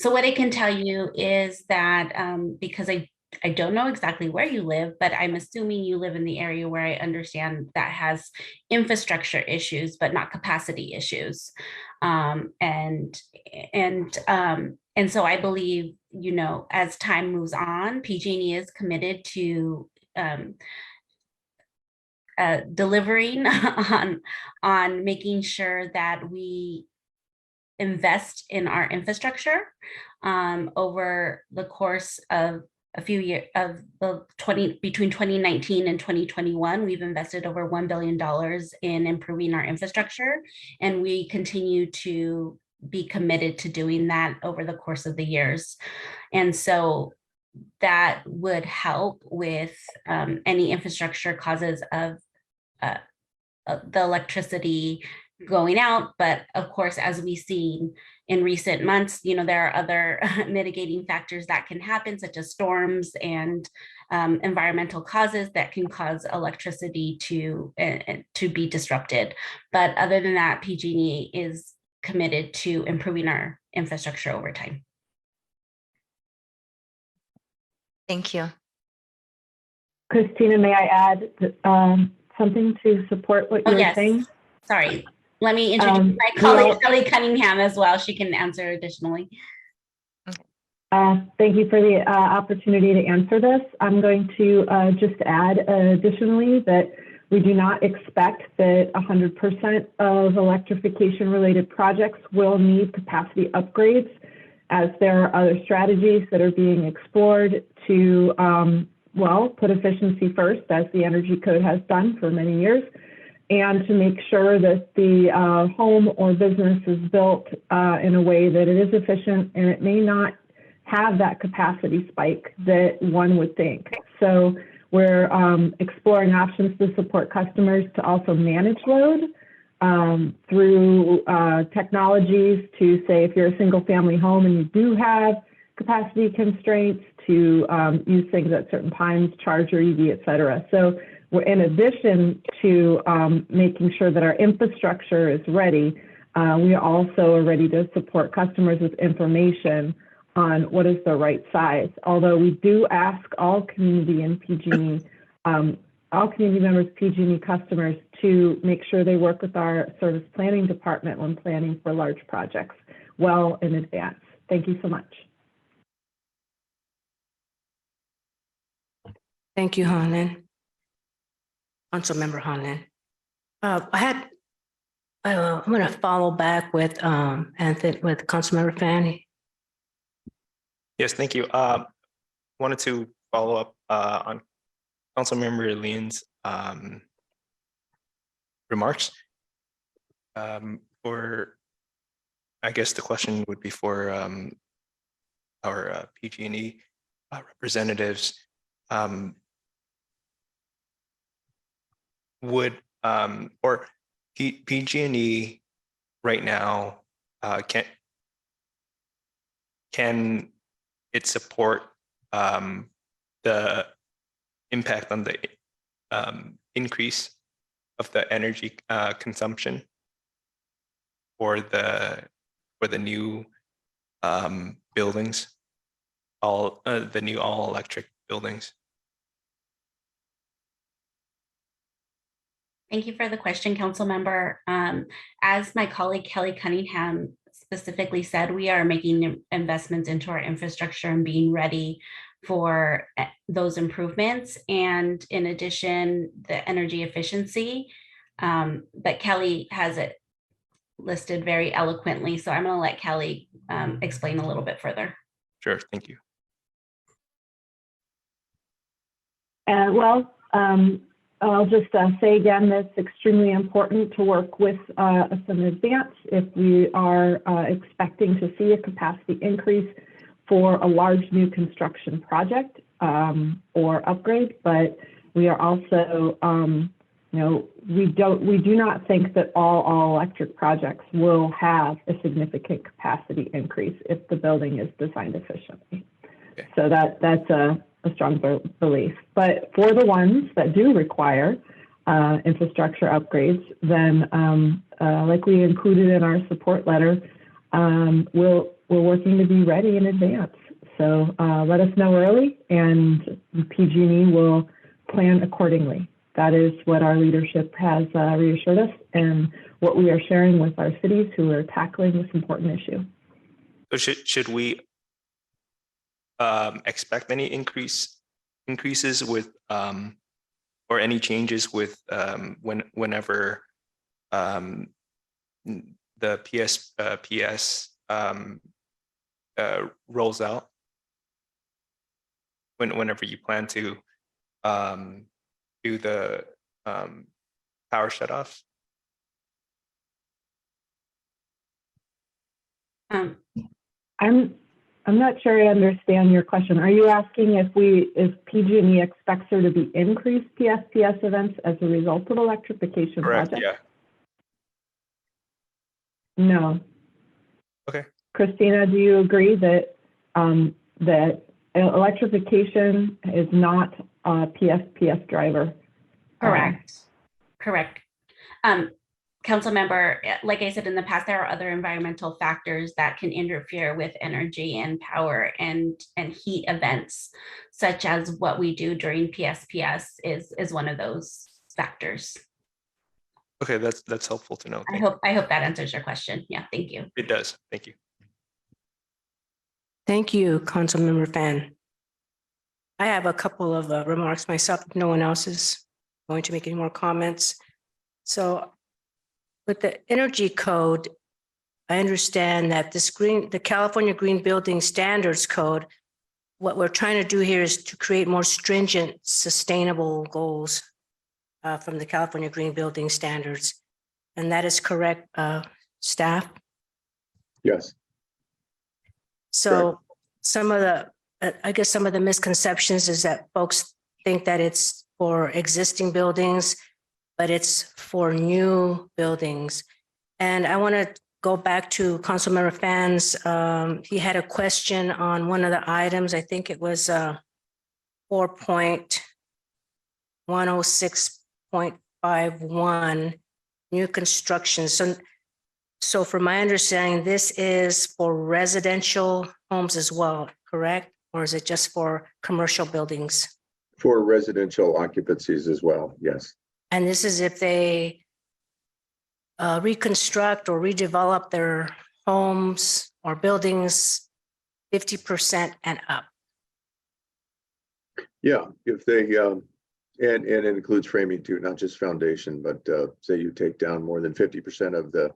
So what I can tell you is that because I don't know exactly where you live, but I'm assuming you live in the area where I understand that has infrastructure issues, but not capacity issues. And so I believe, you know, as time moves on, PG&E is committed to delivering on making sure that we invest in our infrastructure over the course of a few years of the between 2019 and 2021. We've invested over $1 billion in improving our infrastructure, and we continue to be committed to doing that over the course of the years. And so that would help with any infrastructure causes of the electricity going out. But of course, as we've seen in recent months, you know, there are other mitigating factors that can happen, such as storms and environmental causes that can cause electricity to be disrupted. But other than that, PG&E is committed to improving our infrastructure over time. Thank you. Christina, may I add something to support what you're saying? Sorry. Let me introduce my colleague, Kelly Cunningham, as well. She can answer additionally. Thank you for the opportunity to answer this. I'm going to just add additionally that we do not expect that 100% of electrification related projects will need capacity upgrades, as there are other strategies that are being explored to, well, put efficiency first, as the Energy Code has done for many years, and to make sure that the home or business is built in a way that it is efficient and it may not have that capacity spike that one would think. So we're exploring options to support customers to also manage load through technologies to say, if you're a single family home and you do have capacity constraints, to use things at certain times, charger, EV, et cetera. So we're, in addition to making sure that our infrastructure is ready, we also are ready to support customers with information on what is the right size. Although we do ask all community and PG&E, all community members, PG&E customers, to make sure they work with our service planning department when planning for large projects well in advance. Thank you so much. Thank you, Hanlon. Councilmember Hanlon. I'm going to follow back with Anthony, with Councilmember Fanny. Yes, thank you. Wanted to follow up on Councilmember Lean's remarks. For, I guess the question would be for our PG&E representatives. Would or PG&E right now can it support the impact on the increase of the energy consumption for the new buildings, the new all electric buildings? Thank you for the question, Council Member. As my colleague Kelly Cunningham specifically said, we are making investments into our infrastructure and being ready for those improvements. And in addition, the energy efficiency, but Kelly has it listed very eloquently. So I'm going to let Kelly explain a little bit further. Sure, thank you. I'll just say again that it's extremely important to work with us in advance if we are expecting to see a capacity increase for a large new construction project or upgrade. But We are also, we do not think that all electric projects will have a significant capacity increase if the building is designed efficiently. Okay. So that's a strong belief. But for the ones that do require infrastructure upgrades, then like we included in our support letter, we're working to be ready in advance. So let us know early, and PG&E will plan accordingly. That is what our leadership has reassured us, and what we are sharing with our cities who are tackling this important issue. So should we expect any increases with or any changes with whenever the PS rolls out? Whenever you plan to do the power shutoffs? I'm not sure I understand your question. Are you asking if PG&E expects there to be increased PSPS events as a result of electrification Correct, projects? yeah. No. Okay. Christina, do you agree that that electrification is not a PSPS driver? Correct. Council member, like I said in the past, there are other environmental factors that can interfere with energy and power and heat events, such as what we do during PSPS is one of those factors. Okay, that's helpful to know. I hope that answers your question. Yeah, thank you. It does. Thank you. Thank you, Councilmember Fan. I have a couple of remarks myself, if no one else is going to make any more comments. So with the energy code, I understand that the California Green Building Standards Code, what we're trying to do here is to create more stringent, sustainable goals from the California Green Building Standards. And that is correct, staff? Yes. So some of the misconceptions is that folks think that it's for existing buildings, but it's for new buildings. And I want to go back to Councilmember Fan's. He had a question on one of the items. I think it was 4.106.51, new construction. So from my understanding, this is for residential homes as well, correct? Or is it just for commercial buildings? For residential occupancies as well, yes. And this is if they reconstruct or redevelop their homes or buildings 50% and up. Yeah, if they, and it includes framing too, not just foundation, but say you take down more than 50% of the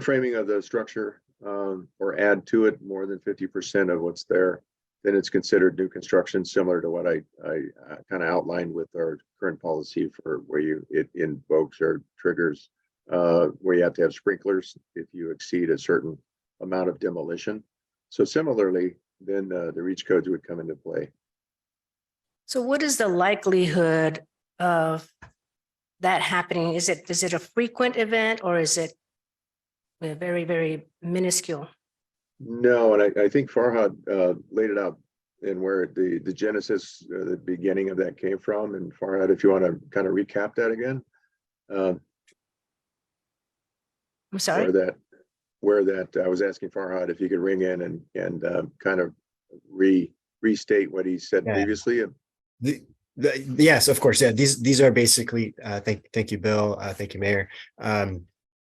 framing of the structure, or add to it more than 50% of what's there, then it's considered new construction, similar to what I kind of outlined with our current policy for where it invokes or triggers where you have to have sprinklers if you exceed a certain amount of demolition. So similarly, then the reach codes would come into play. So what is the likelihood of that happening? Is it a frequent event, or is it very, very minuscule? No, and I think Farhad laid it out and where the genesis, the beginning of that came from. And Farhad, if you want to kind of recap that again. I'm sorry? Where that I was asking Farhad if he could ring in and kind of restate what he said previously. Yes, of course. Yeah, these are basically, thank you, Bill. Thank you, Mayor.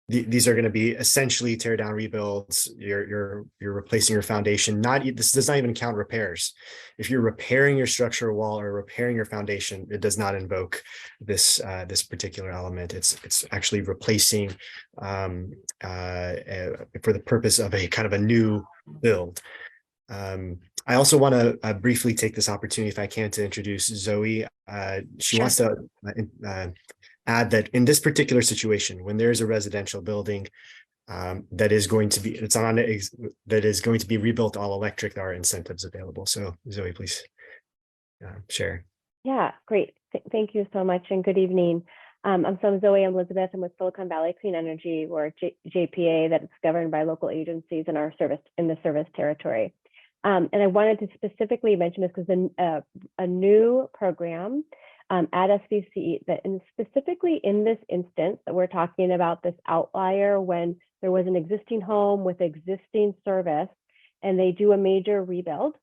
These are going to be essentially tear down rebuilds. You're replacing your foundation. This does not even count repairs. If you're repairing your structural wall or repairing your foundation, it does not invoke this particular element. It's actually replacing for the purpose of a kind of a new build. I also want to briefly take this opportunity, if I can, to introduce Zoe. She wants to add that in this particular situation, when there is a residential building that is going to be rebuilt all electric, there are incentives available. So Zoe, please share. Yeah, great. Thank you so much and good evening. I'm Zoe Elizabeth. I'm with Silicon Valley Clean Energy, or JPA, that is governed by local agencies in our service territory. And I wanted to specifically mention this because a new program at SVCE that, and specifically in this instance that we're talking about, this outlier when there was an existing home with existing service and they do a major rebuild.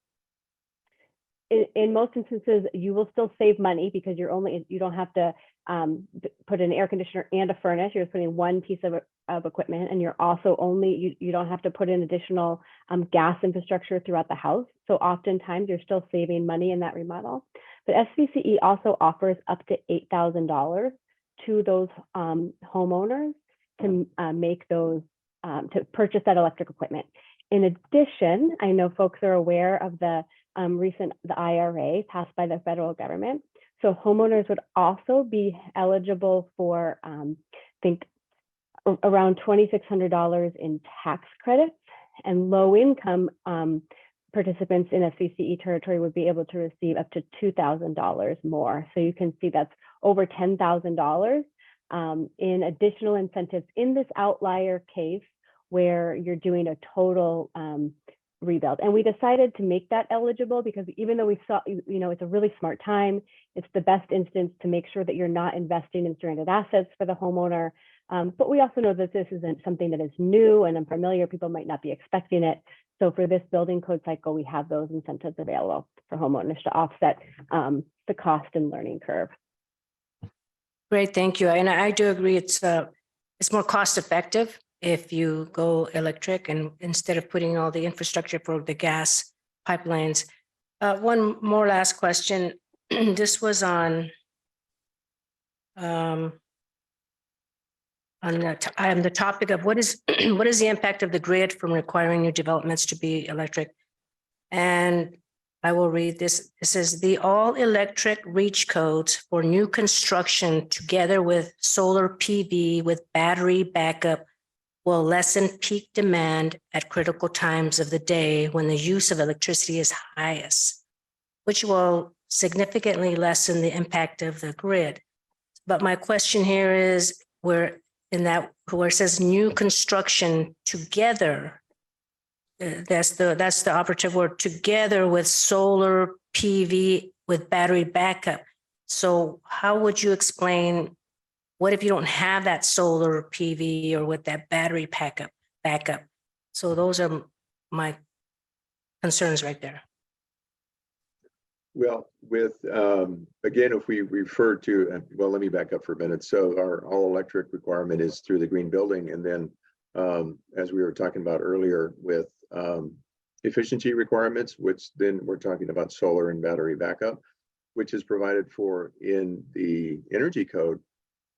In most instances, you will still save money because you don't have to put an air conditioner and a furnace. You're just putting one piece of equipment, and you're also you don't have to put in additional gas infrastructure throughout the house. So oftentimes you're still saving money in that remodel. But SVCE also offers up to $8,000 to those homeowners to make those to purchase that electric equipment. In addition, I know folks are aware of the the IRA passed by the federal government. So homeowners would also be eligible for, I think, around $2,600 in tax credits, and low income participants in SVCE territory would be able to receive up to $2,000 more. So you can see that's over $10,000 in additional incentives in this outlier case where you're doing a total rebuild. And we decided to make that eligible because even though we saw, it's a really smart time, it's the best instance to make sure that you're not investing in stranded assets for the homeowner. But we also know that this isn't something that is new and unfamiliar. People might not be expecting it. So for this building code cycle, we have those incentives available for homeowners to offset the cost and learning curve. Great, thank you. And I do agree, it's more cost effective if you go electric and instead of putting all the infrastructure for the gas pipelines. One more last question. This was on the topic of what is the impact of the grid from requiring new developments to be electric. And I will read this. It says the all electric reach codes for new construction together with solar PV with battery backup will lessen peak demand at critical times of the day when the use of electricity is highest, which will significantly lessen the impact of the grid. But my question here is where it says new construction together, that's the operative word, together with solar PV with battery backup. So how would you explain, what if you don't have that solar PV or with that battery backup? So those are my concerns right there. Well, again, if we refer to, well, let me back up for a minute. So our all electric requirement is through the green building. And then as we were talking about earlier with efficiency requirements, which then we're talking about solar and battery backup, which is provided for in the energy code.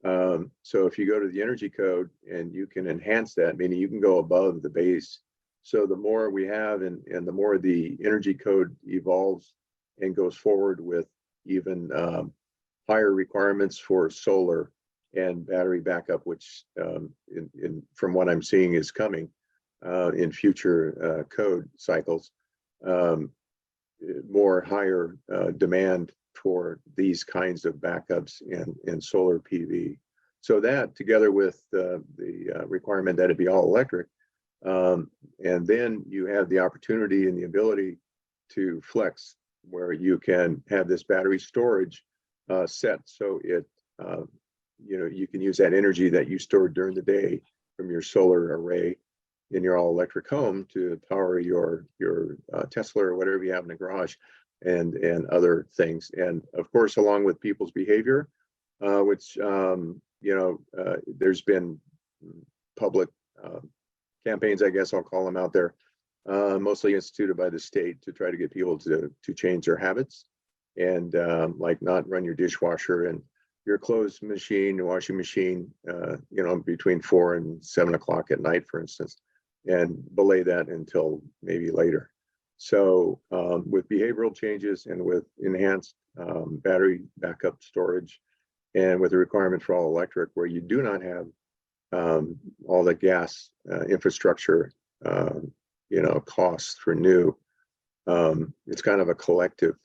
So if you go to the energy code and you can enhance that, meaning you can go above the base. So the more we have and the more the energy code evolves and goes forward with even higher requirements for solar and battery backup, which from what I'm seeing is coming in future code cycles, more higher demand for these kinds of backups and solar PV. So that together with the requirement that it be all electric, and then you have the opportunity and the ability to flex where you can have this battery storage set so it you can use that energy that you stored during the day from your solar array in your all electric home to power your Tesla or whatever you have in the garage and other things. And of course, along with people's behavior, which there's been public campaigns, I guess I'll call them, out there, mostly instituted by the state to try to get people to change their habits and like not run your dishwasher and your clothes machine, washing machine, between 4 and 7 o'clock at night, for instance, and belay that until maybe later. So with behavioral changes and with enhanced battery backup storage and with the requirement for all electric, where you do not have all the gas infrastructure, costs for new, it's kind of a collective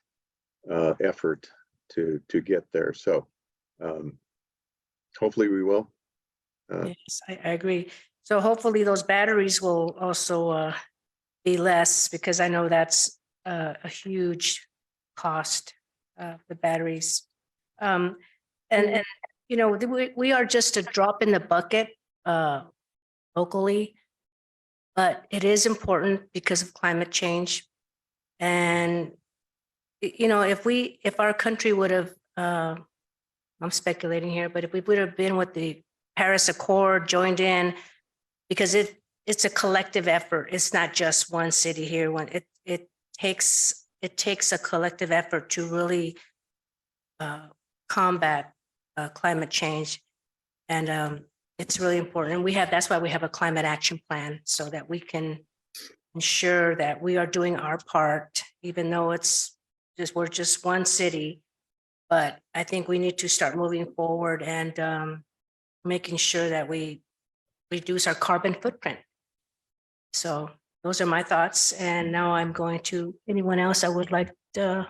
effort to get there. So hopefully we will. Yes, I agree. So hopefully those batteries will also be less, because I know that's a huge cost, the batteries. And you know, we are just a drop in the bucket locally, but it is important because of climate change. And you know, if our country would have, I'm speculating here, but if we would have been with the Paris Accord, joined in, because it's a collective effort. It's not just one city here. It takes a collective effort to really combat climate change, and it's really important. And that's why we have a climate action plan, so that we can ensure that we are doing our part, even though we're just one city. But I think we need to start moving forward and making sure that we reduce our carbon footprint. So those are my thoughts. And now I'm going to anyone else I would like to,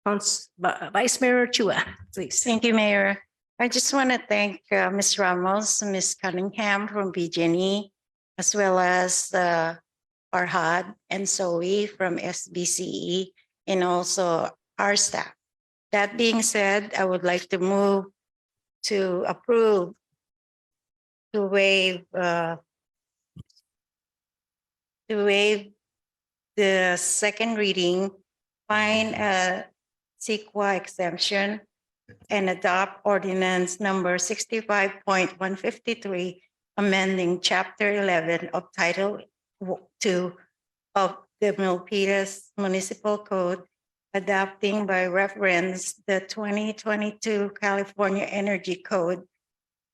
Vice Mayor Chua, please. Thank you, Mayor. I just want to thank Ms. Ramos, Ms. Cunningham from BG&E, as well as Farhad and Zoe from SBCE, and also our staff. That being said, I would like to move to approve to waive the second reading, find a CEQA exemption, and adopt ordinance number 65.153, amending chapter 11 of title 2 of the Milpitas Municipal Code, adopting by reference the 2022 California Energy Code,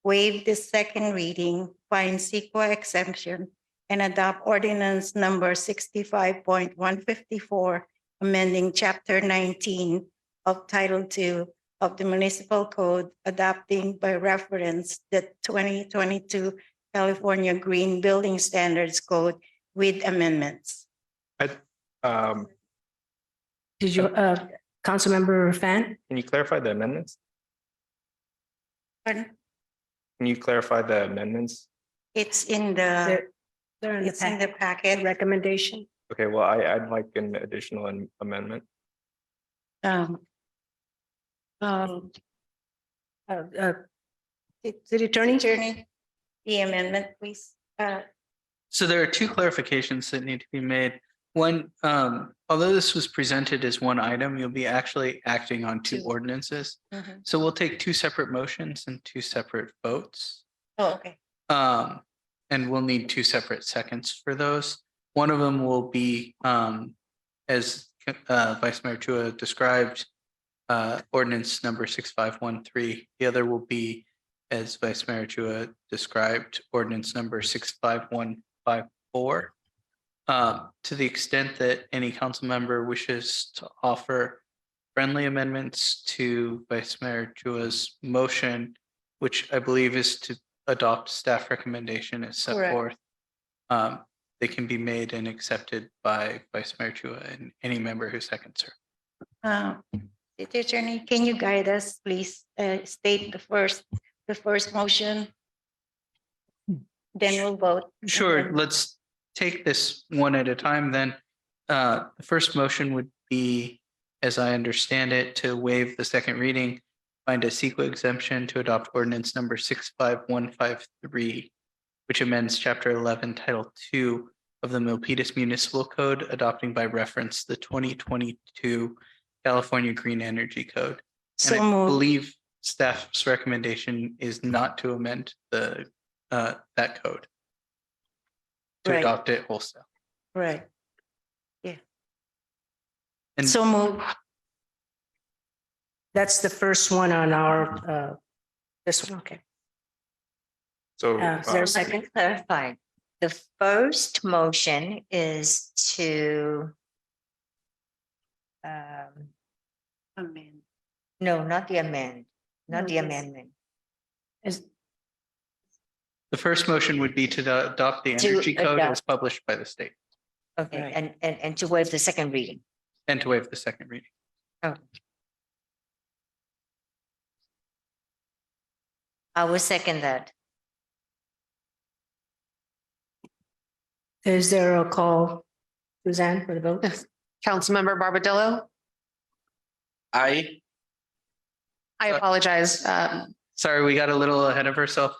waive the second reading, find CEQA exemption, and adopt ordinance number 65.154, amending chapter 19 of title 2 of the Municipal Code, adopting by reference the 2022 California Green Building Standards Code with amendments. Did you, Councilmember Fan? Can you clarify the amendments? Pardon? Can you clarify the amendments? It's in the, They're in it's in the packet. recommendation. Okay, well, I'd like an additional amendment. City Attorney? Attorney, the amendment, please. So there are two clarifications that need to be made. One, although this was presented as one item, you'll be actually acting on two ordinances. So we'll take two separate motions and two separate votes. Oh, okay. And we'll need two separate seconds for those. One of them will be, as Vice Mayor Chua described, ordinance number 6513. The other will be, as Vice Mayor Chua described, ordinance number 65154. To the extent that any council member wishes to offer friendly amendments to Vice Mayor Chua's motion, which I believe is to adopt staff recommendation as set Correct. forth, they can be made and accepted by Vice Mayor Chua and any member who seconds her. City Attorney, can you guide us, please? State the first motion. Then we'll vote. Sure, let's take this one at a time then. The first motion would be, as I understand it, to waive the second reading, find a CEQA exemption to adopt ordinance number 65153, which amends chapter 11, title 2 of the Milpitas Municipal Code, adopting by reference the 2022 California Green Energy Code. So And I moved. believe staff's recommendation is not to amend the that code, to Right. adopt it wholesale. Right. Yeah. And So move. That's the first one on our, this one, okay. So Is there a second? Clarify. The first motion is to Amend. no, not the amend, not No, the this- amendment. the first motion would be to adopt the To energy code as adopt. published by the state Okay, Right. and to waive the second reading. and to waive the second reading. Oh, I will second that. Is there a call, Suzanne, for the vote? Councilmember Barbadillo, I, I apologize. Sorry, we got a little ahead of ourselves.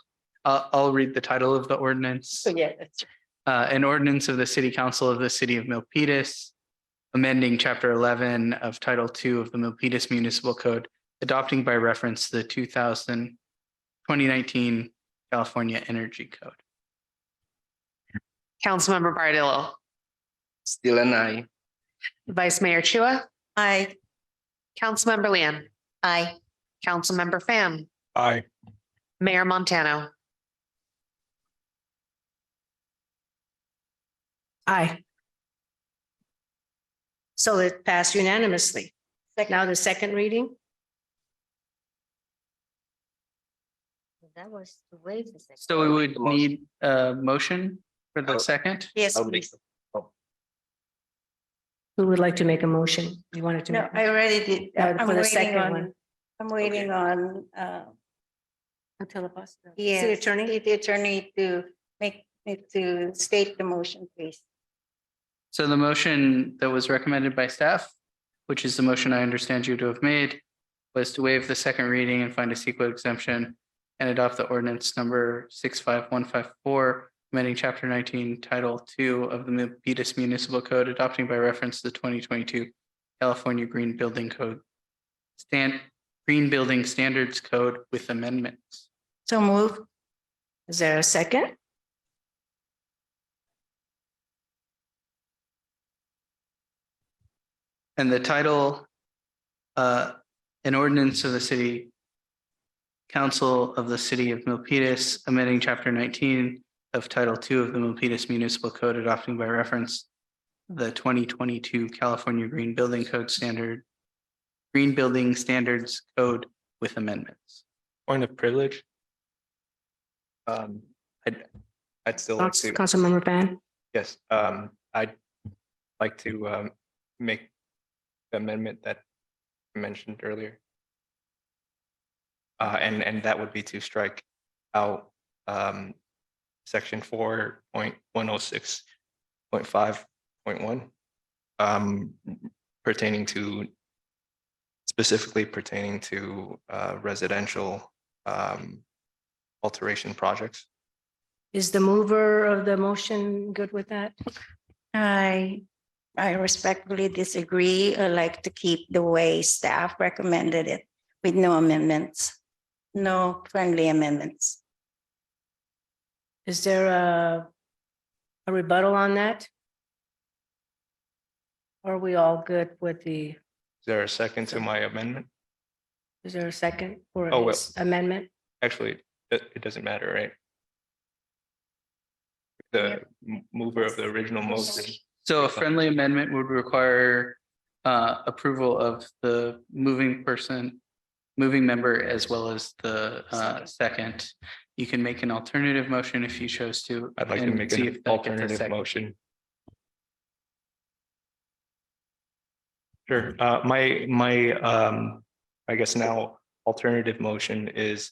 I'll read the title of the ordinance. Yeah, that's An ordinance of the City Council of the City of Milpitas, amending Chapter 11 of Title II of the Milpitas Municipal Code, adopting by reference the 2019 California Energy Code. Councilmember Barbadillo, still an I. Vice Mayor Chua, Aye. Councilmember Lian, Aye. Councilmember Pham, Aye. Mayor Montano. aye. So it passed unanimously. Now the second reading. That was to waive the second. So we would need a motion for the second. Yes, I'll make please. Who would like to make a motion? You wanted to No, make? I already did. No, I'm for the waiting second on, one. I'm waiting on, Until the bus. yes, City attorney? City attorney to make it to state the motion, please. So the motion that was recommended by staff, which is the motion I understand you to have made, was to waive the second reading and find a CEQA exemption and adopt the ordinance number 65154, amending Chapter 19, Title II of the Milpitas Municipal Code, adopting by reference the 2022 California Green Building Code, Green Building Standards Code with amendments. So move. Is there a second? And the title, an ordinance of the City Council of the City of Milpitas, amending Chapter 19 of Title II of the Milpitas Municipal Code, adopting by reference the 2022 California Green Building Code Standard, Green Building Standards Code with amendments. Point of privilege. I'd still like to, Councilmember Pham? yes, I'd like to make the amendment that I mentioned earlier. And that would be to strike out section 4.106.5.1 specifically pertaining to residential alteration projects. Is the mover of the motion good with that? I respectfully disagree. I like to keep the way staff recommended it with no amendments, no friendly amendments. Is there a rebuttal on that? Are we all good with the, Is there a second to my amendment? is there a second for Oh, well. his amendment? Actually, it doesn't matter, right? The mover of the original motion. So a friendly amendment would require approval of the moving member, as well as the second. You can make an alternative motion if you chose to. I'd like to and make see an if that gets a alternative second. motion. Sure, my I guess now alternative motion is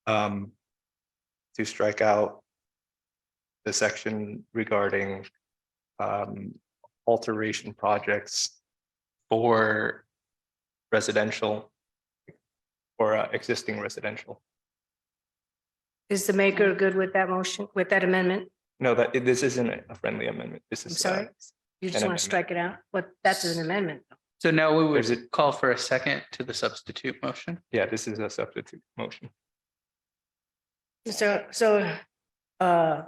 to strike out the section regarding alteration projects for residential or existing residential. Is the maker good with that motion, with that amendment? No, this isn't a friendly amendment. This I'm is sorry, you just an want to strike it out? What, that's an amendment. So now we There's would call for a second to the substitute motion. Yeah, this is a substitute motion. So, a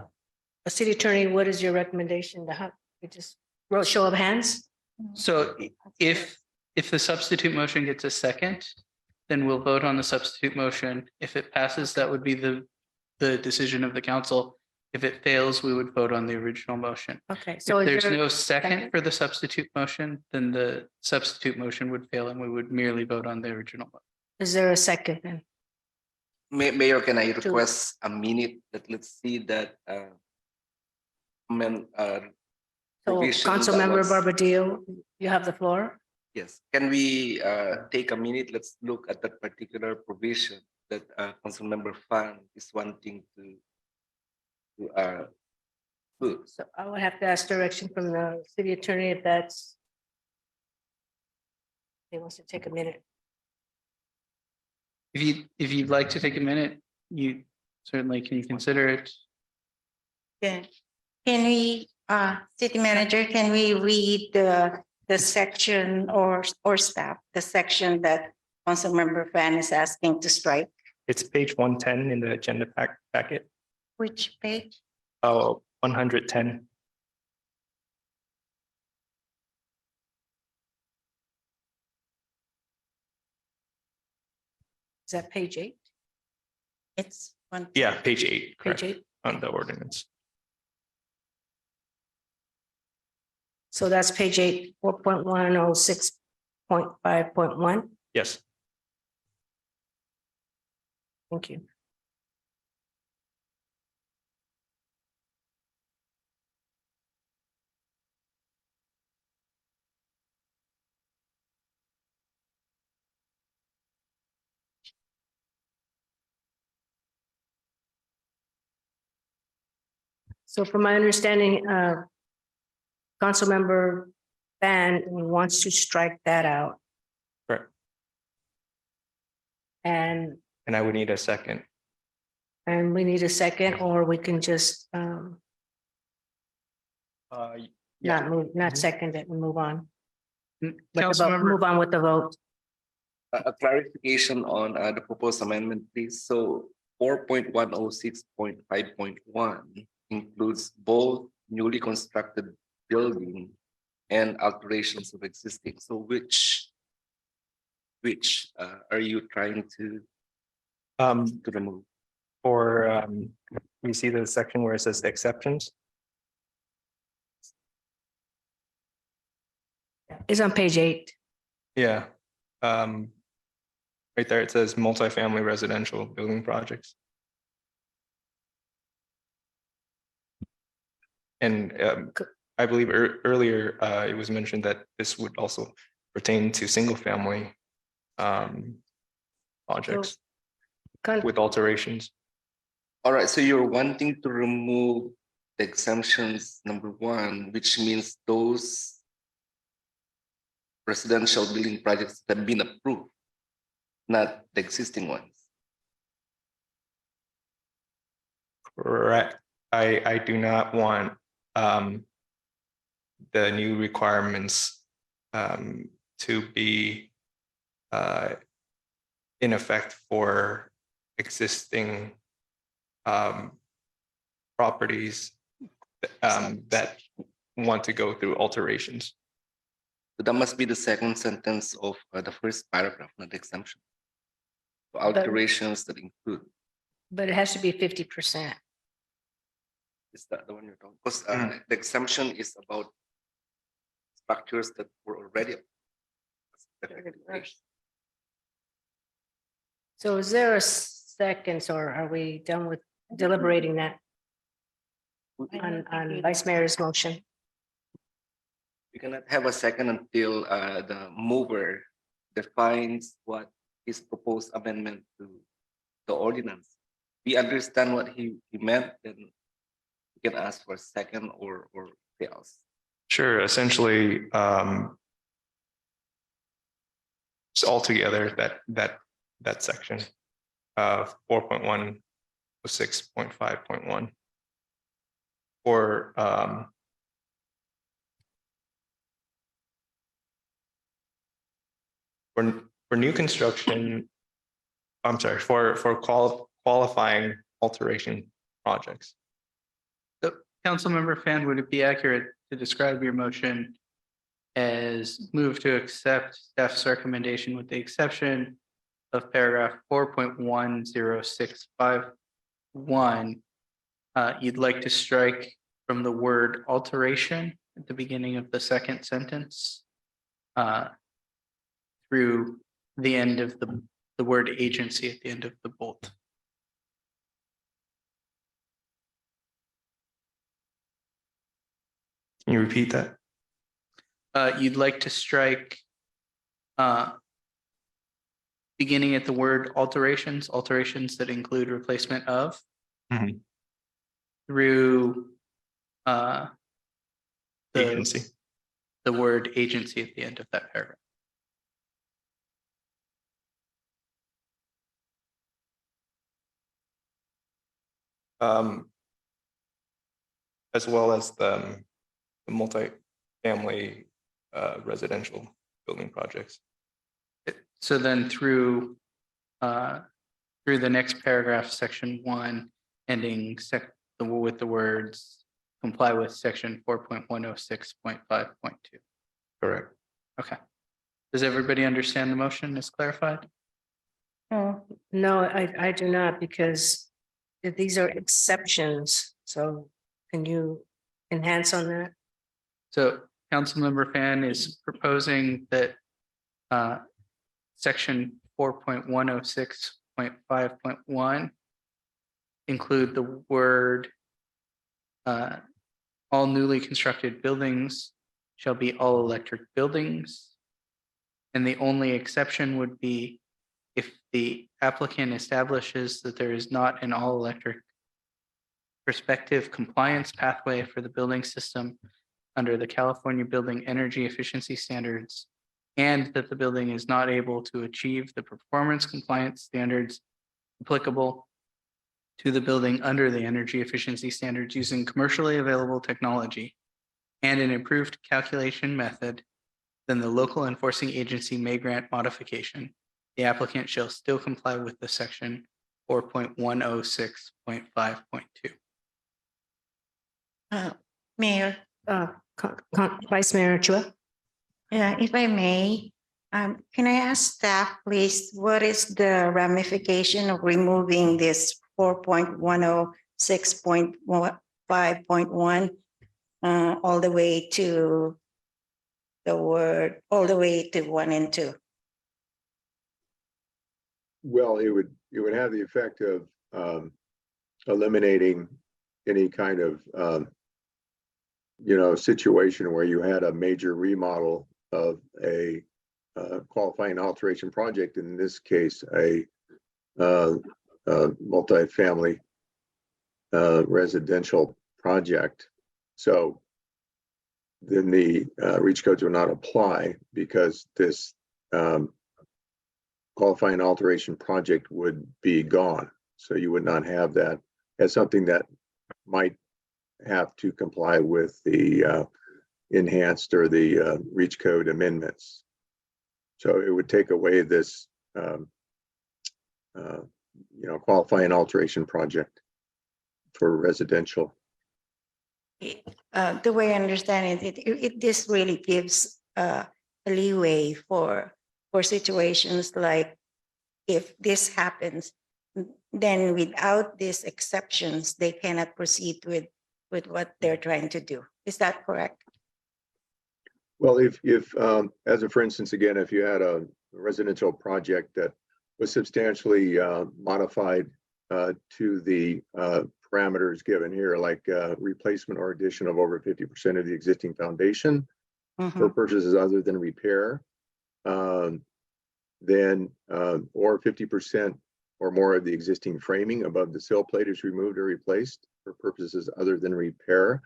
city attorney, what is your recommendation to have, we just wrote show of hands? So if the substitute motion gets a second, then we'll vote on the substitute motion. If it passes, that would be the decision of the council. If it fails, we would vote on the original motion. Okay, so If is there's there no a second for the substitute motion, then the substitute motion would fail and we would merely vote on the original. Is there a second then? Mayor, can I request a minute that let's see that So provision that Councilmember was- Barbadillo, you have the floor. Yes, can we take a minute? Let's look at that particular provision that Councilmember Fan is wanting to put. So I would have to ask direction from the city attorney if that's. He wants to take a minute. If you'd like to take a minute, you certainly can consider it. Can we, city manager, can we read the section or staff, the section that Councilmember Fan is asking to strike? It's page 110 in the agenda packet. Which page? Oh, 110. Is that page 8? It's one. Yeah, page 8, correct, Page 8. on the ordinance. So that's page 8, 4.106.5.1. Yes. Thank you. So from my understanding, Councilmember Fan wants to strike that out. Correct. And And I would need a second. we need a second, or we can just Yeah. not second it and move on. With the vote- Councilmember- Move on with the vote. A clarification on the proposed amendment, please. So 4.106.5.1 includes both newly constructed building and alterations of existing. So which are you trying to remove? Or you see the section where it says exceptions? It's on page 8. Yeah. Right there, it says multifamily residential building projects. And I believe earlier it was mentioned that this would also pertain to single family projects with alterations. All right, so you're wanting to remove the exemptions, number 1, which means those residential building projects that have been approved, not the existing ones. Correct. I do not want the new requirements to be in effect for existing properties that want to go through alterations. So that must be the second sentence of the first paragraph, not the exemption. So alterations that include. But it has to be 50%. Is that the one you're talking? Because the exemption is about structures that were already. So is there a second, or are we done with deliberating that on Vice Mayor's motion? We cannot have a second until the mover defines what his proposed amendment to the ordinance. We understand what he meant, then we can ask for a second or else. Sure, essentially, just altogether that section of 4.106.5.1 or for new construction. I'm sorry, for qualifying alteration projects. So, Councilmember Fan, would it be accurate to describe your motion as move to accept staff's recommendation with the exception of paragraph 4.10651? You'd like to strike from the word alteration at the beginning of the second sentence through the end of the word agency at the end of the bolt. Can you repeat that? You'd like to strike beginning at the word alterations, alterations that include replacement of, through Agency. the word agency at the end of that paragraph. As well as the multi-family residential building projects. So then through the next paragraph, section 1, ending with the words comply with section 4.106.5.2. Correct. Okay. Does everybody understand the motion is clarified? No, I do not, because these are exceptions. So can you enhance on that? So Councilmember Fan is proposing that section 4.106.5.1 include the word all newly constructed buildings shall be all electric buildings. And the only exception would be if the applicant establishes that there is not an all electric prospective compliance pathway for the building system under the California Building Energy Efficiency Standards, and that the building is not able to achieve the performance compliance standards applicable to the building under the energy efficiency standards using commercially available technology and an improved calculation method, then the local enforcing agency may grant modification. The applicant shall still comply with the section 4.106.5.2. Mayor, Vice Mayor Chua? yeah, if I may, can I ask staff, please, what is the ramification of removing this 4.106.5.1 all the way to all the way to 1 and 2? Well, it would have the effect of eliminating any kind of situation where you had a major remodel of a qualifying alteration project, in this case a multifamily residential project. So then the reach codes would not apply, because this qualifying alteration project would be gone. So you would not have that as something that might have to comply with the enhanced or the reach code amendments. So it would take away this qualifying alteration project for residential. The way I understand it, this really gives a leeway for situations like, if this happens, then without these exceptions, they cannot proceed with what they're trying to do. Is that correct? Well, if as a for instance, again, if you had a residential project that was substantially modified to the parameters given here, like replacement or addition of over 50% of the existing foundation for purposes other than repair, then or 50% or more of the existing framing above the sill plate is removed or replaced for purposes other than repair,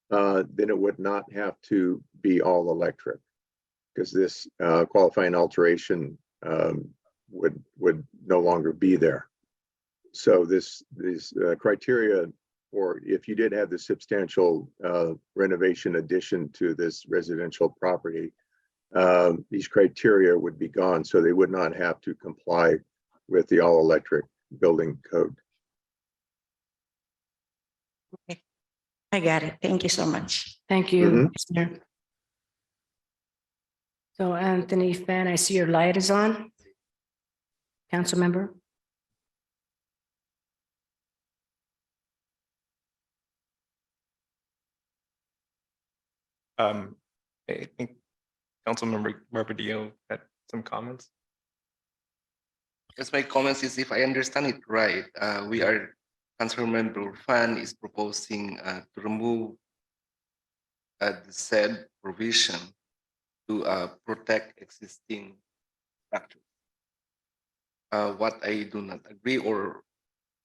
then it would not have to be all electric, because this qualifying alteration would no longer be there. So these criteria, or if you did have the substantial renovation addition to this residential property, these criteria would be gone, so they would not have to comply with the all electric building code. Okay. I got it. Thank you so much. Thank you, Vice Mayor. So Anthony Fan, I see your light is on. Council member. I think Councilmember Barbadillo had some comments. Yes, my comments is, if I understand it right, Councilmember Fan is proposing to remove the said provision to protect existing structures. what I do not agree or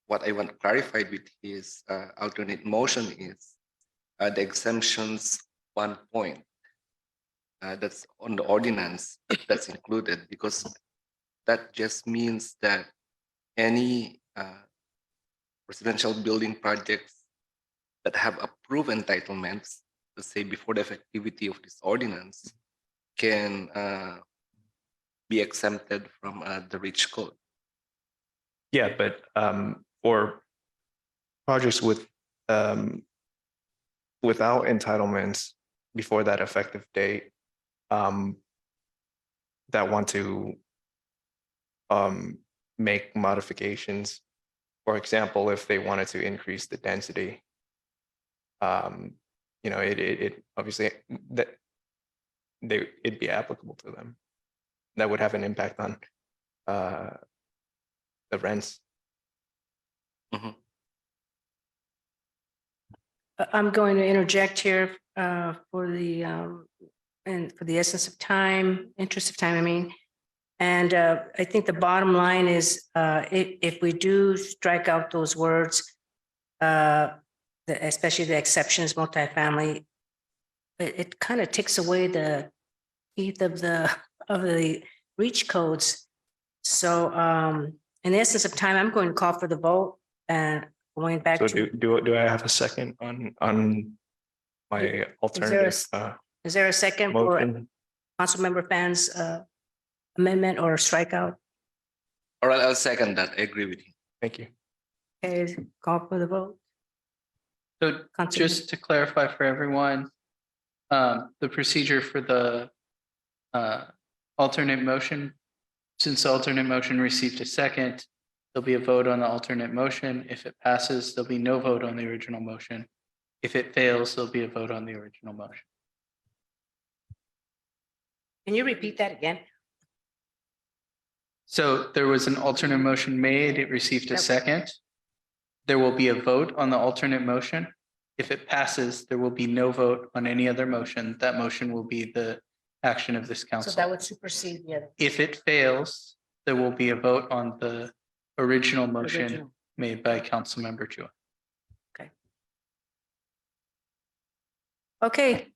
what I want clarified with his alternate motion is the exemptions 1 point. That's on the ordinance that's included, because that just means that any residential building projects that have approved entitlements, let's say before the effectivity of this ordinance, can be exempted from the REACH code. Yeah, but for projects with without entitlements before that effective date, that want to make modifications. For example, if they wanted to increase the density, you know, it obviously that it'd be applicable to them. That would have an impact on the rents. I'm going to interject here for the and for the essence of time, interest of time, I mean. And I think the bottom line is if we do strike out those words, especially the exceptions, multifamily, it kind of takes away the teeth of the REACH codes. So in the essence of time, I'm going to call for the vote and going back So to. do I have a second on my alternative? Is there a second for motion? Councilmember Fan's amendment or strikeout? All right, I'll second that. I agree with you. Thank you. Okay, call for the vote. So just to clarify for everyone, the procedure for the alternate motion, since the alternate motion received a second, there'll be a vote on the alternate motion. If it passes, there'll be no vote on the original motion. If it fails, there'll be a vote on the original motion. Can you repeat that again? So there was an alternate motion made, it received a second. There will be a vote on the alternate motion. If it passes, there will be no vote on any other motion. That motion will be the action of this So council. that would supersede the other. If it fails, there will be a vote on the original motion Original. made by Councilmember Chua. Okay,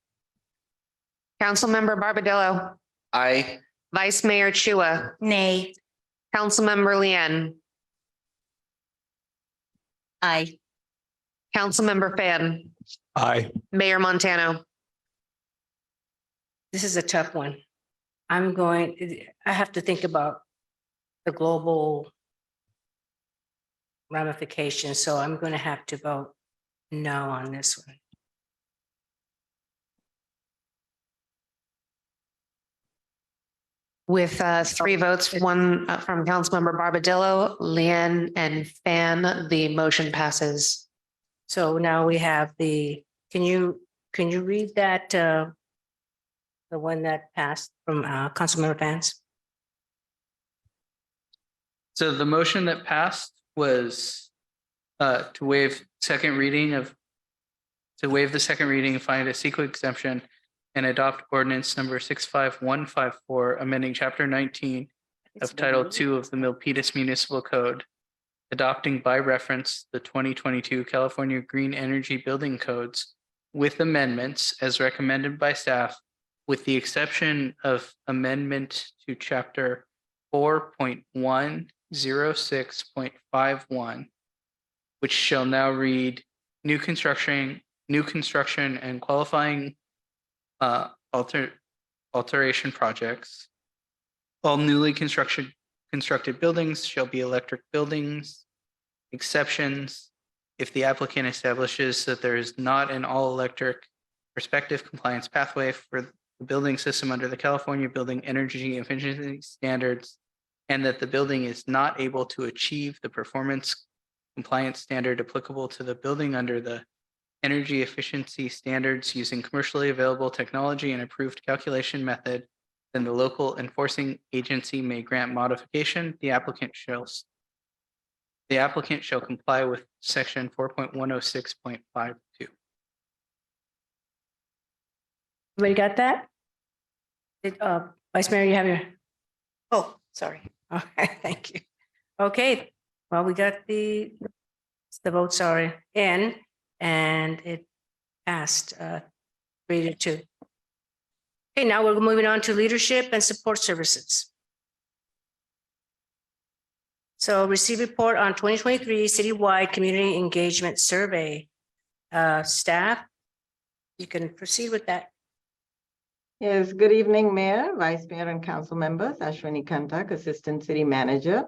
Councilmember Barbadillo, Aye. Vice Mayor Chua, Nay. Councilmember Lian, Aye. Councilmember Fan, Aye. Mayor Montano. this is a tough one. I have to think about the global ramifications, so I'm going to have to vote no on this one. With 3 votes, 1 from Councilmember Barbadillo, Lian, and Fan, the motion passes. So now we have can you read that, the one that passed from Councilmember Vance? So the motion that passed was to waive the second reading and find a CEQA exemption and adopt ordinance number 65154, amending chapter 19 of title 2 of the Milpitas Municipal Code, adopting by reference the 2022 California Green Energy Building Codes with amendments as recommended by staff, with the exception of amendment to chapter 4.106.51, which shall now read new construction and qualifying alteration projects. All newly constructed buildings shall be electric buildings. Exceptions: if the applicant establishes that there is not an all-electric prospective compliance pathway for the building system under the California Building Energy Efficiency Standards, and that the building is not able to achieve the performance compliance standard applicable to the building under the energy efficiency standards using commercially available technology and approved calculation method, then the local enforcing agency may grant modification. The applicant shall comply with section 4.106.52. Everybody got that? Vice Mayor, you have your, Oh, sorry. okay, thank you. Okay, well, we got the votes are in and it passed 3-2. Okay, now we're moving on to leadership and support services. So receive report on 2023 citywide community engagement survey. Staff, you can proceed with that. Yes, good evening, Mayor, Vice Mayor, and Council members. Ashwini Kantak, Assistant City Manager.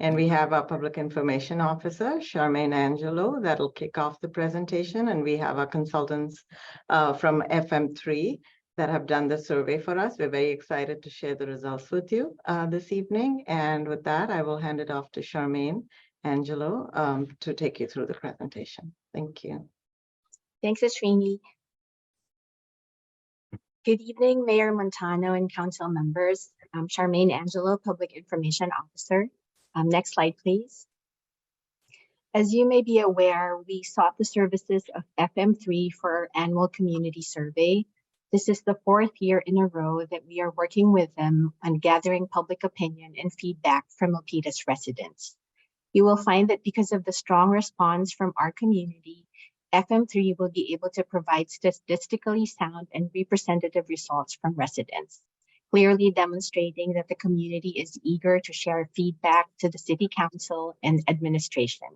And we have our Public Information Officer, Charmaine Angelo, that'll kick off the presentation. And we have our consultants from FM3 that have done the survey for us. We're very excited to share the results with you this evening. And with that, I will hand it off to Charmaine Angelo to take you through the presentation. Thank you. Thanks, Ashwini. Good evening, Mayor Montano and council members. I'm Charmaine Angelo, Public Information Officer. Next slide, please. As you may be aware, we sought the services of FM3 for our annual community survey. This is the 4th year in a row that we are working with them on gathering public opinion and feedback from Milpitas residents. You will find that because of the strong response from our community, FM3 will be able to provide statistically sound and representative results from residents, clearly demonstrating that the community is eager to share feedback to the City Council and administration.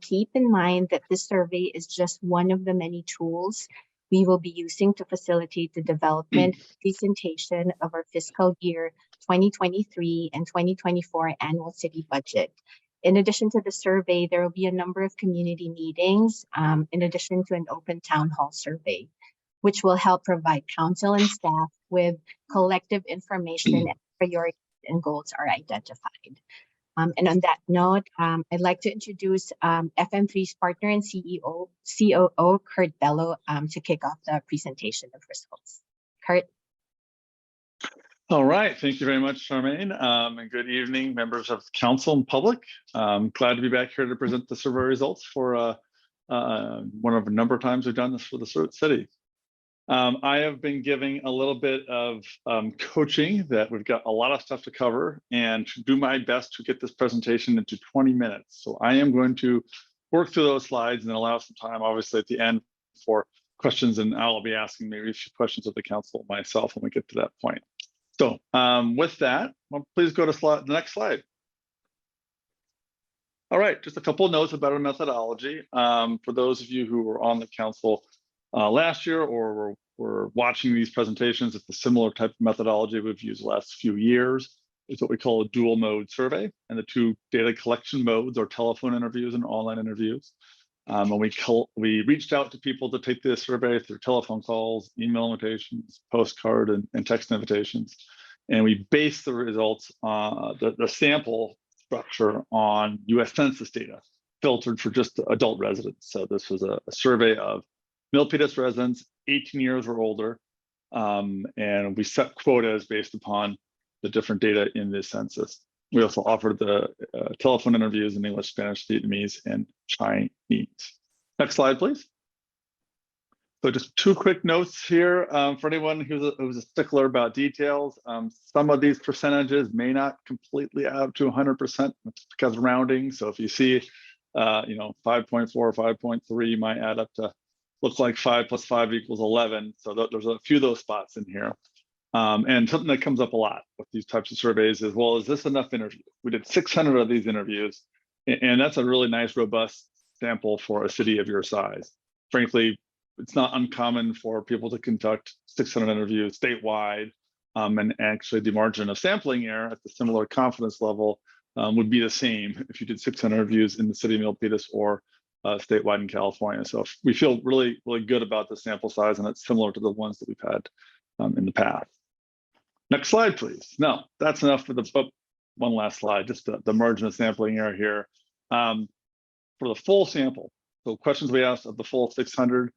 Keep in mind that this survey is just one of the many tools we will be using to facilitate the development and presentation of our fiscal year 2023 and 2024 annual city budget. In addition to the survey, there will be a number of community meetings, in addition to an open town hall survey, which will help provide council and staff with collective information and priorities and goals are identified. And on that note, I'd like to introduce FM3's partner and COO, Kurt Bello, to kick off the presentation of results. Kurt. All right, thank you very much, Charmaine, and good evening, members of the council and public. Glad to be back here to present the survey results for one of a number of times we've done this for the city. I have been giving a little bit of coaching that we've got a lot of stuff to cover and to do my best to get this presentation into 20 minutes. So I am going to work through those slides and then allow some time, obviously, at the end for questions, and I'll be asking maybe a few questions of the council myself when we get to that point. So with that, well, please go to the next slide. All right, just a couple of notes about our methodology. For those of you who were on the council last year or were watching these presentations, it's a similar type of methodology we've used the last few years. It's what we call a dual mode survey, and the two data collection modes are telephone interviews and online interviews. And we reached out to people to take this survey through telephone calls, email invitations, postcard, and text invitations. And we based the results on the sample structure on US Census data, filtered for just adult residents. So this was a survey of Milpitas residents, 18 years or older. And we set quotas based upon the different data in this census. We also offered the telephone interviews in English, Spanish, Vietnamese, and Chinese. Next slide, please. So just two quick notes here for anyone who's a stickler about details. Some of these percentages may not completely add up to 100% because of rounding. So if you see, 5.4 or 5.3 might add up to look like 5 + 5 = 11. So there's a few of those spots in here. And something that comes up a lot with these types of surveys is, well, is this enough interviews? We did 600 of these interviews, and that's a really nice, robust sample for a city of your size. Frankly, it's not uncommon for people to conduct 600 interviews statewide, and actually the margin of sampling error at the similar confidence level would be the same if you did 600 interviews in the city of Milpitas or statewide in California. So we feel really, really good about the sample size, and it's similar to the ones that we've had in the past. Next slide, please. No, that's enough for the one last slide, just the margin of sampling error here. For the full sample, so questions we asked of the full 600,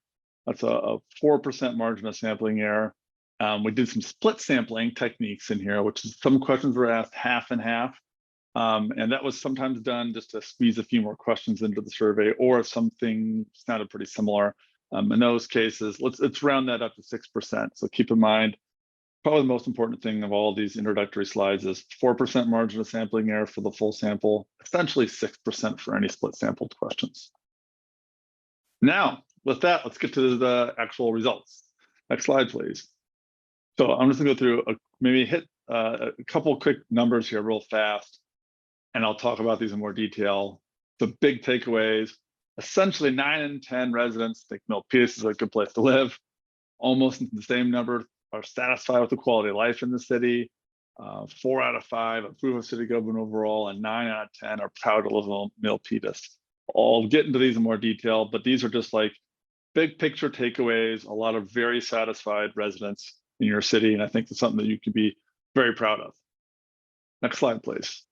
that's a 4% margin of sampling error. We did some split sampling techniques in here, which is some questions were asked half and half. And that was sometimes done just to squeeze a few more questions into the survey, or if something sounded pretty similar. In those cases, let's round that up to 6%. So keep in mind, probably the most important thing of all these introductory slides is 4% margin of sampling error for the full sample, essentially 6% for any split sampled questions. Now, with that, let's get to the actual results. Next slide, please. So I'm just gonna go through, maybe hit a couple quick numbers here real fast, and I'll talk about these in more detail. The big takeaways, essentially 9 in 10 residents think Milpitas is a good place to live. Almost the same number are satisfied with the quality of life in the city. 4 out of 5 approve of city government overall, and 9 out of 10 are proud to live in Milpitas. I'll get into these in more detail, but these are just like big picture takeaways, a lot of very satisfied residents in your city, and I think it's something that you can be very proud of. Next slide, please.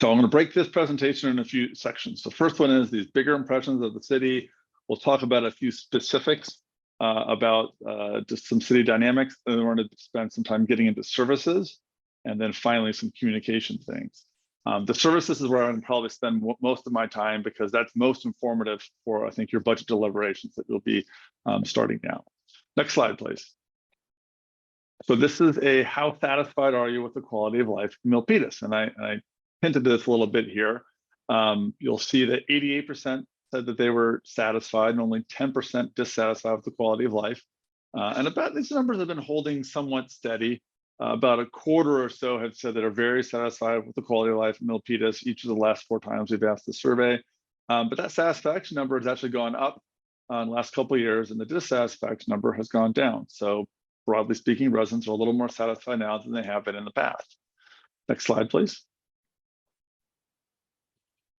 So I'm going to break this presentation in a few sections. The first one is these bigger impressions of the city. We'll talk about a few specifics about just some city dynamics, and then we're going to spend some time getting into services, and then finally some communication things. The services is where I'm going to probably spend most of my time, because that's most informative for, I think, your budget deliberations that you'll be starting now. Next slide, please. So this is a how satisfied are you with the quality of life in Milpitas? And I hinted to this a little bit here. You'll see that 88% said that they were satisfied and only 10% dissatisfied with the quality of life. And about these numbers have been holding somewhat steady. About a quarter or so have said that are very satisfied with the quality of life in Milpitas each of the last 4 times we've asked the survey. But that satisfaction number has actually gone up in the last couple of years, and the dissatisfaction number has gone down. So broadly speaking, residents are a little more satisfied now than they have been in the past. Next slide, please.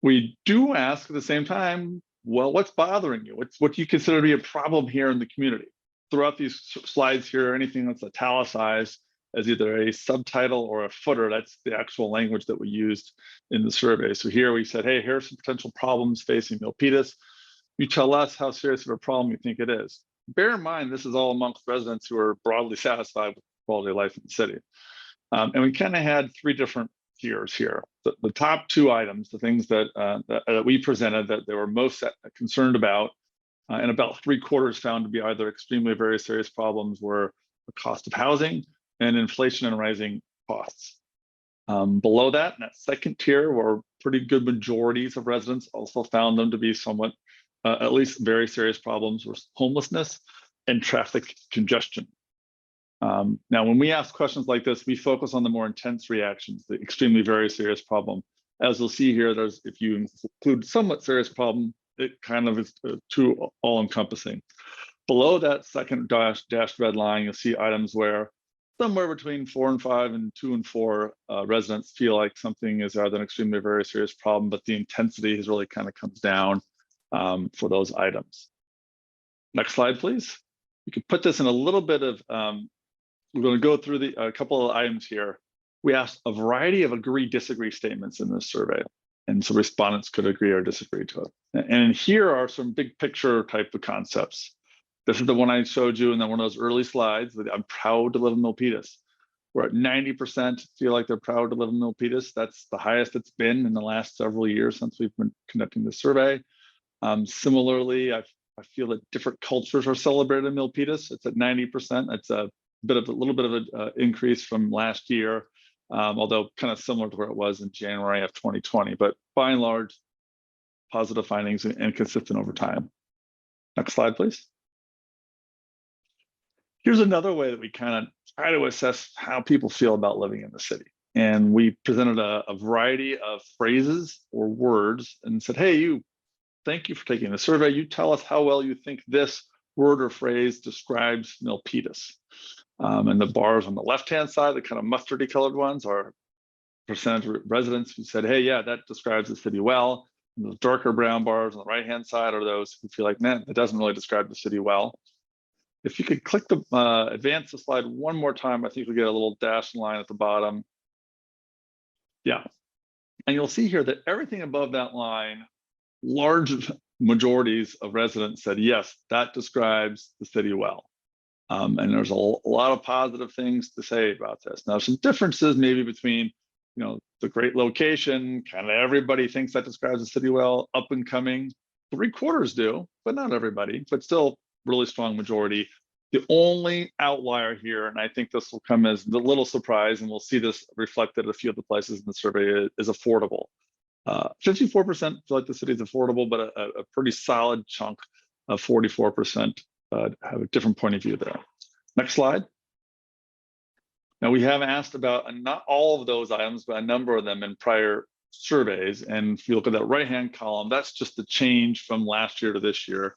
We do ask at the same time, well, what's bothering you? What do you consider to be a problem here in the community? Throughout these slides here, anything that's italicized as either a subtitle or a footer, that's the actual language that we used in the survey. So here we said, hey, here's some potential problems facing Milpitas. You tell us how serious of a problem you think it is. Bear in mind, this is all amongst residents who are broadly satisfied with quality of life in the city. And we kind of had 3 different tiers here. The top 2 items, the things that we presented that they were most concerned about, and about 3/4 found to be either extremely very serious problems, were the cost of housing and inflation and rising costs. Below that, in that second tier, were pretty good majorities of residents also found them to be somewhat, at least very serious problems, were homelessness and traffic congestion. Now, when we ask questions like this, we focus on the more intense reactions, the extremely very serious problem. As you'll see here, there's, if you include somewhat serious problem, it kind of is too all-encompassing. Below that second dashed red line, you'll see items where somewhere between 4 and 5 and 2 and 4 residents feel like something is either an extremely very serious problem, but the intensity has really kind of comes down for those items. Next slide, please. You can put this in a little bit of, we're going to go through a couple of items here. We asked a variety of agree-disagree statements in this survey, and so respondents could agree or disagree to it. And here are some big picture type of concepts. This is the one I showed you in one of those early slides, that I'm proud to live in Milpitas. We're at 90% feel like they're proud to live in Milpitas. That's the highest it's been in the last several years since we've been conducting this survey. Similarly, I feel that different cultures are celebrated in Milpitas. It's at 90%. That's a little bit of an increase from last year, although kind of similar to where it was in January of 2020. But by and large, positive findings and consistent over time. Next slide, please. Here's another way that we kind of try to assess how people feel about living in the city. And we presented a variety of phrases or words and said, hey, you, thank you for taking the survey. You tell us how well you think this word or phrase describes Milpitas. And the bars on the left-hand side, the kind of mustardy colored ones, are percentage of residents who said, hey, yeah, that describes the city well. And the darker brown bars on the right-hand side are those who feel like, man, it doesn't really describe the city well. If you could click the advance the slide one more time, I think you'll get a little dashed line at the bottom. Yeah, and you'll see here that everything above that line, large majorities of residents said, yes, that describes the city well. And there's a lot of positive things to say about this. Now, some differences maybe between, the great location, kind of everybody thinks that describes the city well, up and coming, 3/4 do, but not everybody, but still really strong majority. The only outlier here, and I think this will come as a little surprise, and we'll see this reflected at a few of the places in the survey, is affordable. 54% feel like the city is affordable, but a pretty solid chunk of 44% have a different point of view there. Next slide. Now, we have asked about not all of those items, but a number of them in prior surveys. And if you look at that right-hand column, that's just the change from last year to this year.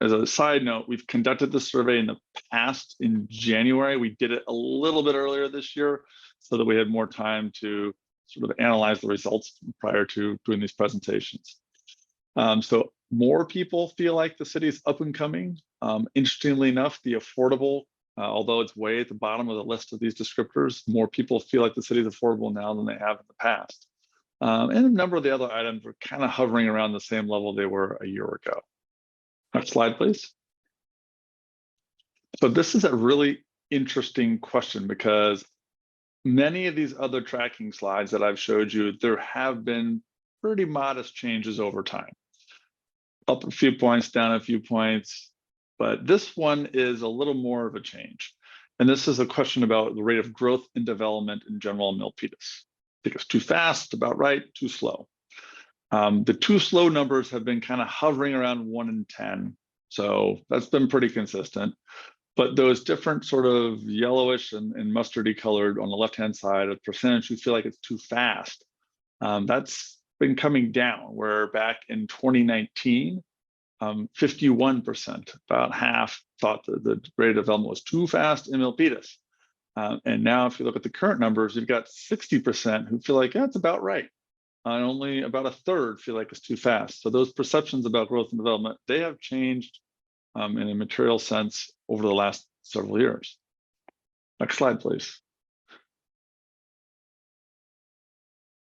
As a side note, we've conducted the survey in the past in January. We did it a little bit earlier this year so that we had more time to sort of analyze the results prior to doing these presentations. So more people feel like the city is up and coming. Interestingly enough, the affordable, although it's way at the bottom of the list of these descriptors, more people feel like the city is affordable now than they have in the past. And a number of the other items are kind of hovering around the same level they were a year ago. Next slide, please. So this is a really interesting question because many of these other tracking slides that I've showed you, there have been pretty modest changes over time. Up a few points, down a few points, but this one is a little more of a change. And this is a question about the rate of growth and development in general in Milpitas. I think it's too fast, about right, too slow. The too slow numbers have been kind of hovering around 1 in 10. So that's been pretty consistent. But those different sort of yellowish and mustardy colored on the left-hand side of percentage who feel like it's too fast, that's been coming down, where back in 2019, 51%, about half, thought that the rate of development was too fast in Milpitas. And now if you look at the current numbers, you've got 60% who feel like that's about right. And only about a third feel like it's too fast. So those perceptions about growth and development, they have changed in a material sense over the last several years. Next slide, please.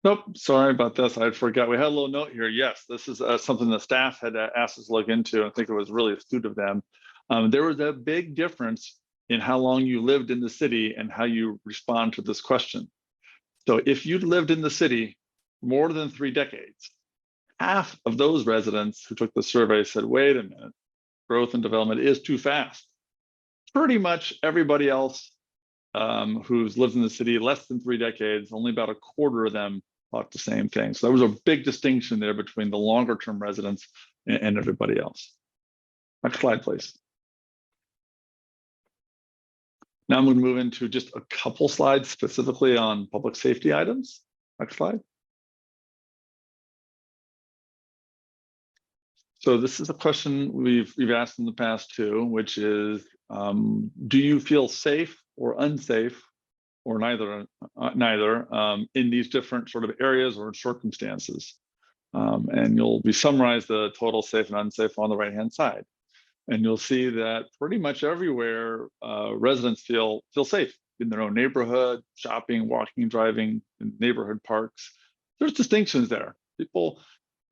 Nope, sorry about this. I forgot. We had a little note here. Yes, this is something the staff had asked us to look into. I think it was really astute of them. There was a big difference in how long you lived in the city and how you respond to this question. So if you lived in the city more than 3 decades, half of those residents who took the survey said, wait a minute, growth and development is too fast. Pretty much everybody else who's lived in the city less than 3 decades, only about a quarter of them thought the same thing. So there was a big distinction there between the longer term residents and everybody else. Next slide, please. Now I'm going to move into just a couple slides specifically on public safety items. Next slide. So this is a question we've asked in the past too, which is, do you feel safe or unsafe, or neither in these different sort of areas or circumstances? And you'll be summarized the total safe and unsafe on the right-hand side. And you'll see that pretty much everywhere residents feel safe in their own neighborhood, shopping, walking, driving, in neighborhood parks. There's distinctions there. People,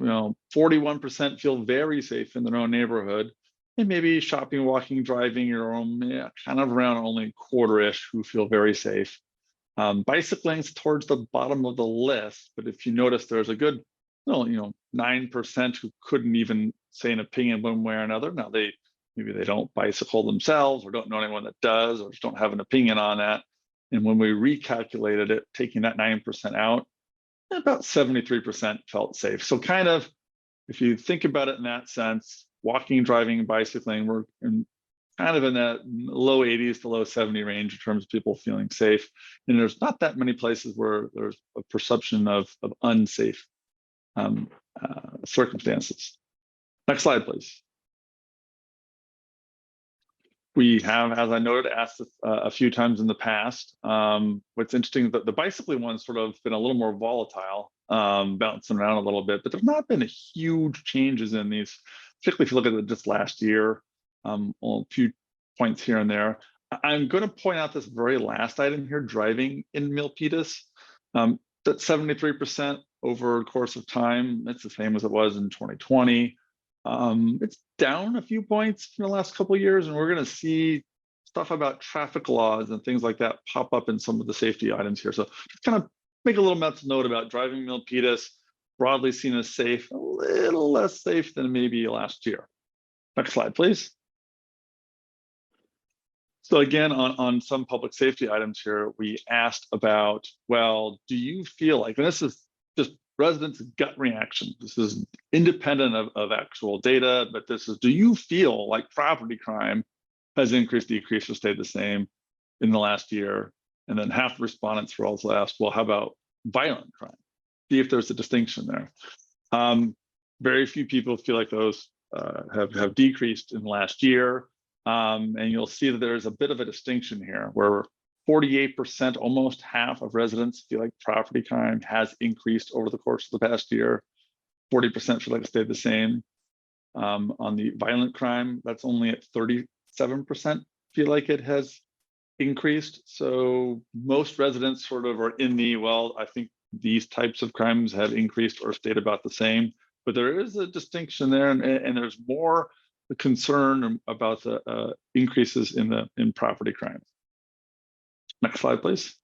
41% feel very safe in their own neighborhood, and maybe shopping, walking, driving your own, kind of around only quarter-ish who feel very safe. Bicycling's towards the bottom of the list, but if you notice, there's a good, 9% who couldn't even say an opinion one way or another. Now maybe they don't bicycle themselves, or don't know anyone that does, or just don't have an opinion on that. And when we recalculated it, taking that 9% out, about 73% felt safe. So kind of, if you think about it in that sense, walking, driving, bicycling, we're kind of in that low 80s to low 70 range in terms of people feeling safe. And there's not that many places where there's a perception of unsafe circumstances. Next slide, please. We have, as I noted, asked a few times in the past. What's interesting is that the bicycling one's sort of been a little more volatile, bouncing around a little bit, but there's not been huge changes in these, particularly if you look at it just last year, a few points here and there. I'm going to point out this very last item here, driving in Milpitas. That's 73% over the course of time. It's the same as it was in 2020. It's down a few points in the last couple of years, and we're going to see stuff about traffic laws and things like that pop up in some of the safety items here. So just kind of make a little mental note about driving Milpitas, broadly seen as safe, a little less safe than maybe last year. Next slide, please. So again, on some public safety items here, we asked about, well, do you feel like, and this is just residents' gut reaction. This is independent of actual data, but this is, do you feel like property crime has increased, decreased, or stayed the same in the last year? And then half the respondents were also asked, well, how about violent crime? See if there's a distinction there. Very few people feel like those have decreased in the last year. And you'll see that there's a bit of a distinction here where 48%, almost half of residents feel like property crime has increased over the course of the past year. 40% feel like it stayed the same. On the violent crime, that's only at 37% feel like it has increased. So most residents sort of are in the, well, I think these types of crimes have increased or stayed about the same, but there is a distinction there, and there's more concern about the increases in property crime. Next slide, please.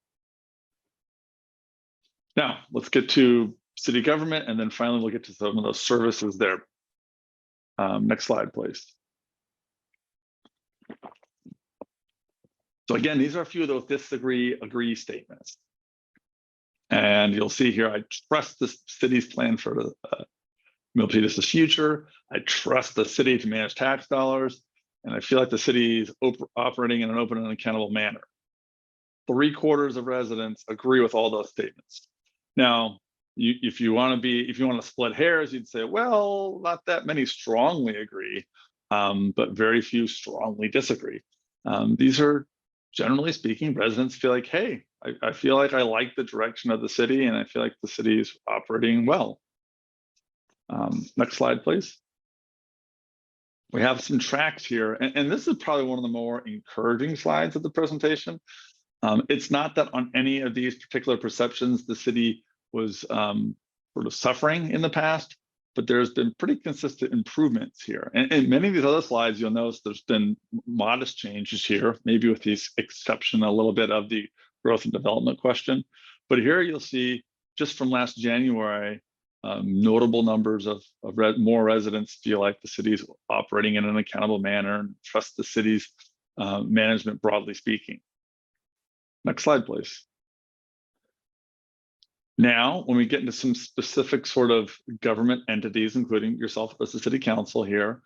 Now, let's get to city government, and then finally we'll get to some of those services there. Next slide, please. So again, these are a few of those disagree, agree statements. And you'll see here, I trust the city's plan for the Milpitas' future. I trust the city to manage tax dollars, and I feel like the city is operating in an open and accountable manner. 3/4 of residents agree with all those statements. Now, if you want to split hairs, you'd say, well, not that many strongly agree, but very few strongly disagree. These are, generally speaking, residents feel like, hey, I feel like I like the direction of the city, and I feel like the city is operating well. Next slide, please. We have some tracks here, and this is probably one of the more encouraging slides of the presentation. It's not that on any of these particular perceptions, the city was sort of suffering in the past, but there's been pretty consistent improvements here. And many of these other slides, you'll notice there's been modest changes here, maybe with the exception a little bit of the growth and development question. But here you'll see just from last January, notable numbers of more residents feel like the city's operating in an accountable manner and trust the city's management, broadly speaking. Next slide, please. Now, when we get into some specific sort of government entities, including yourself as the city council here,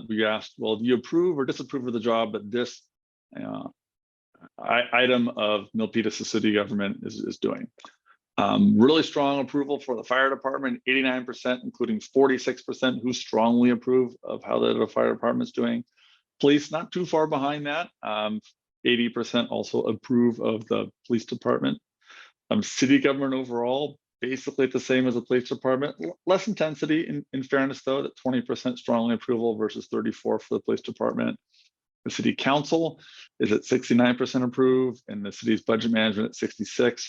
we asked, well, do you approve or disapprove of the job that this item of Milpitas' city government is doing? Really strong approval for the fire department, 89%, including 46% who strongly approve of how the fire department is doing. Police, not too far behind that. 80% also approve of the police department. City government overall, basically the same as the police department. Less intensity in fairness, though, that 20% strongly approval versus 34% for the police department. The city council is at 69% approve, and the city's budget management at 66%.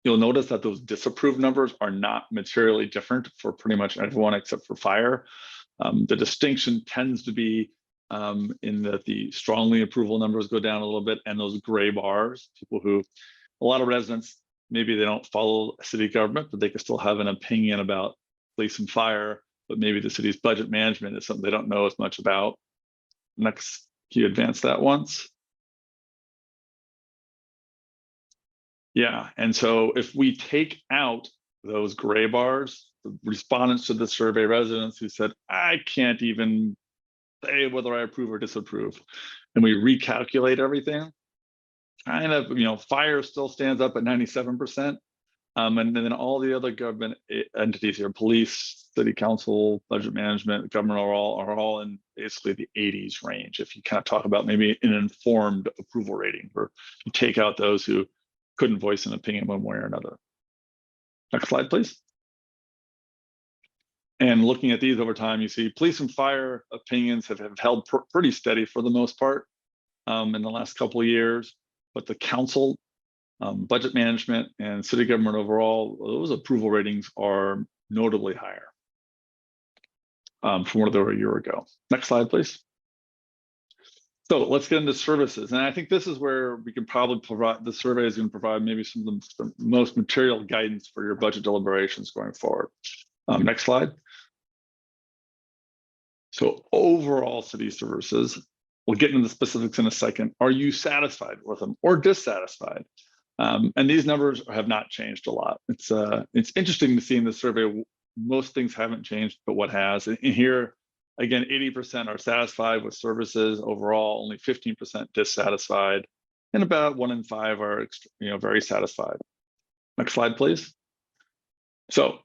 You'll notice that those disapproved numbers are not materially different for pretty much everyone except for fire. The distinction tends to be in that the strongly approval numbers go down a little bit, and those gray bars, people who, a lot of residents, maybe they don't follow city government, but they can still have an opinion about police and fire, but maybe the city's budget management is something they don't know as much about. Next, can you advance that once? Yeah, and so if we take out those gray bars, the respondents to the survey, residents who said, I can't even say whether I approve or disapprove, and we recalculate everything, kind of, fire still stands up at 97%. And then all the other government entities here, police, city council, budget management, government are all in basically the 80s range. If you kind of talk about maybe an informed approval rating, where you take out those who couldn't voice an opinion one way or another. Next slide, please. And looking at these over time, you see police and fire opinions have held pretty steady for the most part in the last couple of years. But the council, budget management, and city government overall, those approval ratings are notably higher from what they were a year ago. Next slide, please. So let's get into services. And I think this is where we can probably provide, the survey is going to provide maybe some of the most material guidance for your budget deliberations going forward. Next slide. So overall city services, we'll get into the specifics in a second. Are you satisfied with them or dissatisfied? And these numbers have not changed a lot. It's interesting to see in the survey, most things haven't changed, but what has. And here, again, 80% are satisfied with services overall, only 15% dissatisfied, and about 1 in 5 are very satisfied. Next slide, please. So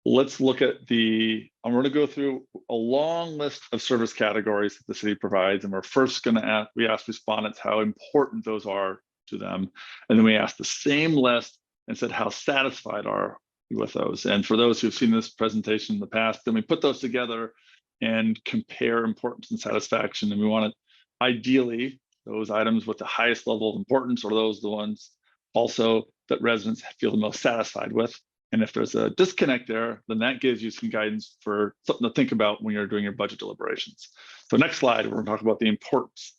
let's look at I'm going to go through a long list of service categories that the city provides, and we're first going to ask respondents how important those are to them, and then we asked the same list and said how satisfied are you with those. And for those who've seen this presentation in the past, then we put those together and compare importance and satisfaction. And we want to ideally those items with the highest level of importance, or those the ones also that residents feel the most satisfied with. And if there's a disconnect there, then that gives you some guidance for something to think about when you're doing your budget deliberations. So next slide, we're going to talk about the importance.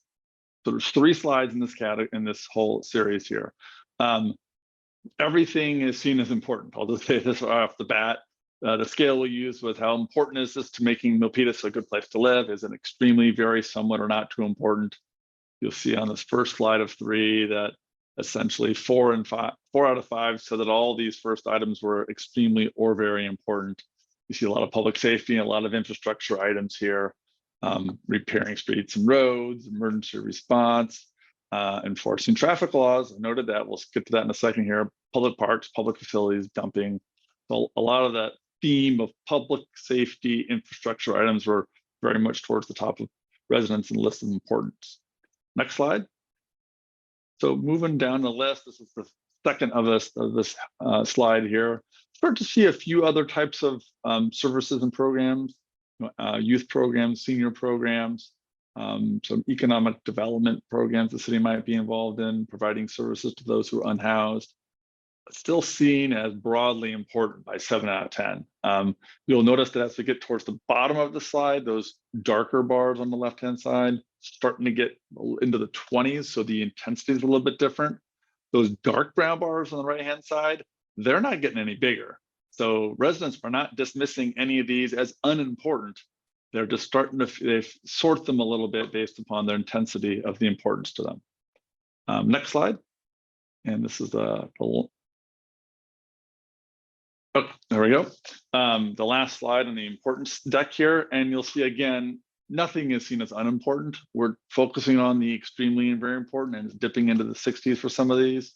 So there's 3 slides in this category, in this whole series here. Everything is seen as important. I'll just say this right off the bat. The scale we use with how important is this to making Milpitas a good place to live is an extremely, very, somewhat, or not too important. You'll see on this first slide of 3 that essentially 4 out of 5 said that all these first items were extremely or very important. You see a lot of public safety and a lot of infrastructure items here. Repairing streets and roads, emergency response, enforcing traffic laws. I noted that. We'll get to that in a second here. Public parks, public facilities, dumping. So a lot of that theme of public safety infrastructure items were very much towards the top of residents and list of importance. Next slide. So moving down the list, this is the second of this slide here. Start to see a few other types of services and programs. Youth programs, senior programs, some economic development programs the city might be involved in, providing services to those who are unhoused. Still seen as broadly important by 7 out of 10. You'll notice that as we get towards the bottom of the slide, those darker bars on the left-hand side starting to get into the 20s, so the intensity is a little bit different. Those dark brown bars on the right-hand side, they're not getting any bigger. So residents are not dismissing any of these as unimportant. They're just starting to they sort them a little bit based upon their intensity of the importance to them. Next slide. And this is the oh, there we go. The last slide on the importance deck here. And you'll see again, nothing is seen as unimportant. We're focusing on the extremely and very important, and dipping into the 60s for some of these.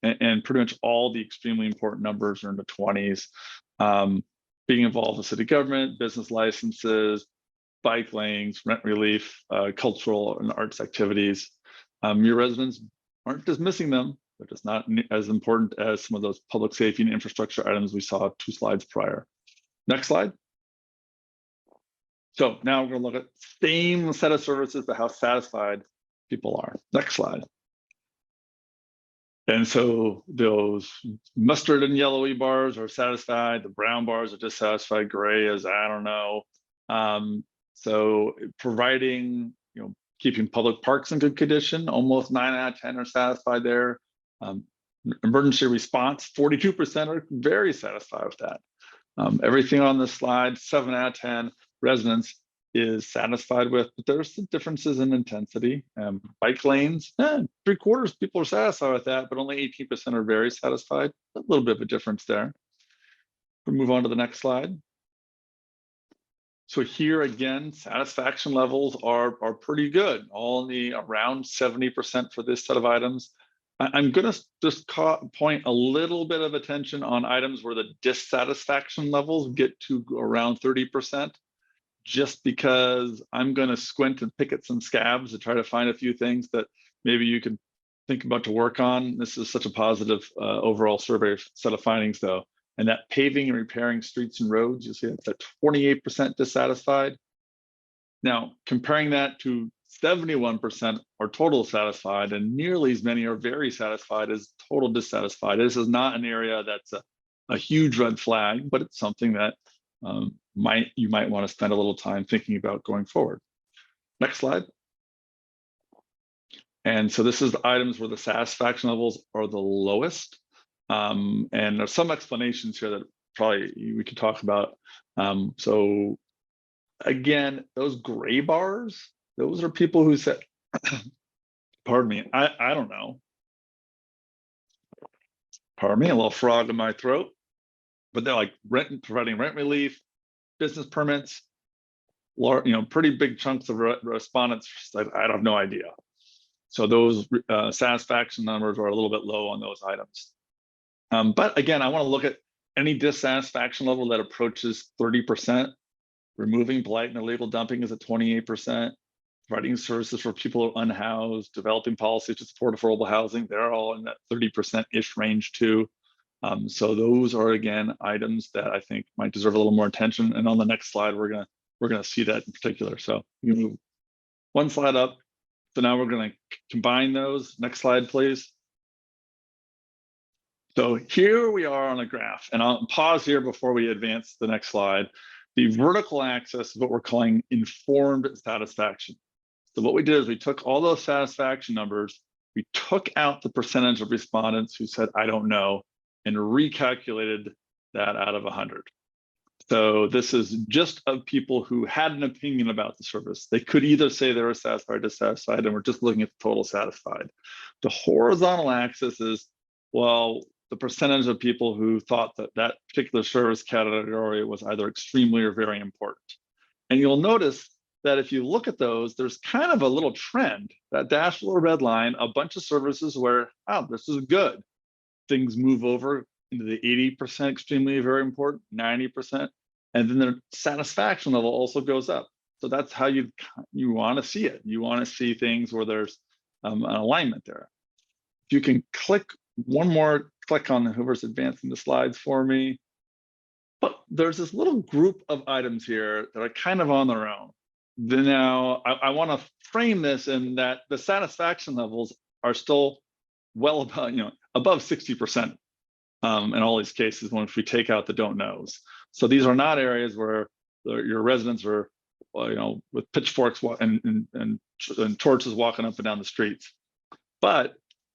And pretty much all the extremely important numbers are in the 20s. Being involved with city government, business licenses, bike lanes, rent relief, cultural and arts activities. Your residents aren't dismissing them. They're just not as important as some of those public safety and infrastructure items we saw 2 slides prior. Next slide. So now we're going to look at the same set of services, but how satisfied people are. Next slide. And so those mustard and yellowy bars are satisfied. The brown bars are dissatisfied. Gray is, I don't know. So providing, keeping public parks in good condition, almost 9 out of 10 are satisfied there. Emergency response, 42% are very satisfied with that. Everything on this slide, 7 out of 10 residents is satisfied with, but there's some differences in intensity. Bike lanes, 3/4 people are satisfied with that, but only 18% are very satisfied. A little bit of a difference there. We'll move on to the next slide. So here again, satisfaction levels are pretty good, all in the around 70% for this set of items. I'm going to just point a little bit of attention on items where the dissatisfaction levels get to around 30%. Just because I'm going to squint and pick at some scabs to try to find a few things that maybe you can think about to work on. This is such a positive overall survey set of findings though. And that paving and repairing streets and roads, you'll see it's at 28% dissatisfied. Now, comparing that to 71% are total satisfied, and nearly as many are very satisfied as total dissatisfied. This is not an area that's a huge red flag, but it's something that you might want to spend a little time thinking about going forward. Next slide. And so this is the items where the satisfaction levels are the lowest. And there's some explanations here that probably we could talk about. So again, those gray bars, those are people who said Pardon me, I don't know. Pardon me, a little frog in my throat. But they're like providing rent relief, business permits, pretty big chunks of respondents said, I have no idea. So those satisfaction numbers are a little bit low on those items. But again, I want to look at any dissatisfaction level that approaches 30%. Removing blight and illegal dumping is at 28%. Providing services for people who are unhoused, developing policies to support affordable housing, they're all in that 30%-ish range too. So those are, again, items that I think might deserve a little more attention. And on the next slide, we're gonna see that in particular. So you move one slide up. So now we're gonna combine those. Next slide, please. So here we are on a graph, and I'll pause here before we advance to the next slide. The vertical axis is what we're calling informed satisfaction. So what we did is we took all those satisfaction numbers, we took out the percentage of respondents who said, I don't know, and recalculated that out of 100. So this is just of people who had an opinion about the service. They could either say they were satisfied or dissatisfied, and we're just looking at the total satisfied. The horizontal axis is, well, the percentage of people who thought that that particular service category was either extremely or very important. And you'll notice that if you look at those, there's kind of a little trend, that dashed little red line, a bunch of services where, oh, this is good. Things move over into the 80% extremely very important, 90%, and then the satisfaction level also goes up. So that's how you want to see it. You want to see things where there's an alignment there. If you can click one more click on whoever's advancing the slides for me. But there's this little group of items here that are kind of on their own. Now, I want to frame this in that the satisfaction levels are still well above, above 60% in all these cases when we take out the don't knows. So these are not areas where your residents are, with pitchforks and torches walking up and down the streets. But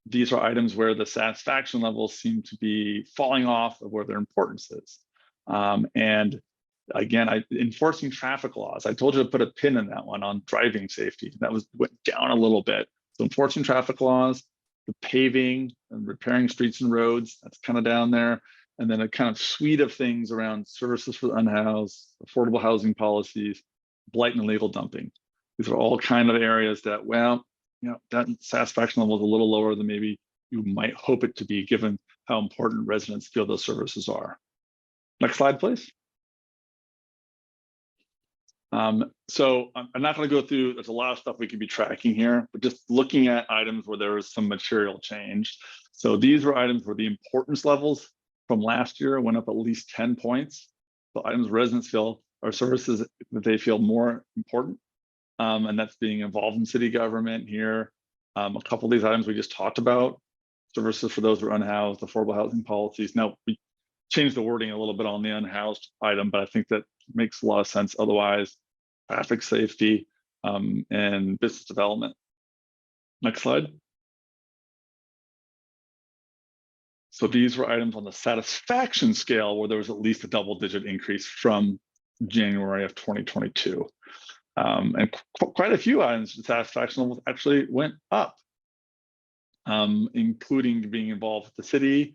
these are items where the satisfaction levels seem to be falling off of where their importance is. And again, enforcing traffic laws. I told you to put a pin in that one on driving safety. That went down a little bit. So enforcing traffic laws, the paving and repairing streets and roads, that's kind of down there. And then a kind of suite of things around services for the unhoused, affordable housing policies, blight and illegal dumping. These are all kind of areas that, well, that satisfaction level is a little lower than maybe you might hope it to be, given how important residents feel those services are. Next slide, please. So I'm not going to go through, there's a lot of stuff we could be tracking here, but just looking at items where there was some material change. So these were items where the importance levels from last year went up at least 10 points. So items residents feel are services that they feel more important. And that's being involved in city government here. A couple of these items we just talked about, services for those who are unhoused, affordable housing policies. Now, we changed the wording a little bit on the unhoused item, but I think that makes a lot of sense otherwise. Traffic safety and business development. Next slide. So these were items on the satisfaction scale where there was at least a double-digit increase from January of 2022. And quite a few items, the satisfaction levels actually went up, including being involved with the city.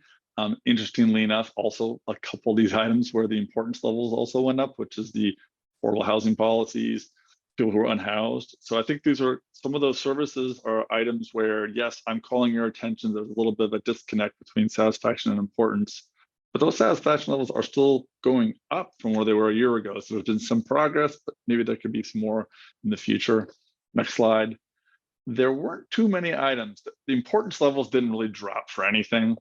Interestingly enough, also a couple of these items where the importance levels also went up, which is the affordable housing policies, people who are unhoused. So I think these are some of those services are items where, yes, I'm calling your attention. There's a little bit of a disconnect between satisfaction and importance, but those satisfaction levels are still going up from where they were a year ago. So there's been some progress, but maybe there could be some more in the future. Next slide. There weren't too many items. The importance levels didn't really drop for anything.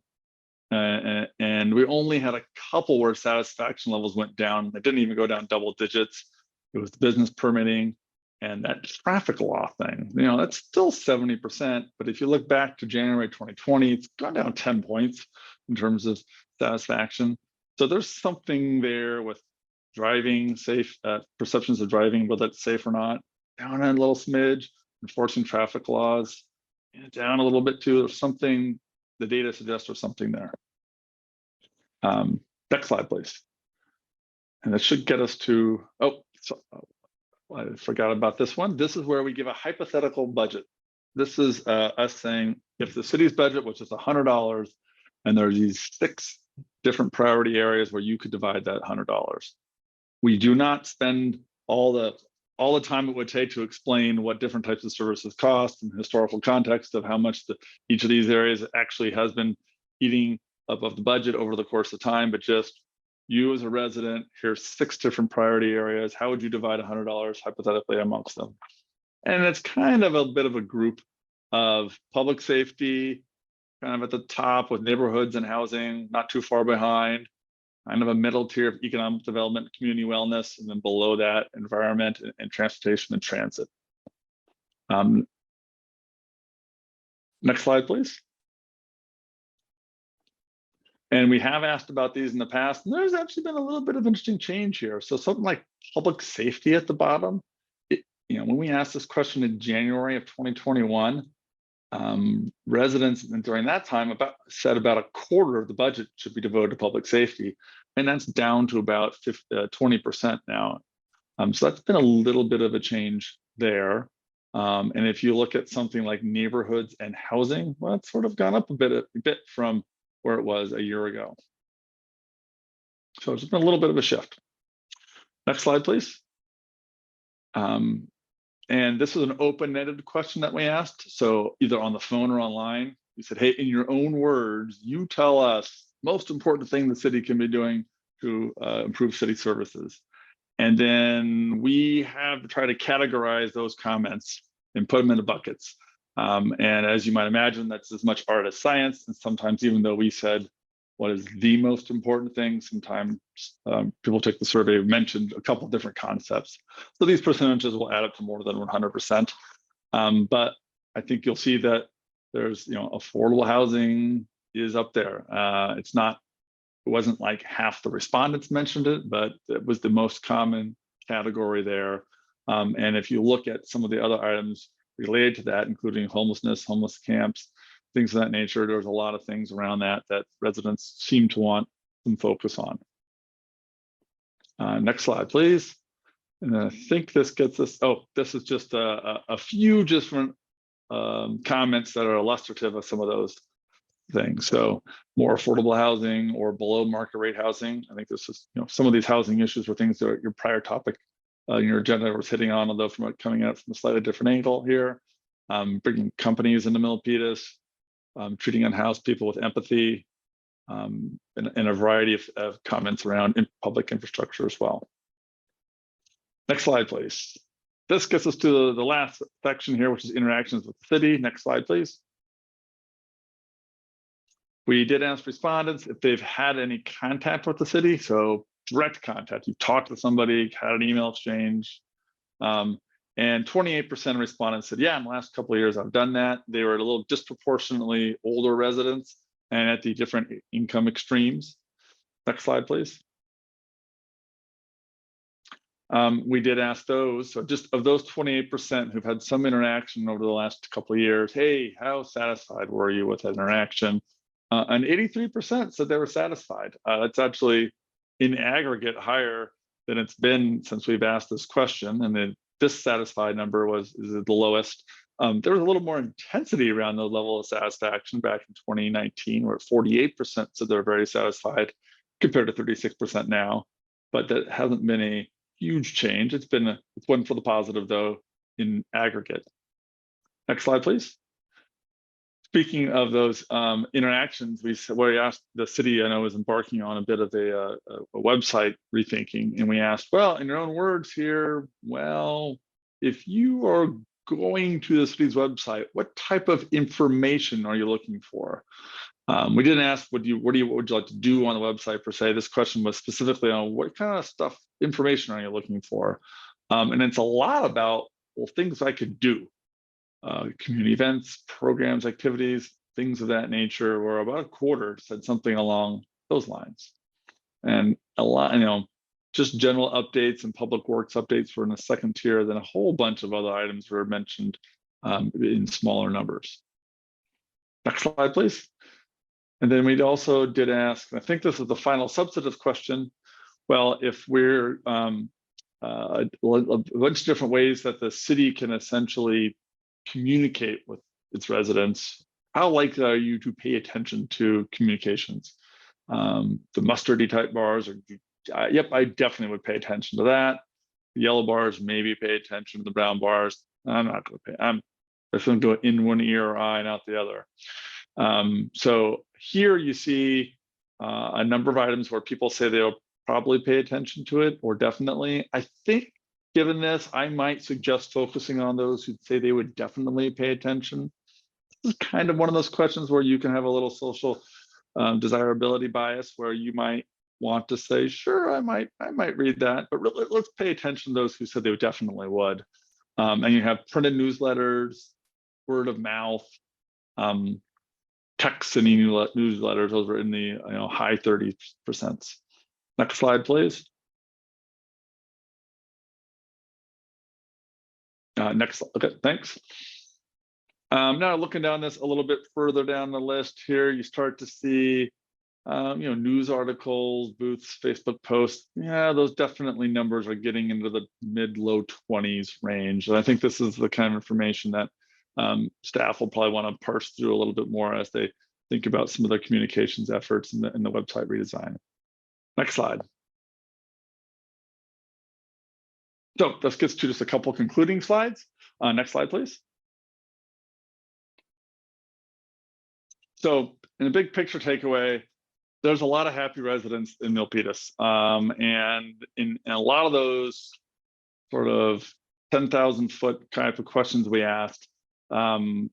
And we only had a couple where satisfaction levels went down. It didn't even go down double digits. It was the business permitting and that traffic law thing. That's still 70%. But if you look back to January 2020, it's gone down 10 points in terms of satisfaction. So there's something there with driving safe, perceptions of driving, whether it's safe or not, down a little smidge, enforcing traffic laws, down a little bit too. There's something, the data suggests there's something there. Next slide, please. And that should get us to, I forgot about this one. This is where we give a hypothetical budget. This is us saying if the city's budget was just $100 and there are these 6 different priority areas where you could divide that $100. We do not spend all the time it would take to explain what different types of services cost and historical context of how much each of these areas actually has been eating up of the budget over the course of time, but just you as a resident, here's 6 different priority areas. How would you divide $100 hypothetically amongst them? And it's kind of a bit of a group of public safety, kind of at the top with neighborhoods and housing, not too far behind, kind of a middle tier of economic development, community wellness, and then below that, environment and transportation and transit. Next slide, please. And we have asked about these in the past, and there's actually been a little bit of interesting change here. So something like public safety at the bottom, when we asked this question in January of 2021, residents during that time said about a quarter of the budget should be devoted to public safety, and that's down to about 20% now. So that's been a little bit of a change there. And if you look at something like neighborhoods and housing, well, it's sort of gone up a bit from where it was a year ago. So it's been a little bit of a shift. Next slide, please. And this is an open-ended question that we asked. So either on the phone or online, we said, hey, in your own words, you tell us most important thing the city can be doing to improve city services. And then we have to try to categorize those comments and put them into buckets. And as you might imagine, that's as much art as science. And sometimes even though we said, what is the most important thing? Sometimes people take the survey, mentioned a couple of different concepts. So these percentages will add up to more than 100%. But I think you'll see that there's, affordable housing is up there. It wasn't like half the respondents mentioned it, but it was the most common category there. And if you look at some of the other items related to that, including homelessness, homeless camps, things of that nature, there's a lot of things around that residents seem to want some focus on. Next slide, please. And I think this gets us, this is just a few different comments that are illustrative of some of those things. So more affordable housing or below market rate housing. I think this is, some of these housing issues were things that your prior topic in your agenda was hitting on, although coming at it from a slightly different angle here. Bringing companies into Milpitas, treating unhoused people with empathy, and a variety of comments around public infrastructure as well. Next slide, please. This gets us to the last section here, which is interactions with the city. Next slide, please. We did ask respondents if they've had any contact with the city. So direct contact, you've talked to somebody, had an email exchange. And 28% of respondents said, yeah, in the last couple of years, I've done that. They were a little disproportionately older residents and at the different income extremes. Next slide, please. We did ask those, so just of those 28% who've had some interaction over the last couple of years, hey, how satisfied were you with that interaction? And 83% said they were satisfied. That's actually in aggregate higher than it's been since we've asked this question. And the dissatisfied number is the lowest. There was a little more intensity around the level of satisfaction back in 2019, where 48% said they're very satisfied compared to 36% now. But that hasn't been a huge change. It's one for the positive though in aggregate. Next slide, please. Speaking of those interactions, we asked the city, I know, is embarking on a bit of a website rethinking, and we asked, well, in your own words here, well, if you are going to the city's website, what type of information are you looking for? We didn't ask what would you like to do on the website per se. This question was specifically on what kind of information are you looking for? And it's a lot about, well, things I could do. Community events, programs, activities, things of that nature, where about a quarter said something along those lines. And a lot, just general updates and public works updates were in the second tier, then a whole bunch of other items were mentioned in smaller numbers. Next slide, please. And then we also did ask, and I think this is the final substantive question, well, if we're a bunch of different ways that the city can essentially communicate with its residents, how likely are you to pay attention to communications? The mustardy type bars are, yep, I definitely would pay attention to that. The yellow bars, maybe pay attention to the brown bars. I'm not going to pay. I'm just going to go in one ear or eye and out the other. So here you see a number of items where people say they'll probably pay attention to it, or definitely. I think given this, I might suggest focusing on those who say they would definitely pay attention. This is kind of one of those questions where you can have a little social desirability bias, where you might want to say, sure, I might read that, but really, let's pay attention to those who said they definitely would. And you have printed newsletters, word of mouth, text and newsletters. Those are in the high 30%. Next slide, please. Next, okay, thanks. Now looking down this a little bit further down the list here, you start to see news articles, booths, Facebook posts. Yeah, those definitely numbers are getting into the mid-low 20s range. And I think this is the kind of information that staff will probably want to parse through a little bit more as they think about some of their communications efforts in the website redesign. Next slide. So this gets to just a couple concluding slides. Next slide, please. So in a big picture takeaway, there's a lot of happy residents in Milpitas. And in a lot of those sort of 10,000 foot type of questions we asked, opinions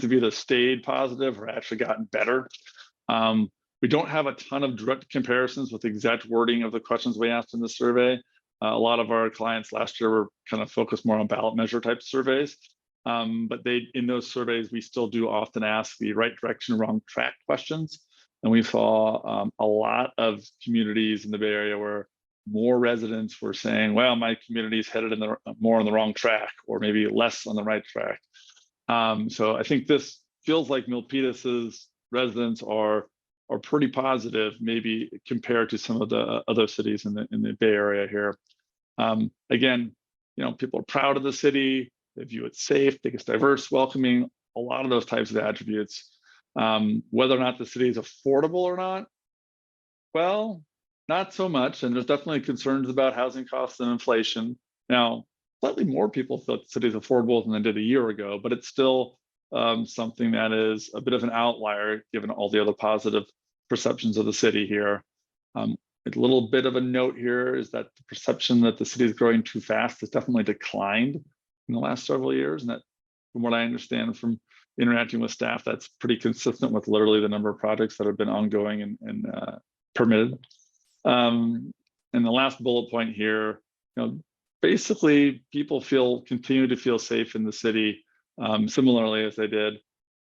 have either stayed positive or actually gotten better. We don't have a ton of direct comparisons with the exact wording of the questions we asked in the survey. A lot of our clients last year were kind of focused more on ballot measure type surveys. But in those surveys, we still do often ask the right direction, wrong track questions. And we saw a lot of communities in the Bay Area where more residents were saying, well, my community is headed more on the wrong track, or maybe less on the right track. So I think this feels like Milpitas's residents are pretty positive, maybe compared to some of the other cities in the Bay Area here. Again, people are proud of the city. They view it safe, think it's diverse, welcoming, a lot of those types of attributes. Whether or not the city is affordable or not, well, not so much. And there's definitely concerns about housing costs and inflation. Now, slightly more people feel the city is affordable than they did a year ago, but it's still something that is a bit of an outlier given all the other positive perceptions of the city here. A little bit of a note here is that the perception that the city is growing too fast has definitely declined in the last several years. And that, from what I understand from interacting with staff, that's pretty consistent with literally the number of projects that have been ongoing and permitted. And the last bullet point here, basically people continue to feel safe in the city, similarly as they did.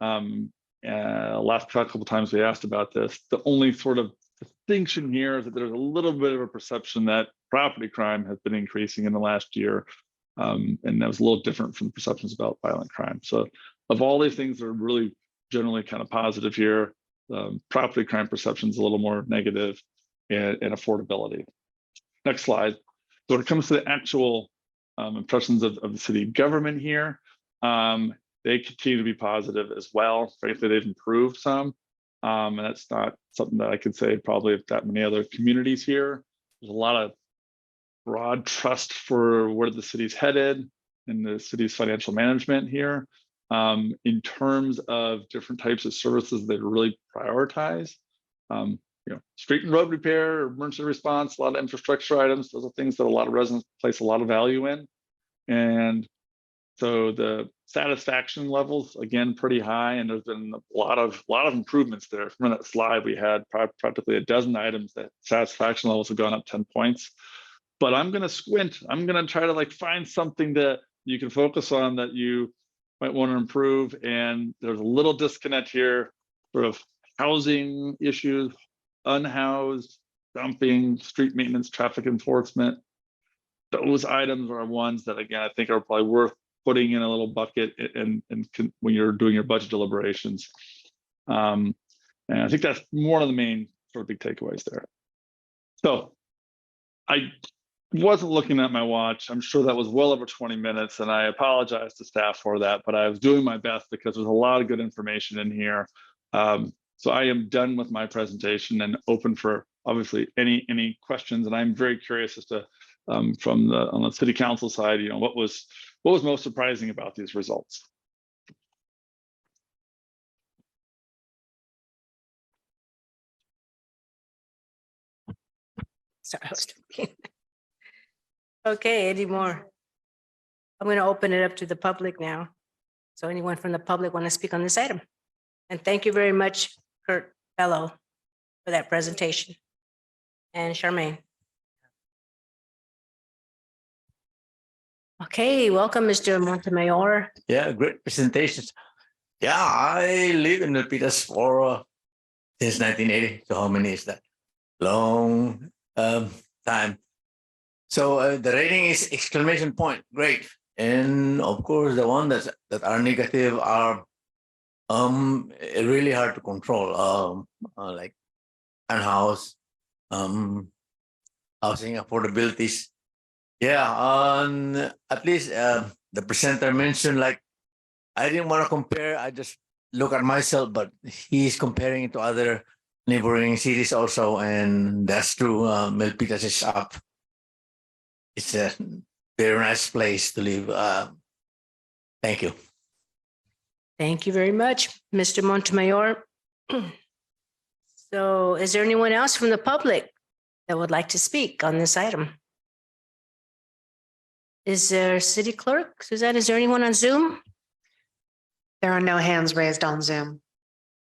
Last couple of times we asked about this, the only sort of distinction here is that there's a little bit of a perception that property crime has been increasing in the last year. And that was a little different from the perceptions about violent crime. So of all these things that are really generally kind of positive here, property crime perception is a little more negative, and affordability. Next slide. So when it comes to the actual impressions of the city government here, they continue to be positive as well. Frankly, they've improved some. And that's not something that I could say probably of that many other communities here. There's a lot of broad trust for where the city's headed and the city's financial management here. In terms of different types of services they really prioritize, street and road repair, emergency response, a lot of infrastructure items. Those are things that a lot of residents place a lot of value in. And so the satisfaction levels, again, pretty high. And there's been a lot of improvements there. From that slide, we had practically a dozen items that satisfaction levels have gone up 10 points. But I'm going to squint. I'm going to try to find something that you can focus on that you might want to improve. And there's a little disconnect here, sort of housing issues, unhoused, dumping, street maintenance, traffic enforcement. Those items are ones that, again, I think are probably worth putting in a little bucket and when you're doing your budget deliberations. And I think that's one of the main sort of big takeaways there. So wasn't looking at my watch. I'm sure that was well over 20 minutes, and I apologize to staff for that, but I was doing my best because there's a lot of good information in here. So I am done with my presentation and open for obviously any questions. And I'm very curious as to from on the city council side, what was most surprising about these results? Sorry, I was talking. Okay, any more? I'm going to open it up to the public now. So anyone from the public want to speak on this item? And thank you very much, Kurt Bello, for that presentation. And Charmaine. Okay, welcome, Mr. Montemayor. Yeah, great presentations. Yeah, I live in Milpitas for since 1980. So how many is that? Long time. So the rating is exclamation point. Great. And of course, the one that are negative are really hard to control. Like house, housing affordabilities. Yeah, at least the presenter mentioned, like, I didn't want to compare. I just look at myself, but he's comparing it to other neighboring cities also, and that's true. Milpitas is up. It's a very nice place to live. Thank you. Thank you very much, Mr. Montemayor. So is there anyone else from the public that would like to speak on this item? Is there city clerk? Suzanne, is there anyone on Zoom? There are no hands raised on Zoom.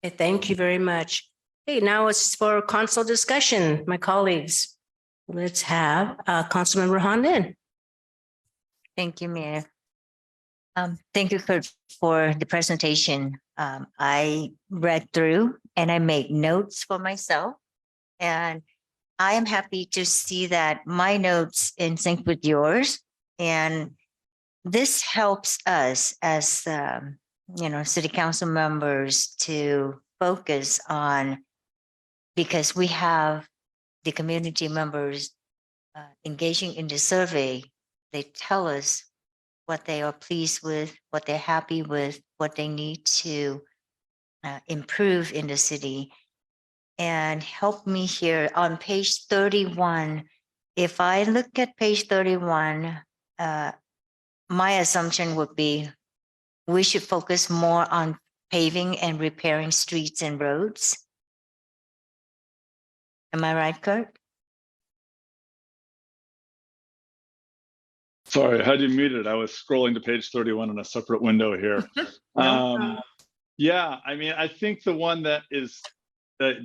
Okay, thank you very much. Okay, now it's for council discussion, my colleagues. Let's have Councilmember Han Lin. Thank you, Mayor. Thank you, Kurt, for the presentation. I read through and I made notes for myself. And I am happy to see that my notes in sync with yours. And this helps us as, city council members to focus on, because we have the community members engaging in the survey. They tell us what they are pleased with, what they're happy with, what they need to improve in the city. And help me here on page 31. If I look at page 31, my assumption would be we should focus more on paving and repairing streets and roads. Am I right, Kurt? Sorry, I had you muted. I was scrolling to page 31 in a separate window here. Yeah, I mean, I think the one that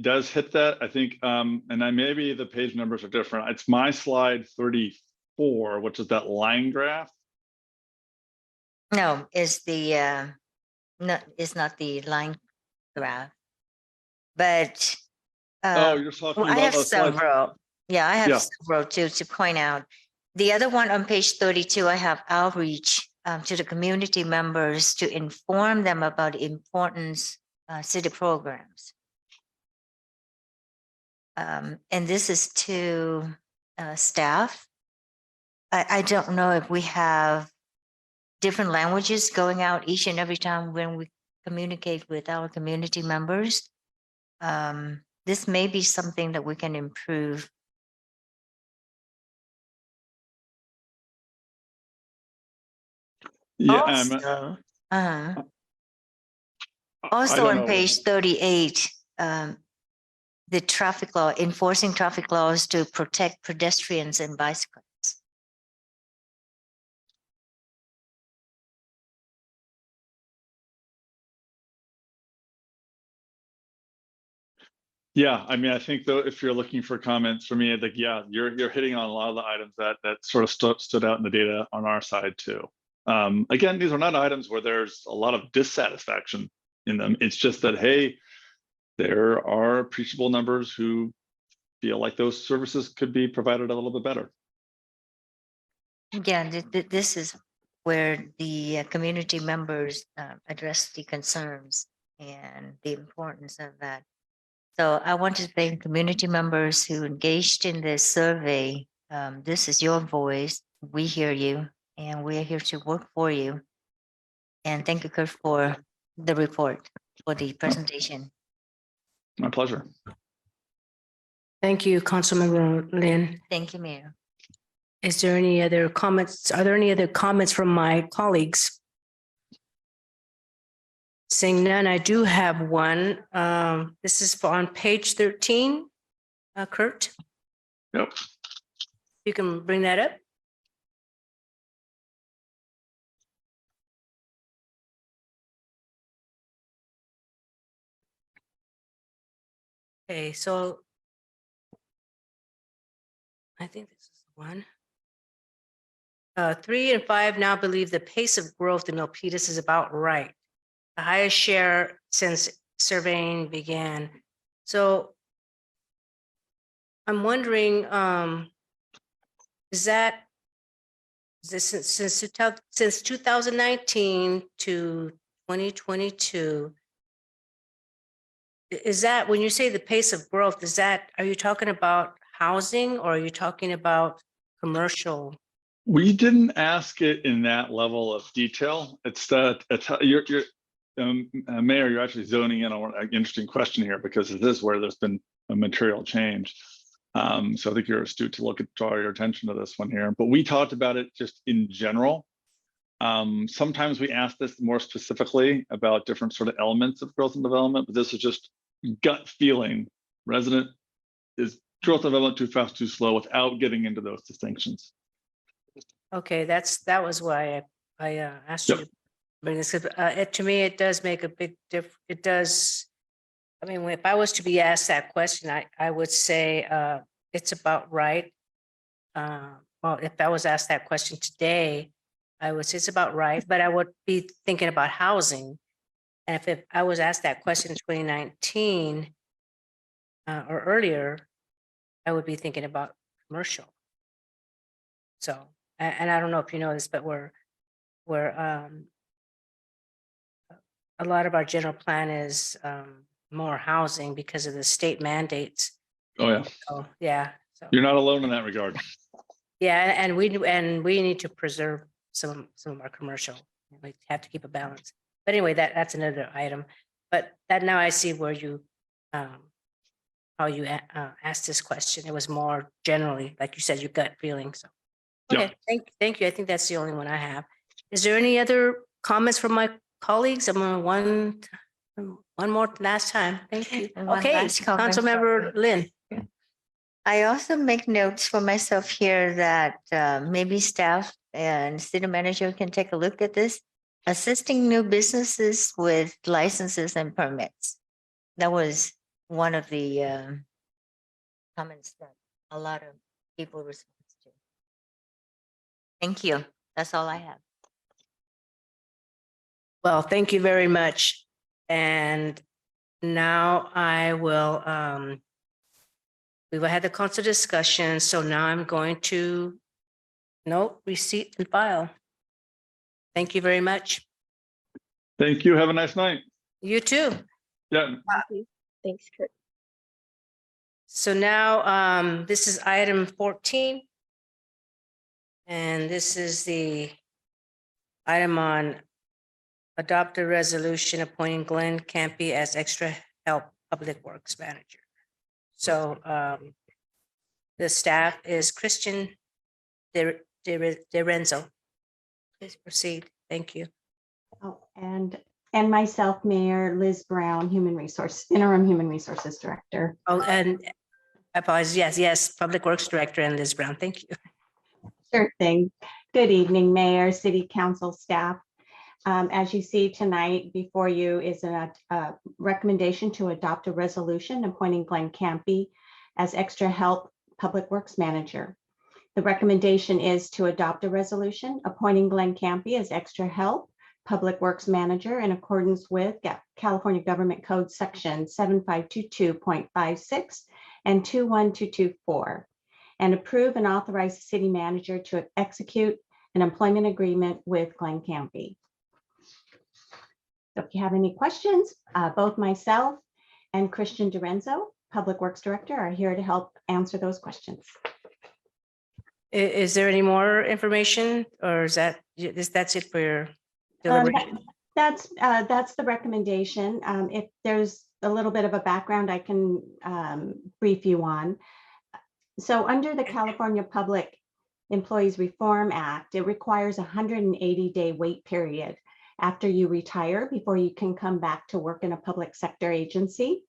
does hit that, I think, and maybe the page numbers are different. It's my slide 34, which is that line graph. No, it's the it's not the line graph, but you're talking about I have the slides. several. Yeah, I have several to point out. The other one on page 32, I have outreach to the community members to inform them about the importance city programs. And this is to staff. I don't know if we have different languages going out each and every time when we communicate with our community members. This may be something that we can improve. Yeah. Also on page 38, the traffic law, enforcing traffic laws to protect pedestrians and bicyclists. Yeah, I mean, I think though, if you're looking for comments for me, like, yeah, you're hitting on a lot of the items that sort of stood out in the data on our side too. Again, these are not items where there's a lot of dissatisfaction in them. It's just that, hey, there are appreciable numbers who feel like those services could be provided a little bit better. Yeah, this is where the community members address the concerns and the importance of that. So I want to thank community members who engaged in this survey This is your voice. We hear you, and we're here to work for you. And thank you, Kurt, for the report, for the presentation. My pleasure. Thank you, Councilmember Lynn. Thank you, Mayor. Is there any other comments? Are there any other comments from my colleagues? Seeing none, I do have one. This is on page 13, Kurt. Yep. You can bring that up. Okay, so I think this is the one. 3 and 5 now believe the pace of growth in Milpitas is about right. The highest share since surveying began. So I'm wondering, is that since 2019 to 2022, is that when you say the pace of growth, are you talking about housing or are you talking about commercial? We didn't ask it in that level of detail. It's that Mayor, you're actually zoning in on an interesting question here because it is where there's been a material change. So I think you're astute to draw your attention to this one here. But we talked about it just in general. Sometimes we ask this more specifically about different sort of elements of growth and development, but this is just gut feeling. Resident is growth and development too fast, too slow without getting into those distinctions. Okay, that was why I asked you to bring this up. To me, it does make a big difference. It does. I mean, if I was to be asked that question, I would say it's about right. Well, if I was asked that question today, I would say it's about right, but I would be thinking about housing. And if I was asked that question in 2019 or earlier, I would be thinking about commercial. So, and I don't know if you know this, but we're a lot of our general plan is more housing because of the state mandates. Oh yeah. So yeah. So you're not alone in that regard. Yeah, and we need to preserve some of our commercial. We have to keep a balance. But anyway, that's another item. But that now I see where you how you asked this question. It was more generally, like you said, your gut feeling. So okay, thank you. I think that's the only one I have. Is there any other comments from my colleagues? I'm on one more last time. Thank you. Okay, Councilmember Lynn. I also make notes for myself here that maybe staff and city manager can take a look at this. Assisting new businesses with licenses and permits. That was one of the comments that a lot of people responded to. Thank you. That's all I have. Well, thank you very much. And now I will, we've had the council discussion. So now I'm going to note, receipt and file. Thank you very much. Thank you. Have a nice night. You too. Yeah. Thanks, Kurt. So now this is item 14. And this is the item on adopt a resolution appointing Glenn Campy as extra help public works manager. So the staff is Christian DeRenzo. Please proceed. Thank you. Oh, and myself, Mayor Liz Brown, Interim Human Resources Director. Oh, and I apologize. Yes, Public Works Director and Liz Brown. Thank you. Sure thing. Good evening, Mayor, City Council staff. As you see tonight before you is a recommendation to adopt a resolution appointing Glenn Campy as extra help Public Works Manager. The recommendation is to adopt a resolution appointing Glenn Campy as extra help Public Works Manager in accordance with California Government Code Section 7522.56 and 21224, and approve and authorize the city manager to execute an employment agreement with Glenn Campy. So if you have any questions, both myself and Christian DeRenzo, Public Works Director, are here to help answer those questions. Is there any more information or is that's it for your deliberation? That's the recommendation. If there's a little bit of a background I can brief you on. So under the California Public Employees Reform Act, it requires a 180-day wait period after you retire before you can come back to work in a public sector agency.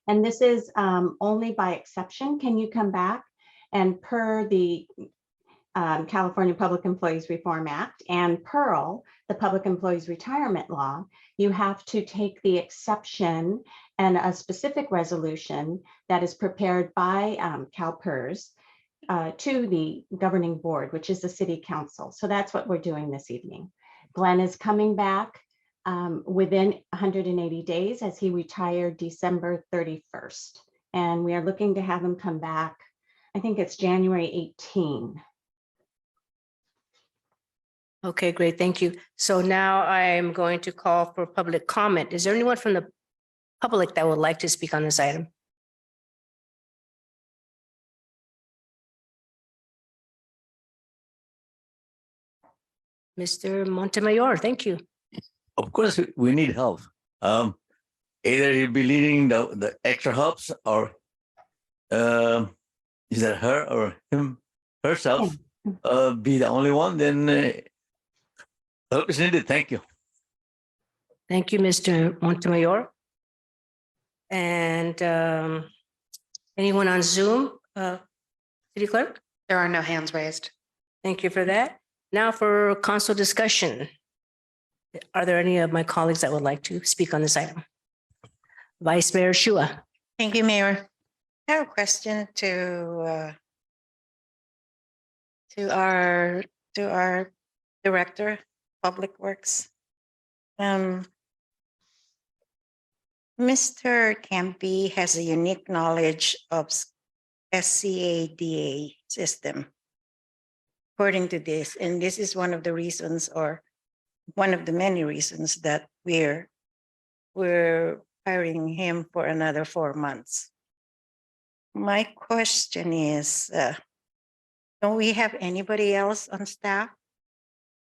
And this is only by exception can you come back, and per the California Public Employees Reform Act and PEARL, the Public Employees Retirement Law, you have to take the exception and a specific resolution that is prepared by CalPERS to the governing board, which is the city council. So that's what we're doing this evening. Glenn is coming back within 180 days as he retired December 31st. And we are looking to have him come back, I think it's January 18. Okay, great. Thank you. So now I'm going to call for public comment. Is there anyone from the public that would like to speak on this item? Mr. Montemayor, thank you. Of course, we need help. Either he'll be leading the extra helps, or is that her or him, herself, be the only one, then help is needed. Thank you. Thank you, Mr. Montemayor. And anyone on Zoom? City Clerk? There are no hands raised. Thank you for that. Now for council discussion. Are there any of my colleagues that would like to speak on this item? Vice Mayor Shua. Thank you, Mayor. I have a question to our Director, Public Works. Mr. Campi has a unique knowledge of SCADA system, according to this, and this is one of the reasons, or one of the many reasons, that we're hiring him for another 4 months. My question is, don't we have anybody else on staff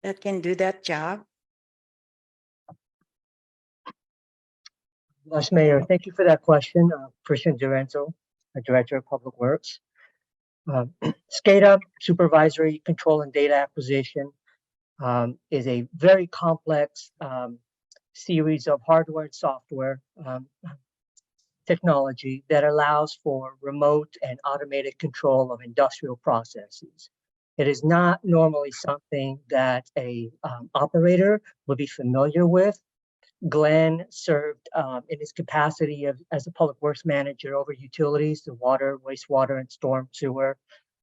that can do that job? Vice Mayor, thank you for that question. Christian Durenzo, Director of Public Works. SCADA, Supervisory Control and Data Acquisition, is a very complex series of hardware and software technology that allows for remote and automated control of industrial processes. It is not normally something that a operator would be familiar with. Glenn served in his capacity as a public works manager over utilities, the water, wastewater, and storm sewer,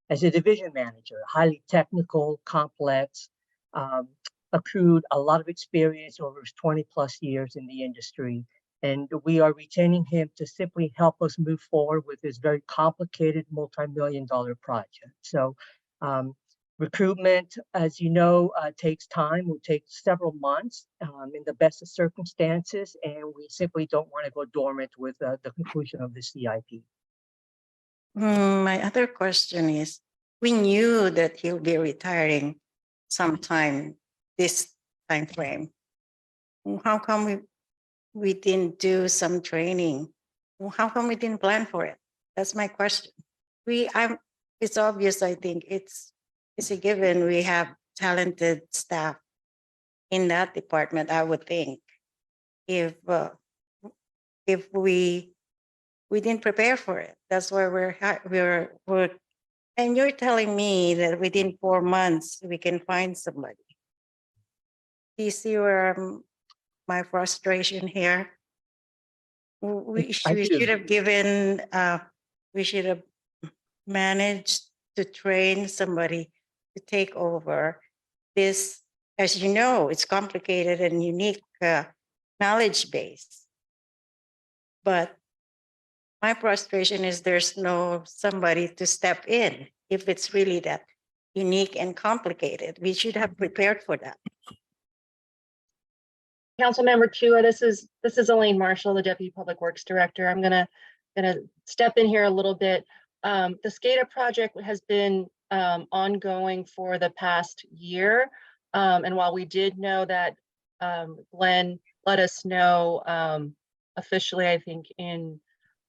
as a division manager, highly technical, complex, accrued a lot of experience over his 20+ years in the industry. And we are retaining him to simply help us move forward with this very complicated multi-million-dollar project. So recruitment, as you know, takes time, will take several months in the best of circumstances, and we simply don't want to go dormant with the conclusion of the CIP. My other question is, we knew that he'll be retiring sometime this time frame. How come we didn't do some training? How come we didn't plan for it? That's my question. It's obvious, I think it's a given. We have talented staff in that department, I would think. If we didn't prepare for it, that's why we're and you're telling me that within 4 months we can find somebody. Do you see where my frustration here? We should have given, we should have managed to train somebody to take over this. As you know, it's complicated and unique knowledge base. But my frustration is there's no somebody to step in if it's really that unique and complicated. We should have prepared for that. Councilmember Chua, this is Elaine Marshall, the Deputy Public Works Director. I'm gonna step in here a little bit. The SCADA project has been ongoing for the past year. And while we did know that Glenn let us know officially, I think in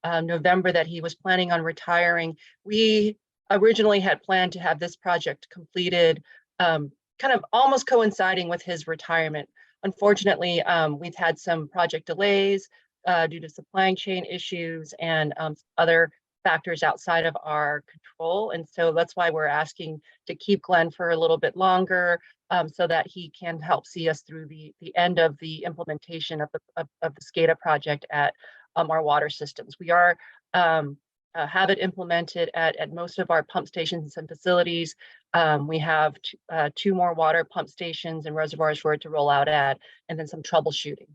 November, that he was planning on retiring, we originally had planned to have this project completed kind of almost coinciding with his retirement. Unfortunately, we've had some project delays due to supply chain issues and other factors outside of our control. And so that's why we're asking to keep Glenn for a little bit longer so that he can help see us through the end of the implementation of the SCADA project at our water systems. We are have it implemented at most of our pump stations and facilities. We have two more water pump stations and reservoirs for it to roll out at, and then some troubleshooting.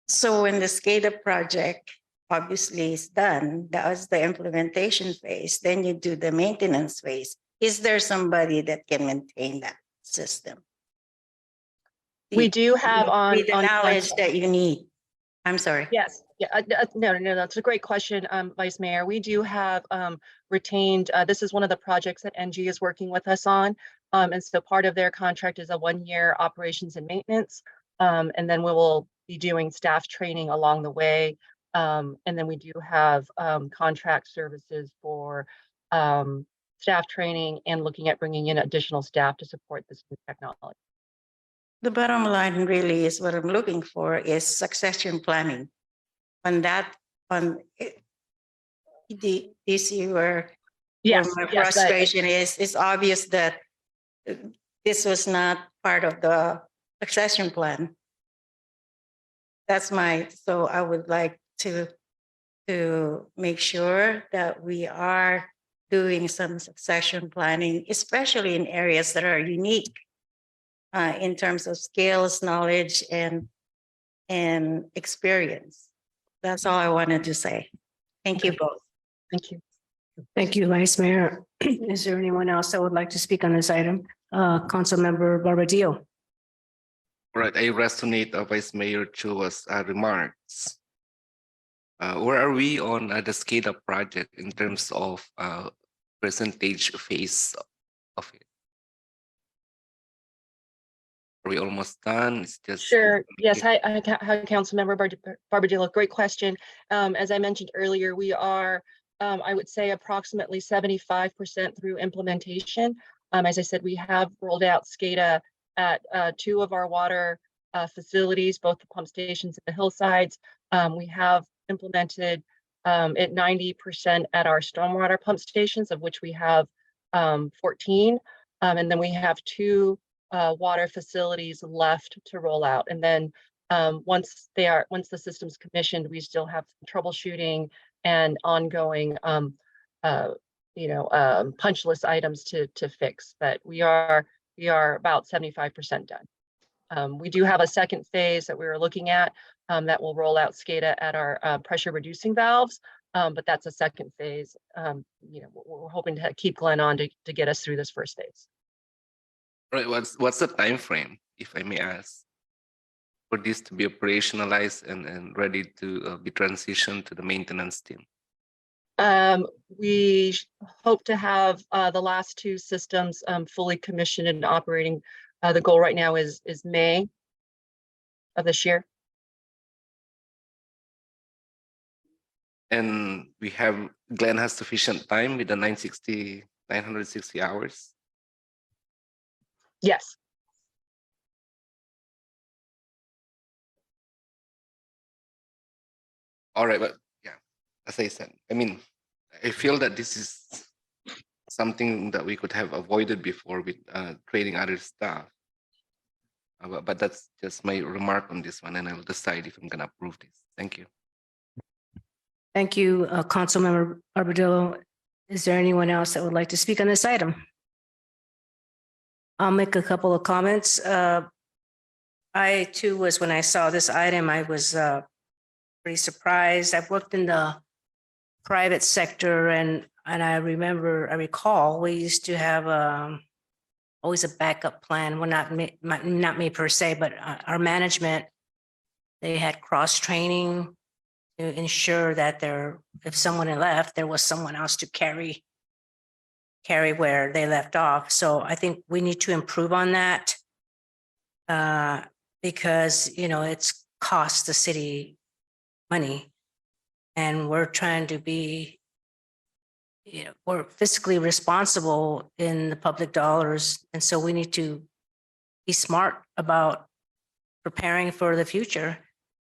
So when the SCADA project obviously is done, that was the implementation phase, then you do the maintenance phase. Is there somebody that can maintain that system? We do have with the knowledge that you need. I'm sorry. Yes. Yeah. No, that's a great question, Vice Mayor. We do have retained, this is one of the projects that NG is working with us on. And so part of their contract is a 1-year operations and maintenance. And then we will be doing staff training along the way. And then we do have contract services for staff training and looking at bringing in additional staff to support this new technology. The bottom line really is what I'm looking for is succession planning. On that, on the issue where my frustration is, it's obvious that this was not part of the succession plan. That's so I would like to make sure that we are doing some succession planning, especially in areas that are unique in terms of skills, knowledge, and experience. That's all I wanted to say. Thank you both. Thank you. Thank you, Vice Mayor. Is there anyone else that would like to speak on this item? Councilmember Barbadillo. Right, I resonate Vice Mayor Chua's remarks. Where are we on the SCADA project in terms of percentage phase of it? Are we almost done? It's just sure. Yes. Hi, Councilmember Barbadillo. Great question. As I mentioned earlier, we are, I would say, approximately 75% through implementation. As I said, we have rolled out SCADA at 2 of our water facilities, both the pump stations and the hillsides. We have implemented at 90% at our stormwater pump stations, of which we have 14. And then we have 2 water facilities left to roll out. And then once the system's commissioned, we still have troubleshooting and ongoing punch list items to fix. But we are about 75% done. We do have a second phase that we were looking at that will roll out SCADA at our pressure reducing valves. But that's a second phase. We're hoping to keep Glenn on to get us through this first phase. Right. What's the time frame, if I may ask, for this to be operationalized and ready to be transitioned to the maintenance team? We hope to have the last 2 systems fully commissioned and operating. The goal right now is May of this year. And Glenn has sufficient time with the 960 hours? Yes. All right, but yeah, as I said, I mean, I feel that this is something that we could have avoided before with training other staff. But that's just my remark on this one, and I'll decide if I'm going to approve this. Thank you. Thank you, Councilmember Barbadillo. Is there anyone else that would like to speak on this item? I'll make a couple of comments. I too was, when I saw this item, I was pretty surprised. I've worked in the private sector, and I recall we used to have always a backup plan. Well, not me per se, but our management, they had cross training to ensure that if someone had left, there was someone else to carry where they left off. So I think we need to improve on that. Because, it's cost the city money. And we're trying to be, we're fiscally responsible in the public dollars. And so we need to be smart about preparing for the future.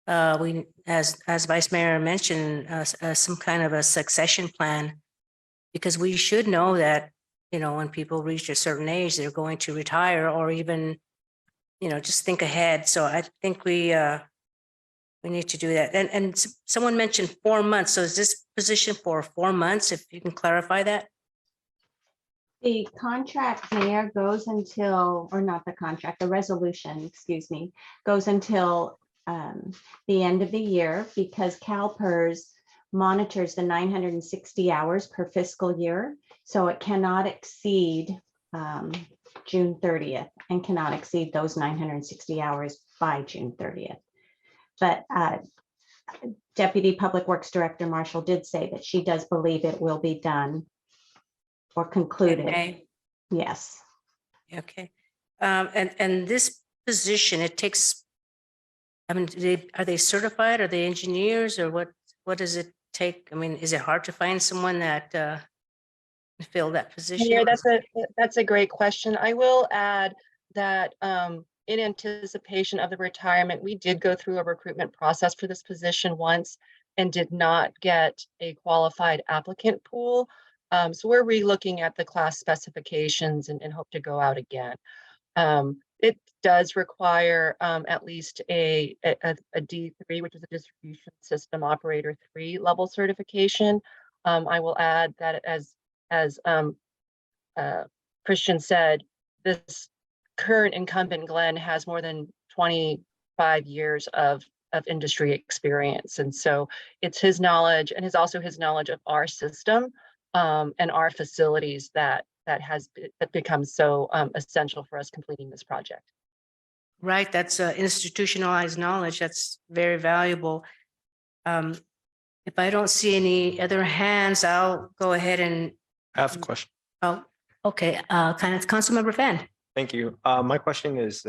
We, as Vice Mayor mentioned, some kind of a succession plan, because we should know that, when people reach a certain age, they're going to retire or even, just think ahead. So I think we need to do that. And someone mentioned 4 months. So is this position for 4 months? If you can clarify that? The contract, Mayor, goes until, or not the contract, the resolution, excuse me, goes until the end of the year, because CalPERS monitors the 960 hours per fiscal year. So it cannot exceed June 30th and cannot exceed those 960 hours by June 30th. But Deputy Public Works Director Marshall did say that she does believe it will be done or concluded. Okay. Yes. Okay. And this position, it takes, I mean, are they certified? Are they engineers, or what does it take? I mean, is it hard to find someone that can fill that position? Mayor, that's a great question. I will add that in anticipation of the retirement, we did go through a recruitment process for this position once and did not get a qualified applicant pool. So we're re-looking at the class specifications and hope to go out again. It does require at least a D3, which is a distribution system operator 3 level certification. I will add that as Christian said, this current incumbent Glenn has more than 25 years of industry experience. And so it's his knowledge and also his knowledge of our system and our facilities that becomes so essential for us completing this project. Right, that's institutionalized knowledge. That's very valuable. If I don't see any other hands, I'll go ahead and. I have a question. Oh, okay. Councilmember Fan. Thank you. My question is,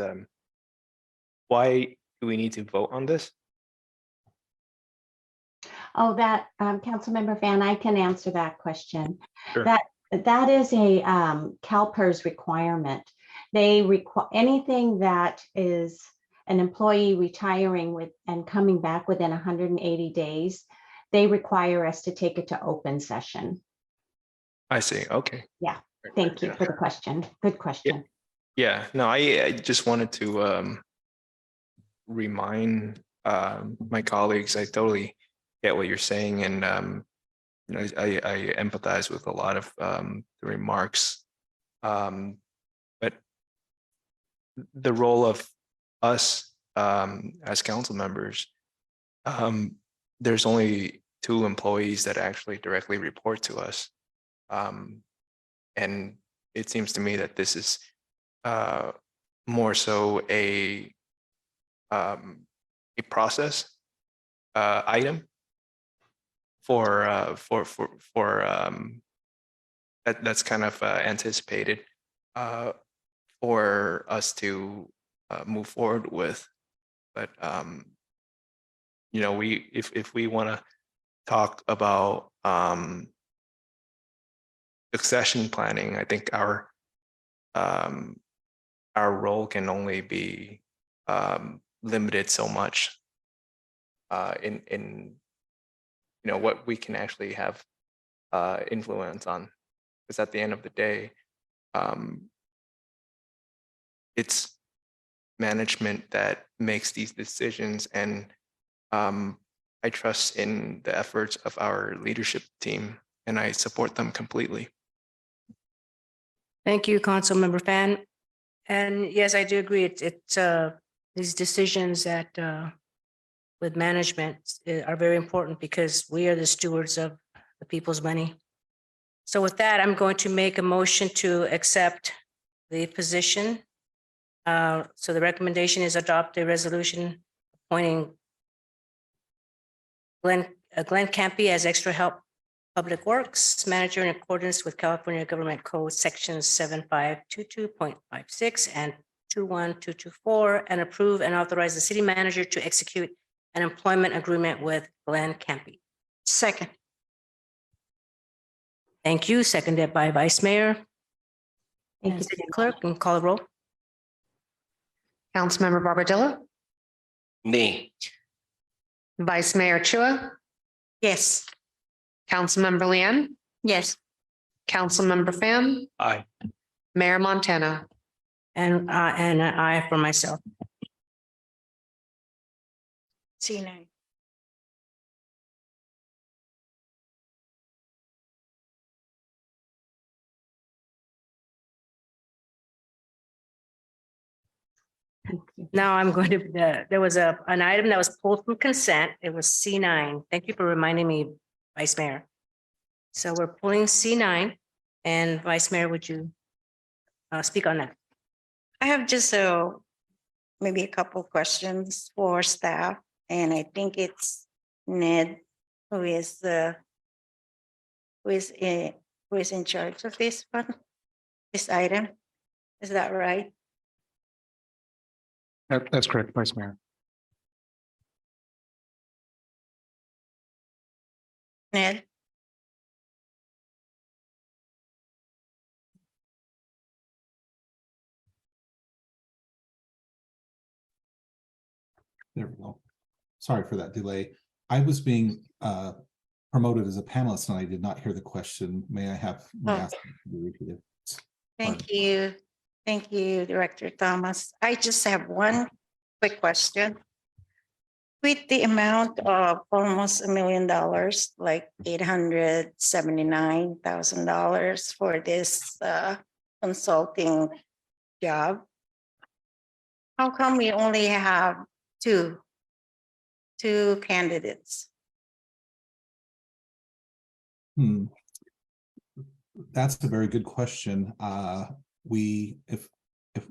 why do we need to vote on this? Oh, that Councilmember Fan, I can answer that question. Sure. That is a CalPERS requirement. They require anything that is an employee retiring with and coming back within 180 days, they require us to take it to open session. I see. Okay. Yeah. Thank you for the question. Good question. Yeah. No, I just wanted to remind my colleagues. I totally get what you're saying, and I empathize with a lot of the remarks. But the role of us as council members, there's only 2 employees that actually directly report to us. And it seems to me that this is more so a process item for that's kind of anticipated for us to move forward with. But if we want to talk about succession planning, I think our role can only be limited so much in what we can actually have influence on, because at the end of the day, it's management that makes these decisions, and I trust in the efforts of our leadership team, and I support them completely. Thank you, Councilmember Fan. And yes, I do agree. It's these decisions that with management are very important, because we are the stewards of the people's money. So with that, I'm going to make a motion to accept the position. So the recommendation is adopt a resolution appointing Glenn Campy as extra help Public Works Manager in accordance with California Government Code Sections 7522.56 and 21224, and approve and authorize the city manager to execute an employment agreement with Glenn Campy. Second. Thank you. Seconded by Vice Mayor. Thank And you. City Clerk, and call the roll. Councilmember Barbadillo, Nay. Vice Mayor Chua, Yes. Councilmember Liang, Yes. Councilmember Pham, Aye. Mayor Montano. And an aye for myself. C9. Now I'm going to, there was an item that was pulled from consent. It was C9. Thank you for reminding me, Vice Mayor. So we're pulling C9, and Vice Mayor, would you speak on that? I have just maybe a couple questions for staff, and I think it's Ned who is in charge of this one, this item. Is that right? That's correct, Vice Mayor. Ned? There we go. Sorry for that delay. I was being promoted as a panelist and I did not hear the question. May I ask it to be repeated? Thank you. Thank you, Director Thomas. I just have one quick question. With the amount of almost $1 million, like $879,000 for this consulting job, how come we only have two candidates? That's a very good question. If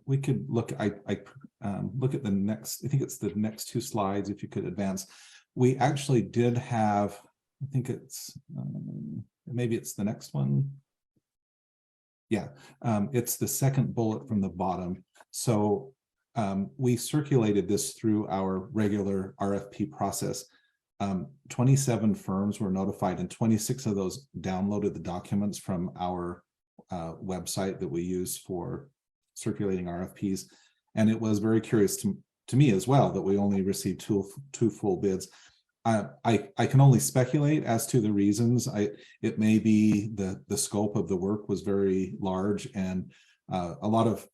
we could look, look at the next, I think it's the next two slides, if you could advance. We actually did have, I think it's, maybe it's the next one. Yeah, it's the second bullet from the bottom. So we circulated this through our regular RFP process. 27 firms were notified and 26 of those downloaded the documents from our website that we use for circulating RFPs. And it was very curious to me as well that we only received two full bids. I can only speculate as to the reasons. It may be the scope of the work was very large, and a lot of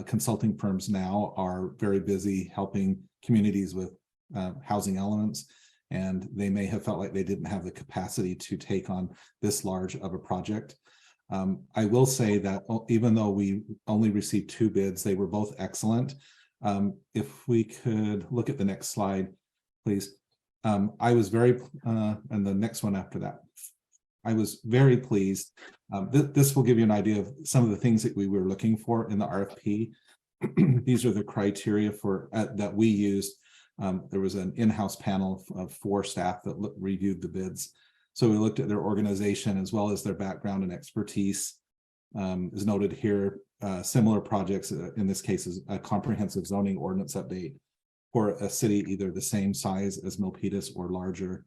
consulting firms now are very busy helping communities with housing elements, and they may have felt like they didn't have the capacity to take on this large of a project. I will say that even though we only received two bids, they were both excellent. If we could look at the next slide, please. I was very, and the next one after that, I was very pleased. This will give you an idea of some of the things that we were looking for in the RFP. These are the criteria for that we used. There was an in-house panel of 4 staff that reviewed the bids. So we looked at their organization as well as their background and expertise. Is noted here, similar projects, in this case is a comprehensive zoning ordinance update for a city either the same size as Milpitas or larger.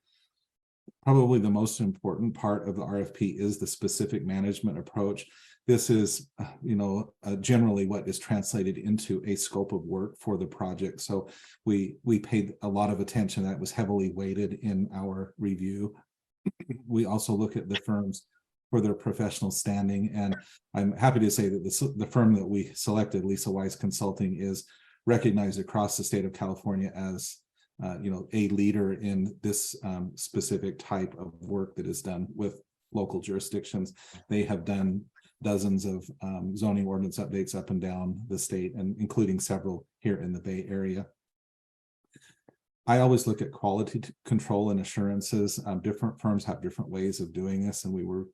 Probably the most important part of the RFP is the specific management approach. This is, generally what is translated into a scope of work for the project. So we paid a lot of attention. That was heavily weighted in our review. We also look at the firms for their professional standing, and I'm happy to say that the firm that we selected, Lisa Wise Consulting, is recognized across the state of California as a leader in this specific type of work that is done with local jurisdictions. They have done dozens of zoning ordinance updates up and down the state, and including several here in the Bay Area. I always look at quality control and assurances. Different firms have different ways of doing this, and we were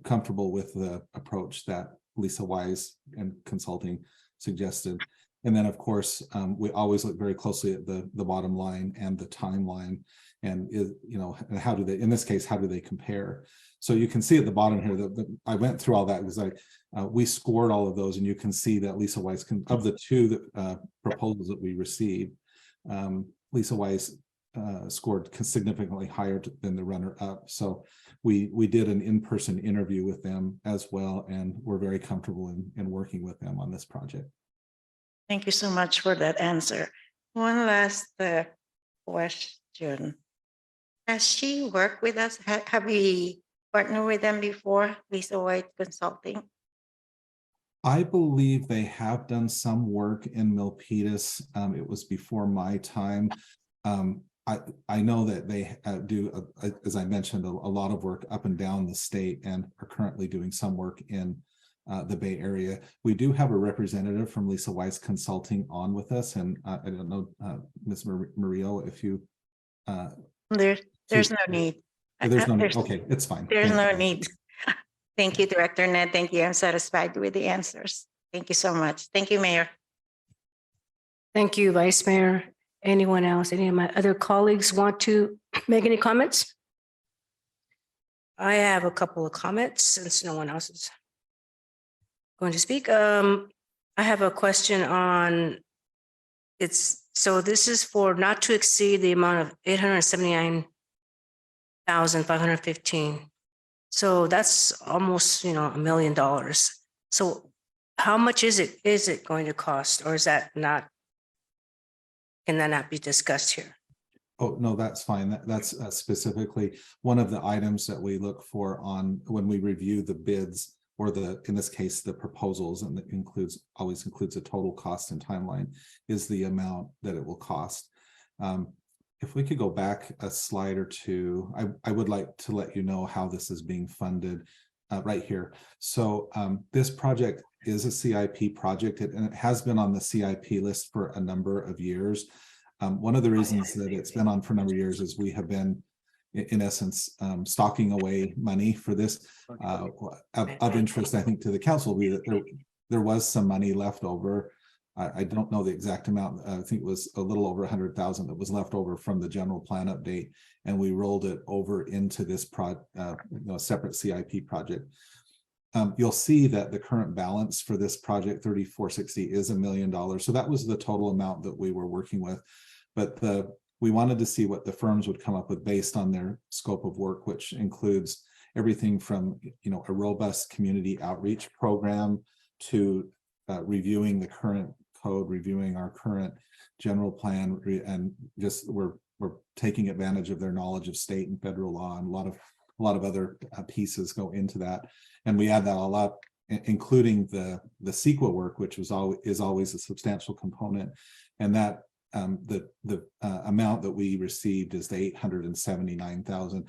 comfortable with the approach that Lisa Wise and Consulting suggested. And then, of course, we always look very closely at the bottom line and the timeline. and is, and how do they, in this case, how do they compare? So you can see at the bottom here that I went through all that because we scored all of those, and you can see that Lisa Weiss of the two proposals that we received, Lisa Weiss scored significantly higher than the runner-up. So we did an in-person interview with them as well, and we're very comfortable in working with them on this project. Thank you so much for that answer. One last question. Has she worked with us? Have we partnered with them before, Lisa White Consulting? I believe they have done some work in Milpitas. It was before my time. I know that they do, as I mentioned, a lot of work up and down the state, and are currently doing some work in the Bay Area. We do have a representative from Lisa Weiss Consulting on with us, and I don't know, Ms. Murillo, if you. There's no need. There's no need. Okay, it's fine. There's no need. Thank you, Director Ned. Thank you. I'm satisfied with the answers. Thank you so much. Thank you, Mayor. Thank you, Vice Mayor. Anyone else, any of my other colleagues want to make any comments? I have a couple of comments since no one else is going to speak. I have a question on so this is for not to exceed the amount of $879,515. So that's almost, $1 million. So how much is it going to cost, or is that not? Can that not be discussed here? Oh, no, that's fine. That's specifically one of the items that we look for on when we review the bids, or in this case, the proposals, and it always includes a total cost and timeline, is the amount that it will cost. If we could go back a slide or two, I would like to let you know how this is being funded right here. So this project is a CIP project, and it has been on the CIP list for a number of years. One of the reasons that it's been on for a number of years is we have been, in essence, stocking away money for this. Of interest, I think, to the council will be that there was some money left over. I don't know the exact amount. I think it was a little over 100,000 that was left over from the general plan update, and we rolled it over into this separate CIP project. You'll see that the current balance for this project 3460 is $1 million. So that was the total amount that we were working with, but we wanted to see what the firms would come up with based on their scope of work, which includes everything from a robust community outreach program to reviewing the current code, reviewing our current general plan, and just we're taking advantage of their knowledge of state and federal law, and a lot of other pieces go into that. And we add that all up, including the CEQA work, which is always a substantial component. And that the amount that we received is the $879,000.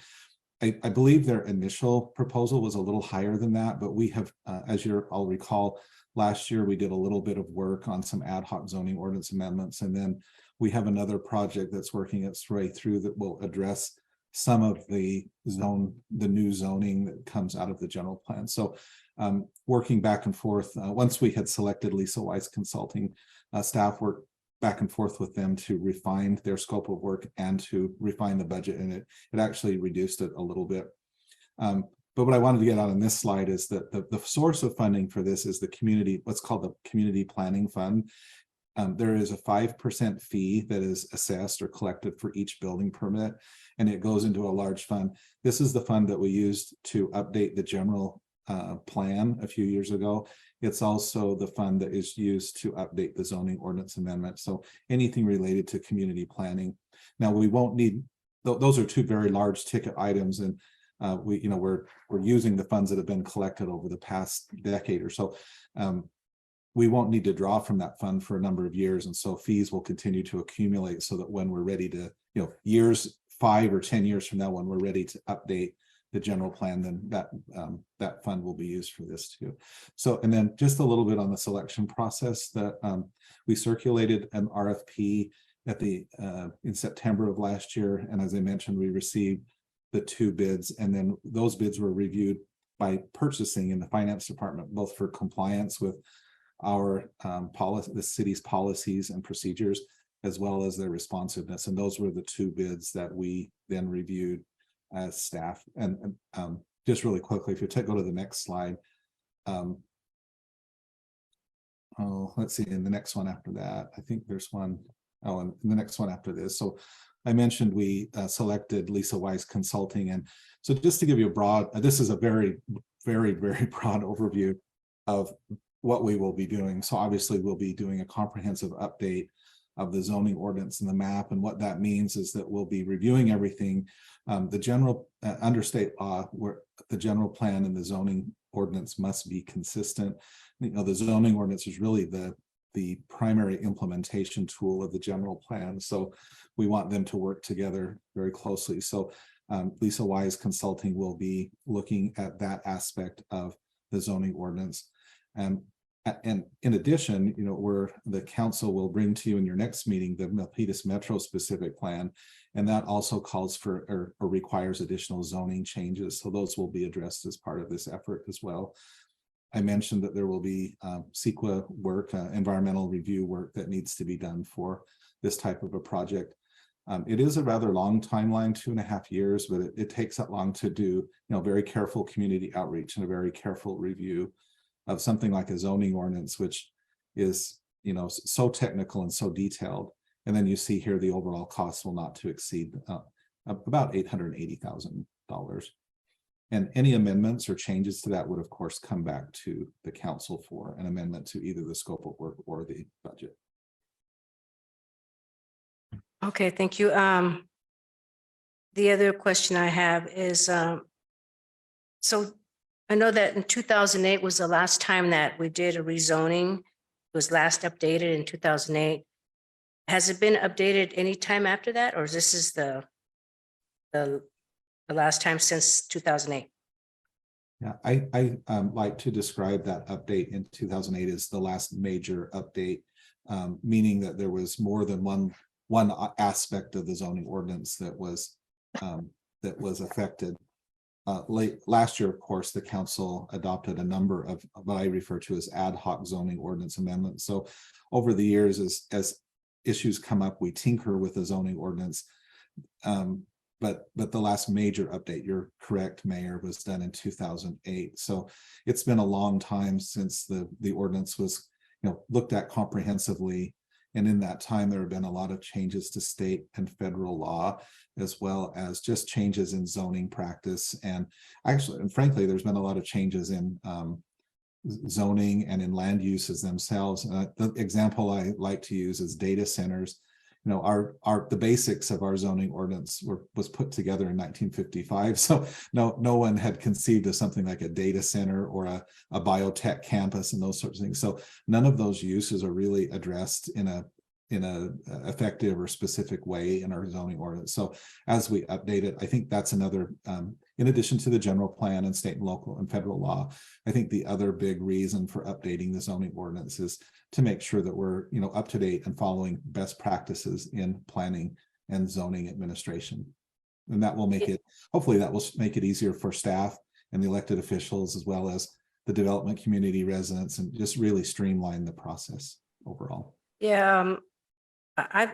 I believe their initial proposal was a little higher than that, but we have, as I'll recall, last year we did a little bit of work on some ad hoc zoning ordinance amendments, and then we have another project that's working its way through that will address some of the new zoning that comes out of the general plan. So working back and forth, once we had selected Lisa Weiss Consulting, staff worked back and forth with them to refine their scope of work and to refine the budget, and it actually reduced it a little bit. But what I wanted to get out on this slide is that the source of funding for this is the community, what's called the Community Planning Fund. There is a 5% fee that is assessed or collected for each building permit, and it goes into a large fund. This is the fund that we used to update the general plan a few years ago. It's also the fund that is used to update the zoning ordinance amendment. So anything related to community planning. Now we won't need, those are two very large ticket items, and we're using the funds that have been collected over the past decade or so. We won't need to draw from that fund for a number of years, and so fees will continue to accumulate so that when we're ready to, years 5 or 10 years from now, when we're ready to update the general plan, then that fund will be used for this too. So, and then just a little bit on the selection process, that we circulated an RFP in September of last year, and as I mentioned, we received the 2 bids, and then those bids were reviewed by purchasing in the finance department, both for compliance with our policy, the city's policies and procedures, as well as their responsiveness. And those were the two bids that we then reviewed as staff. And just really quickly, if you go to the next slide. Let's see, in the next one after that, I think there's one. Oh, and the next one after this. So I mentioned we selected Lisa Wise Consulting. And so just to give you a broad, this is a very broad overview of what we will be doing. So obviously we'll be doing a comprehensive update of the zoning ordinance and the map. And what that means is that we'll be reviewing everything. The general, under state law, where the general plan and the zoning ordinance must be consistent. You know, the zoning ordinance is really the primary implementation tool of the general plan. So we want them to work together very closely. So Lisa Wise Consulting will be looking at that aspect of the zoning ordinance. And in addition, you know, the council will bring to you in your next meeting the Milpitas Metro specific plan, and that also calls for or requires additional zoning changes. So those will be addressed as part of this effort as well. I mentioned that there will be CEQA work, environmental review work that needs to be done for this type of a project. It is a rather long timeline, 2.5 years, but it takes that long to do, you know, very careful community outreach and a very careful review of something like a zoning ordinance, which is, you know, so technical and so detailed. And then you see here the overall cost will not to exceed about $880,000. And any amendments or changes to that would, of course, come back to the council for an amendment to either the scope of work or the budget. Okay, thank you. The other question I have is, so I know that in 2008 was the last time that we did a rezoning. It was last updated in 2008. Has it been updated any time after that, or this is the last time since 2008? Yeah, I like to describe that update in 2008 as the last major update, meaning that there was more than one aspect of the zoning ordinance that was affected. Late last year, of course, the council adopted a number of what I refer to as ad hoc zoning ordinance amendments. So over the years, as issues come up, we tinker with the zoning ordinance. But the last major update, you're correct, Mayor, was done in 2008. So it's been a long time since the ordinance was, you know, looked at comprehensively. And in that time, there have been a lot of changes to state and federal law, as well as just changes in zoning practice. And actually, and frankly, there's been a lot of changes in zoning and in land uses themselves. The example I like to use is data centers. You know, the basics of our zoning ordinance was put together in 1955. So no one had conceived of something like a data center or a biotech campus and those sorts of things. So none of those uses are really addressed in a effective or specific way in our zoning ordinance. So as we update it, I think that's another, in addition to the general plan and state and local and federal law, I think the other big reason for updating the zoning ordinance is to make sure that we're, you know, up to date and following best practices in planning and zoning administration. And that will make it, hopefully that will make it easier for staff and the elected officials, as well as the development community residents, and just really streamline the process overall. Yeah, I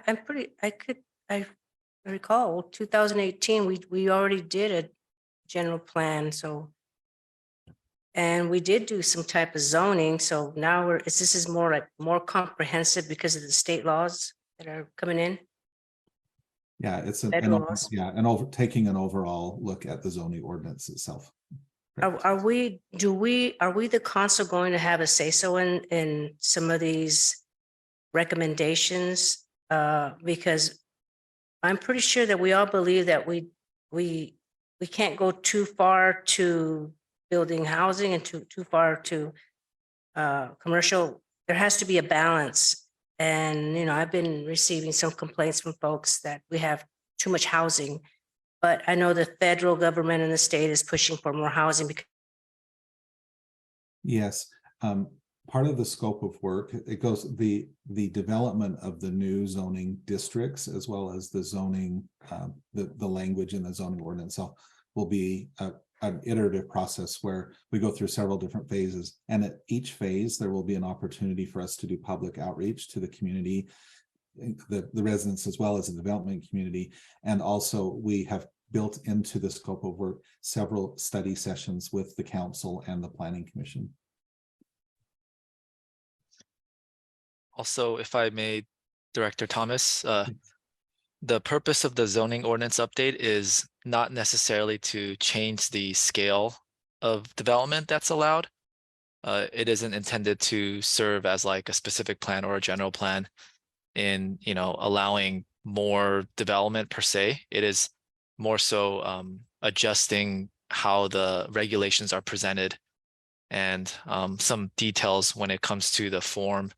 recall 2018, we already did a general plan. So, and we did do some type of zoning. So now this is more comprehensive because of the state laws that are coming in. Yeah, it's taking an overall look at the zoning ordinance itself. Are we the council going to have a say so in some of these recommendations? Because I'm pretty sure that we all believe that we can't go too far to building housing and too far to commercial. There has to be a balance. And, you know, I've been receiving some complaints from folks that we have too much housing, but I know the federal government and the state is pushing for more housing. Yes. Part of the scope of work, it goes the development of the new zoning districts, as well as the zoning, the language in the zoning ordinance will be an iterative process where we go through several different phases. And at each phase, there will be an opportunity for us to do public outreach to the community, the residents as well as the development community. And also we have built into the scope of work several study sessions with the council and the planning commission. Also, if I may, Director Thomas, the purpose of the zoning ordinance update is not necessarily to change the scale of development that's allowed. It isn't intended to serve as like a specific plan or a general plan in, allowing more development per se. It is more so adjusting how the regulations are presented and some details when it comes to the form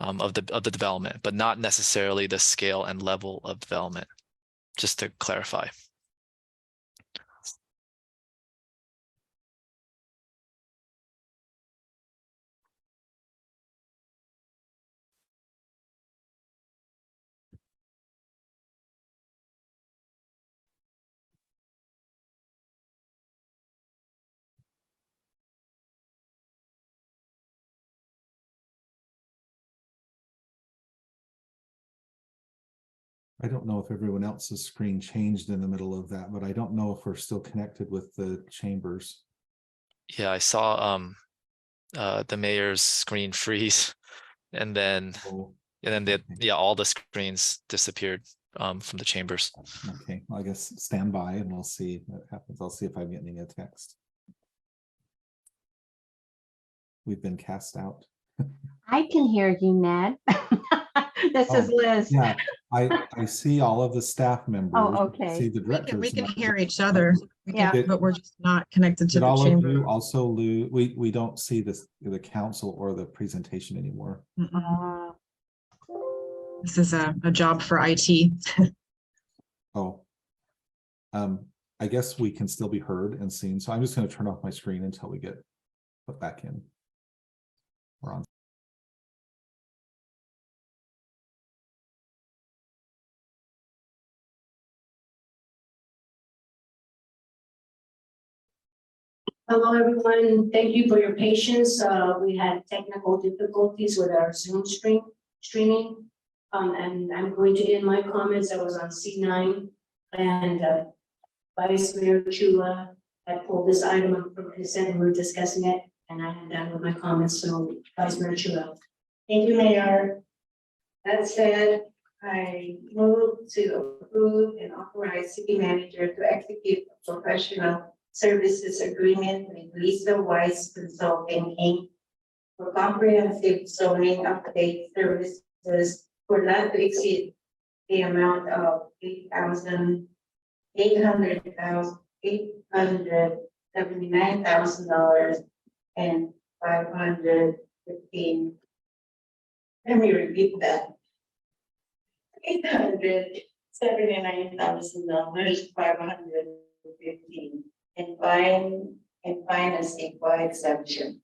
of the development, but not necessarily the scale and level of development, just to clarify. I don't know if everyone else's screen changed in the middle of that, but I don't know if we're still connected with the chambers. Yeah, I saw the mayor's screen freeze, and then all the screens disappeared from the chambers. Okay, well, I guess stand by and we'll see what happens. I'll see if I'm getting a text. We've been cast out. I can hear you, Ned. This is Liz. Yeah, I see all of the staff members. Oh, okay. See the directors. We can hear each other, Yeah. but we're just not connected to Did the all of chamber. you also lose? We don't see the council or the presentation anymore. This is a job for IT. Oh. I guess we can still be heard and seen. So I'm just going to turn off my screen until we get put back in. We're on. Hello, everyone. Thank you for your patience. We had technical difficulties with our Zoom streaming. And I'm going to end my comments. I was on C9 and Vice Mayor Chua had pulled this item up from consent and we were discussing it. And I am done with my comments. So Vice Mayor Chua. Thank you, Mayor. That said, I move to approve and authorize city manager to execute a professional services agreement with Lisa Weiss Consulting Inc. for comprehensive zoning update services for not to exceed the amount of $879,000 and $515. Let me repeat that. $879,000, $515, and finance by exemption.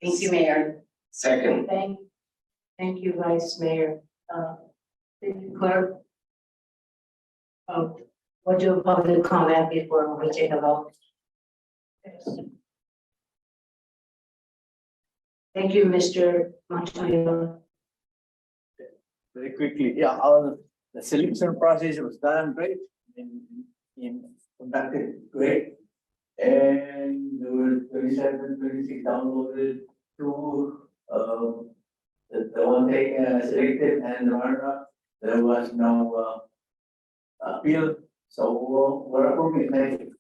Thank you, Mayor. Second. Thank you, Vice Mayor. Clerk. We'll do a public comment before we take a vote. Thank you, Mr. Montoya. Very quickly, the selection process was done great, conducted great. And there were 27, 26 downloaded to the one taken selected and the runner-up. There was no appeal, so we're approving. Thank you.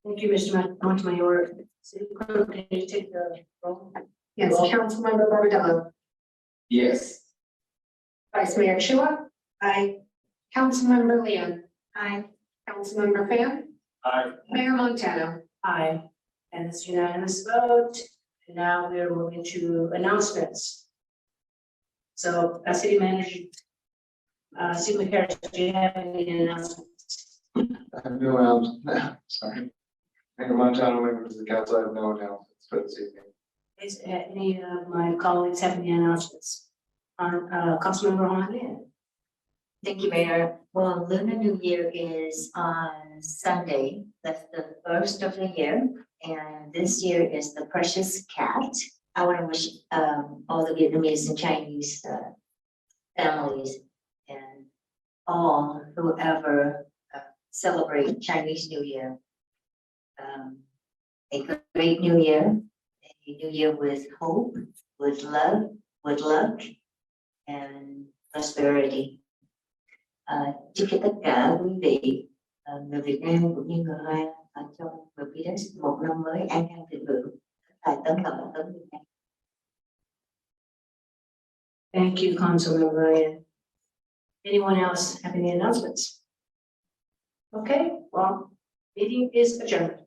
Thank you, Mr. Montemayor. City Clerk, can you take the roll? Yes, Councilmember Barbadillo. Yes. Vice Mayor Chua. Aye. Councilmember Leon. Aye. Councilmember Pham. Aye. Mayor Montano. Aye. And it's unanimous vote. And now we're moving to announcements. So, City Manager, City Harris, do you have any announcements? I have no announcements. Sorry. Mayor Montano, members of the council, I have no announcements for this evening. Is any of my colleagues have any announcements? On Councilmember Honda? Thank you, Mayor. Well, Lunar New Year is on Sunday. That's the first of the year. And this year is the Precious Cat. I want to wish all the Vietnamese and Chinese families all who ever celebrate Chinese New Year. A great New Year, a New Year with hope, with love, with luck, and prosperity. Chúc cho tất cả quý vị người Việt Nam cũng như người Hoa ở trong Milpitas một năm mới an khang thịnh vượng, tài tấn cộng tấn Việt Nam. Thank you, Councilman Ryan. Anyone else have any announcements? Okay, well, meeting is adjourned.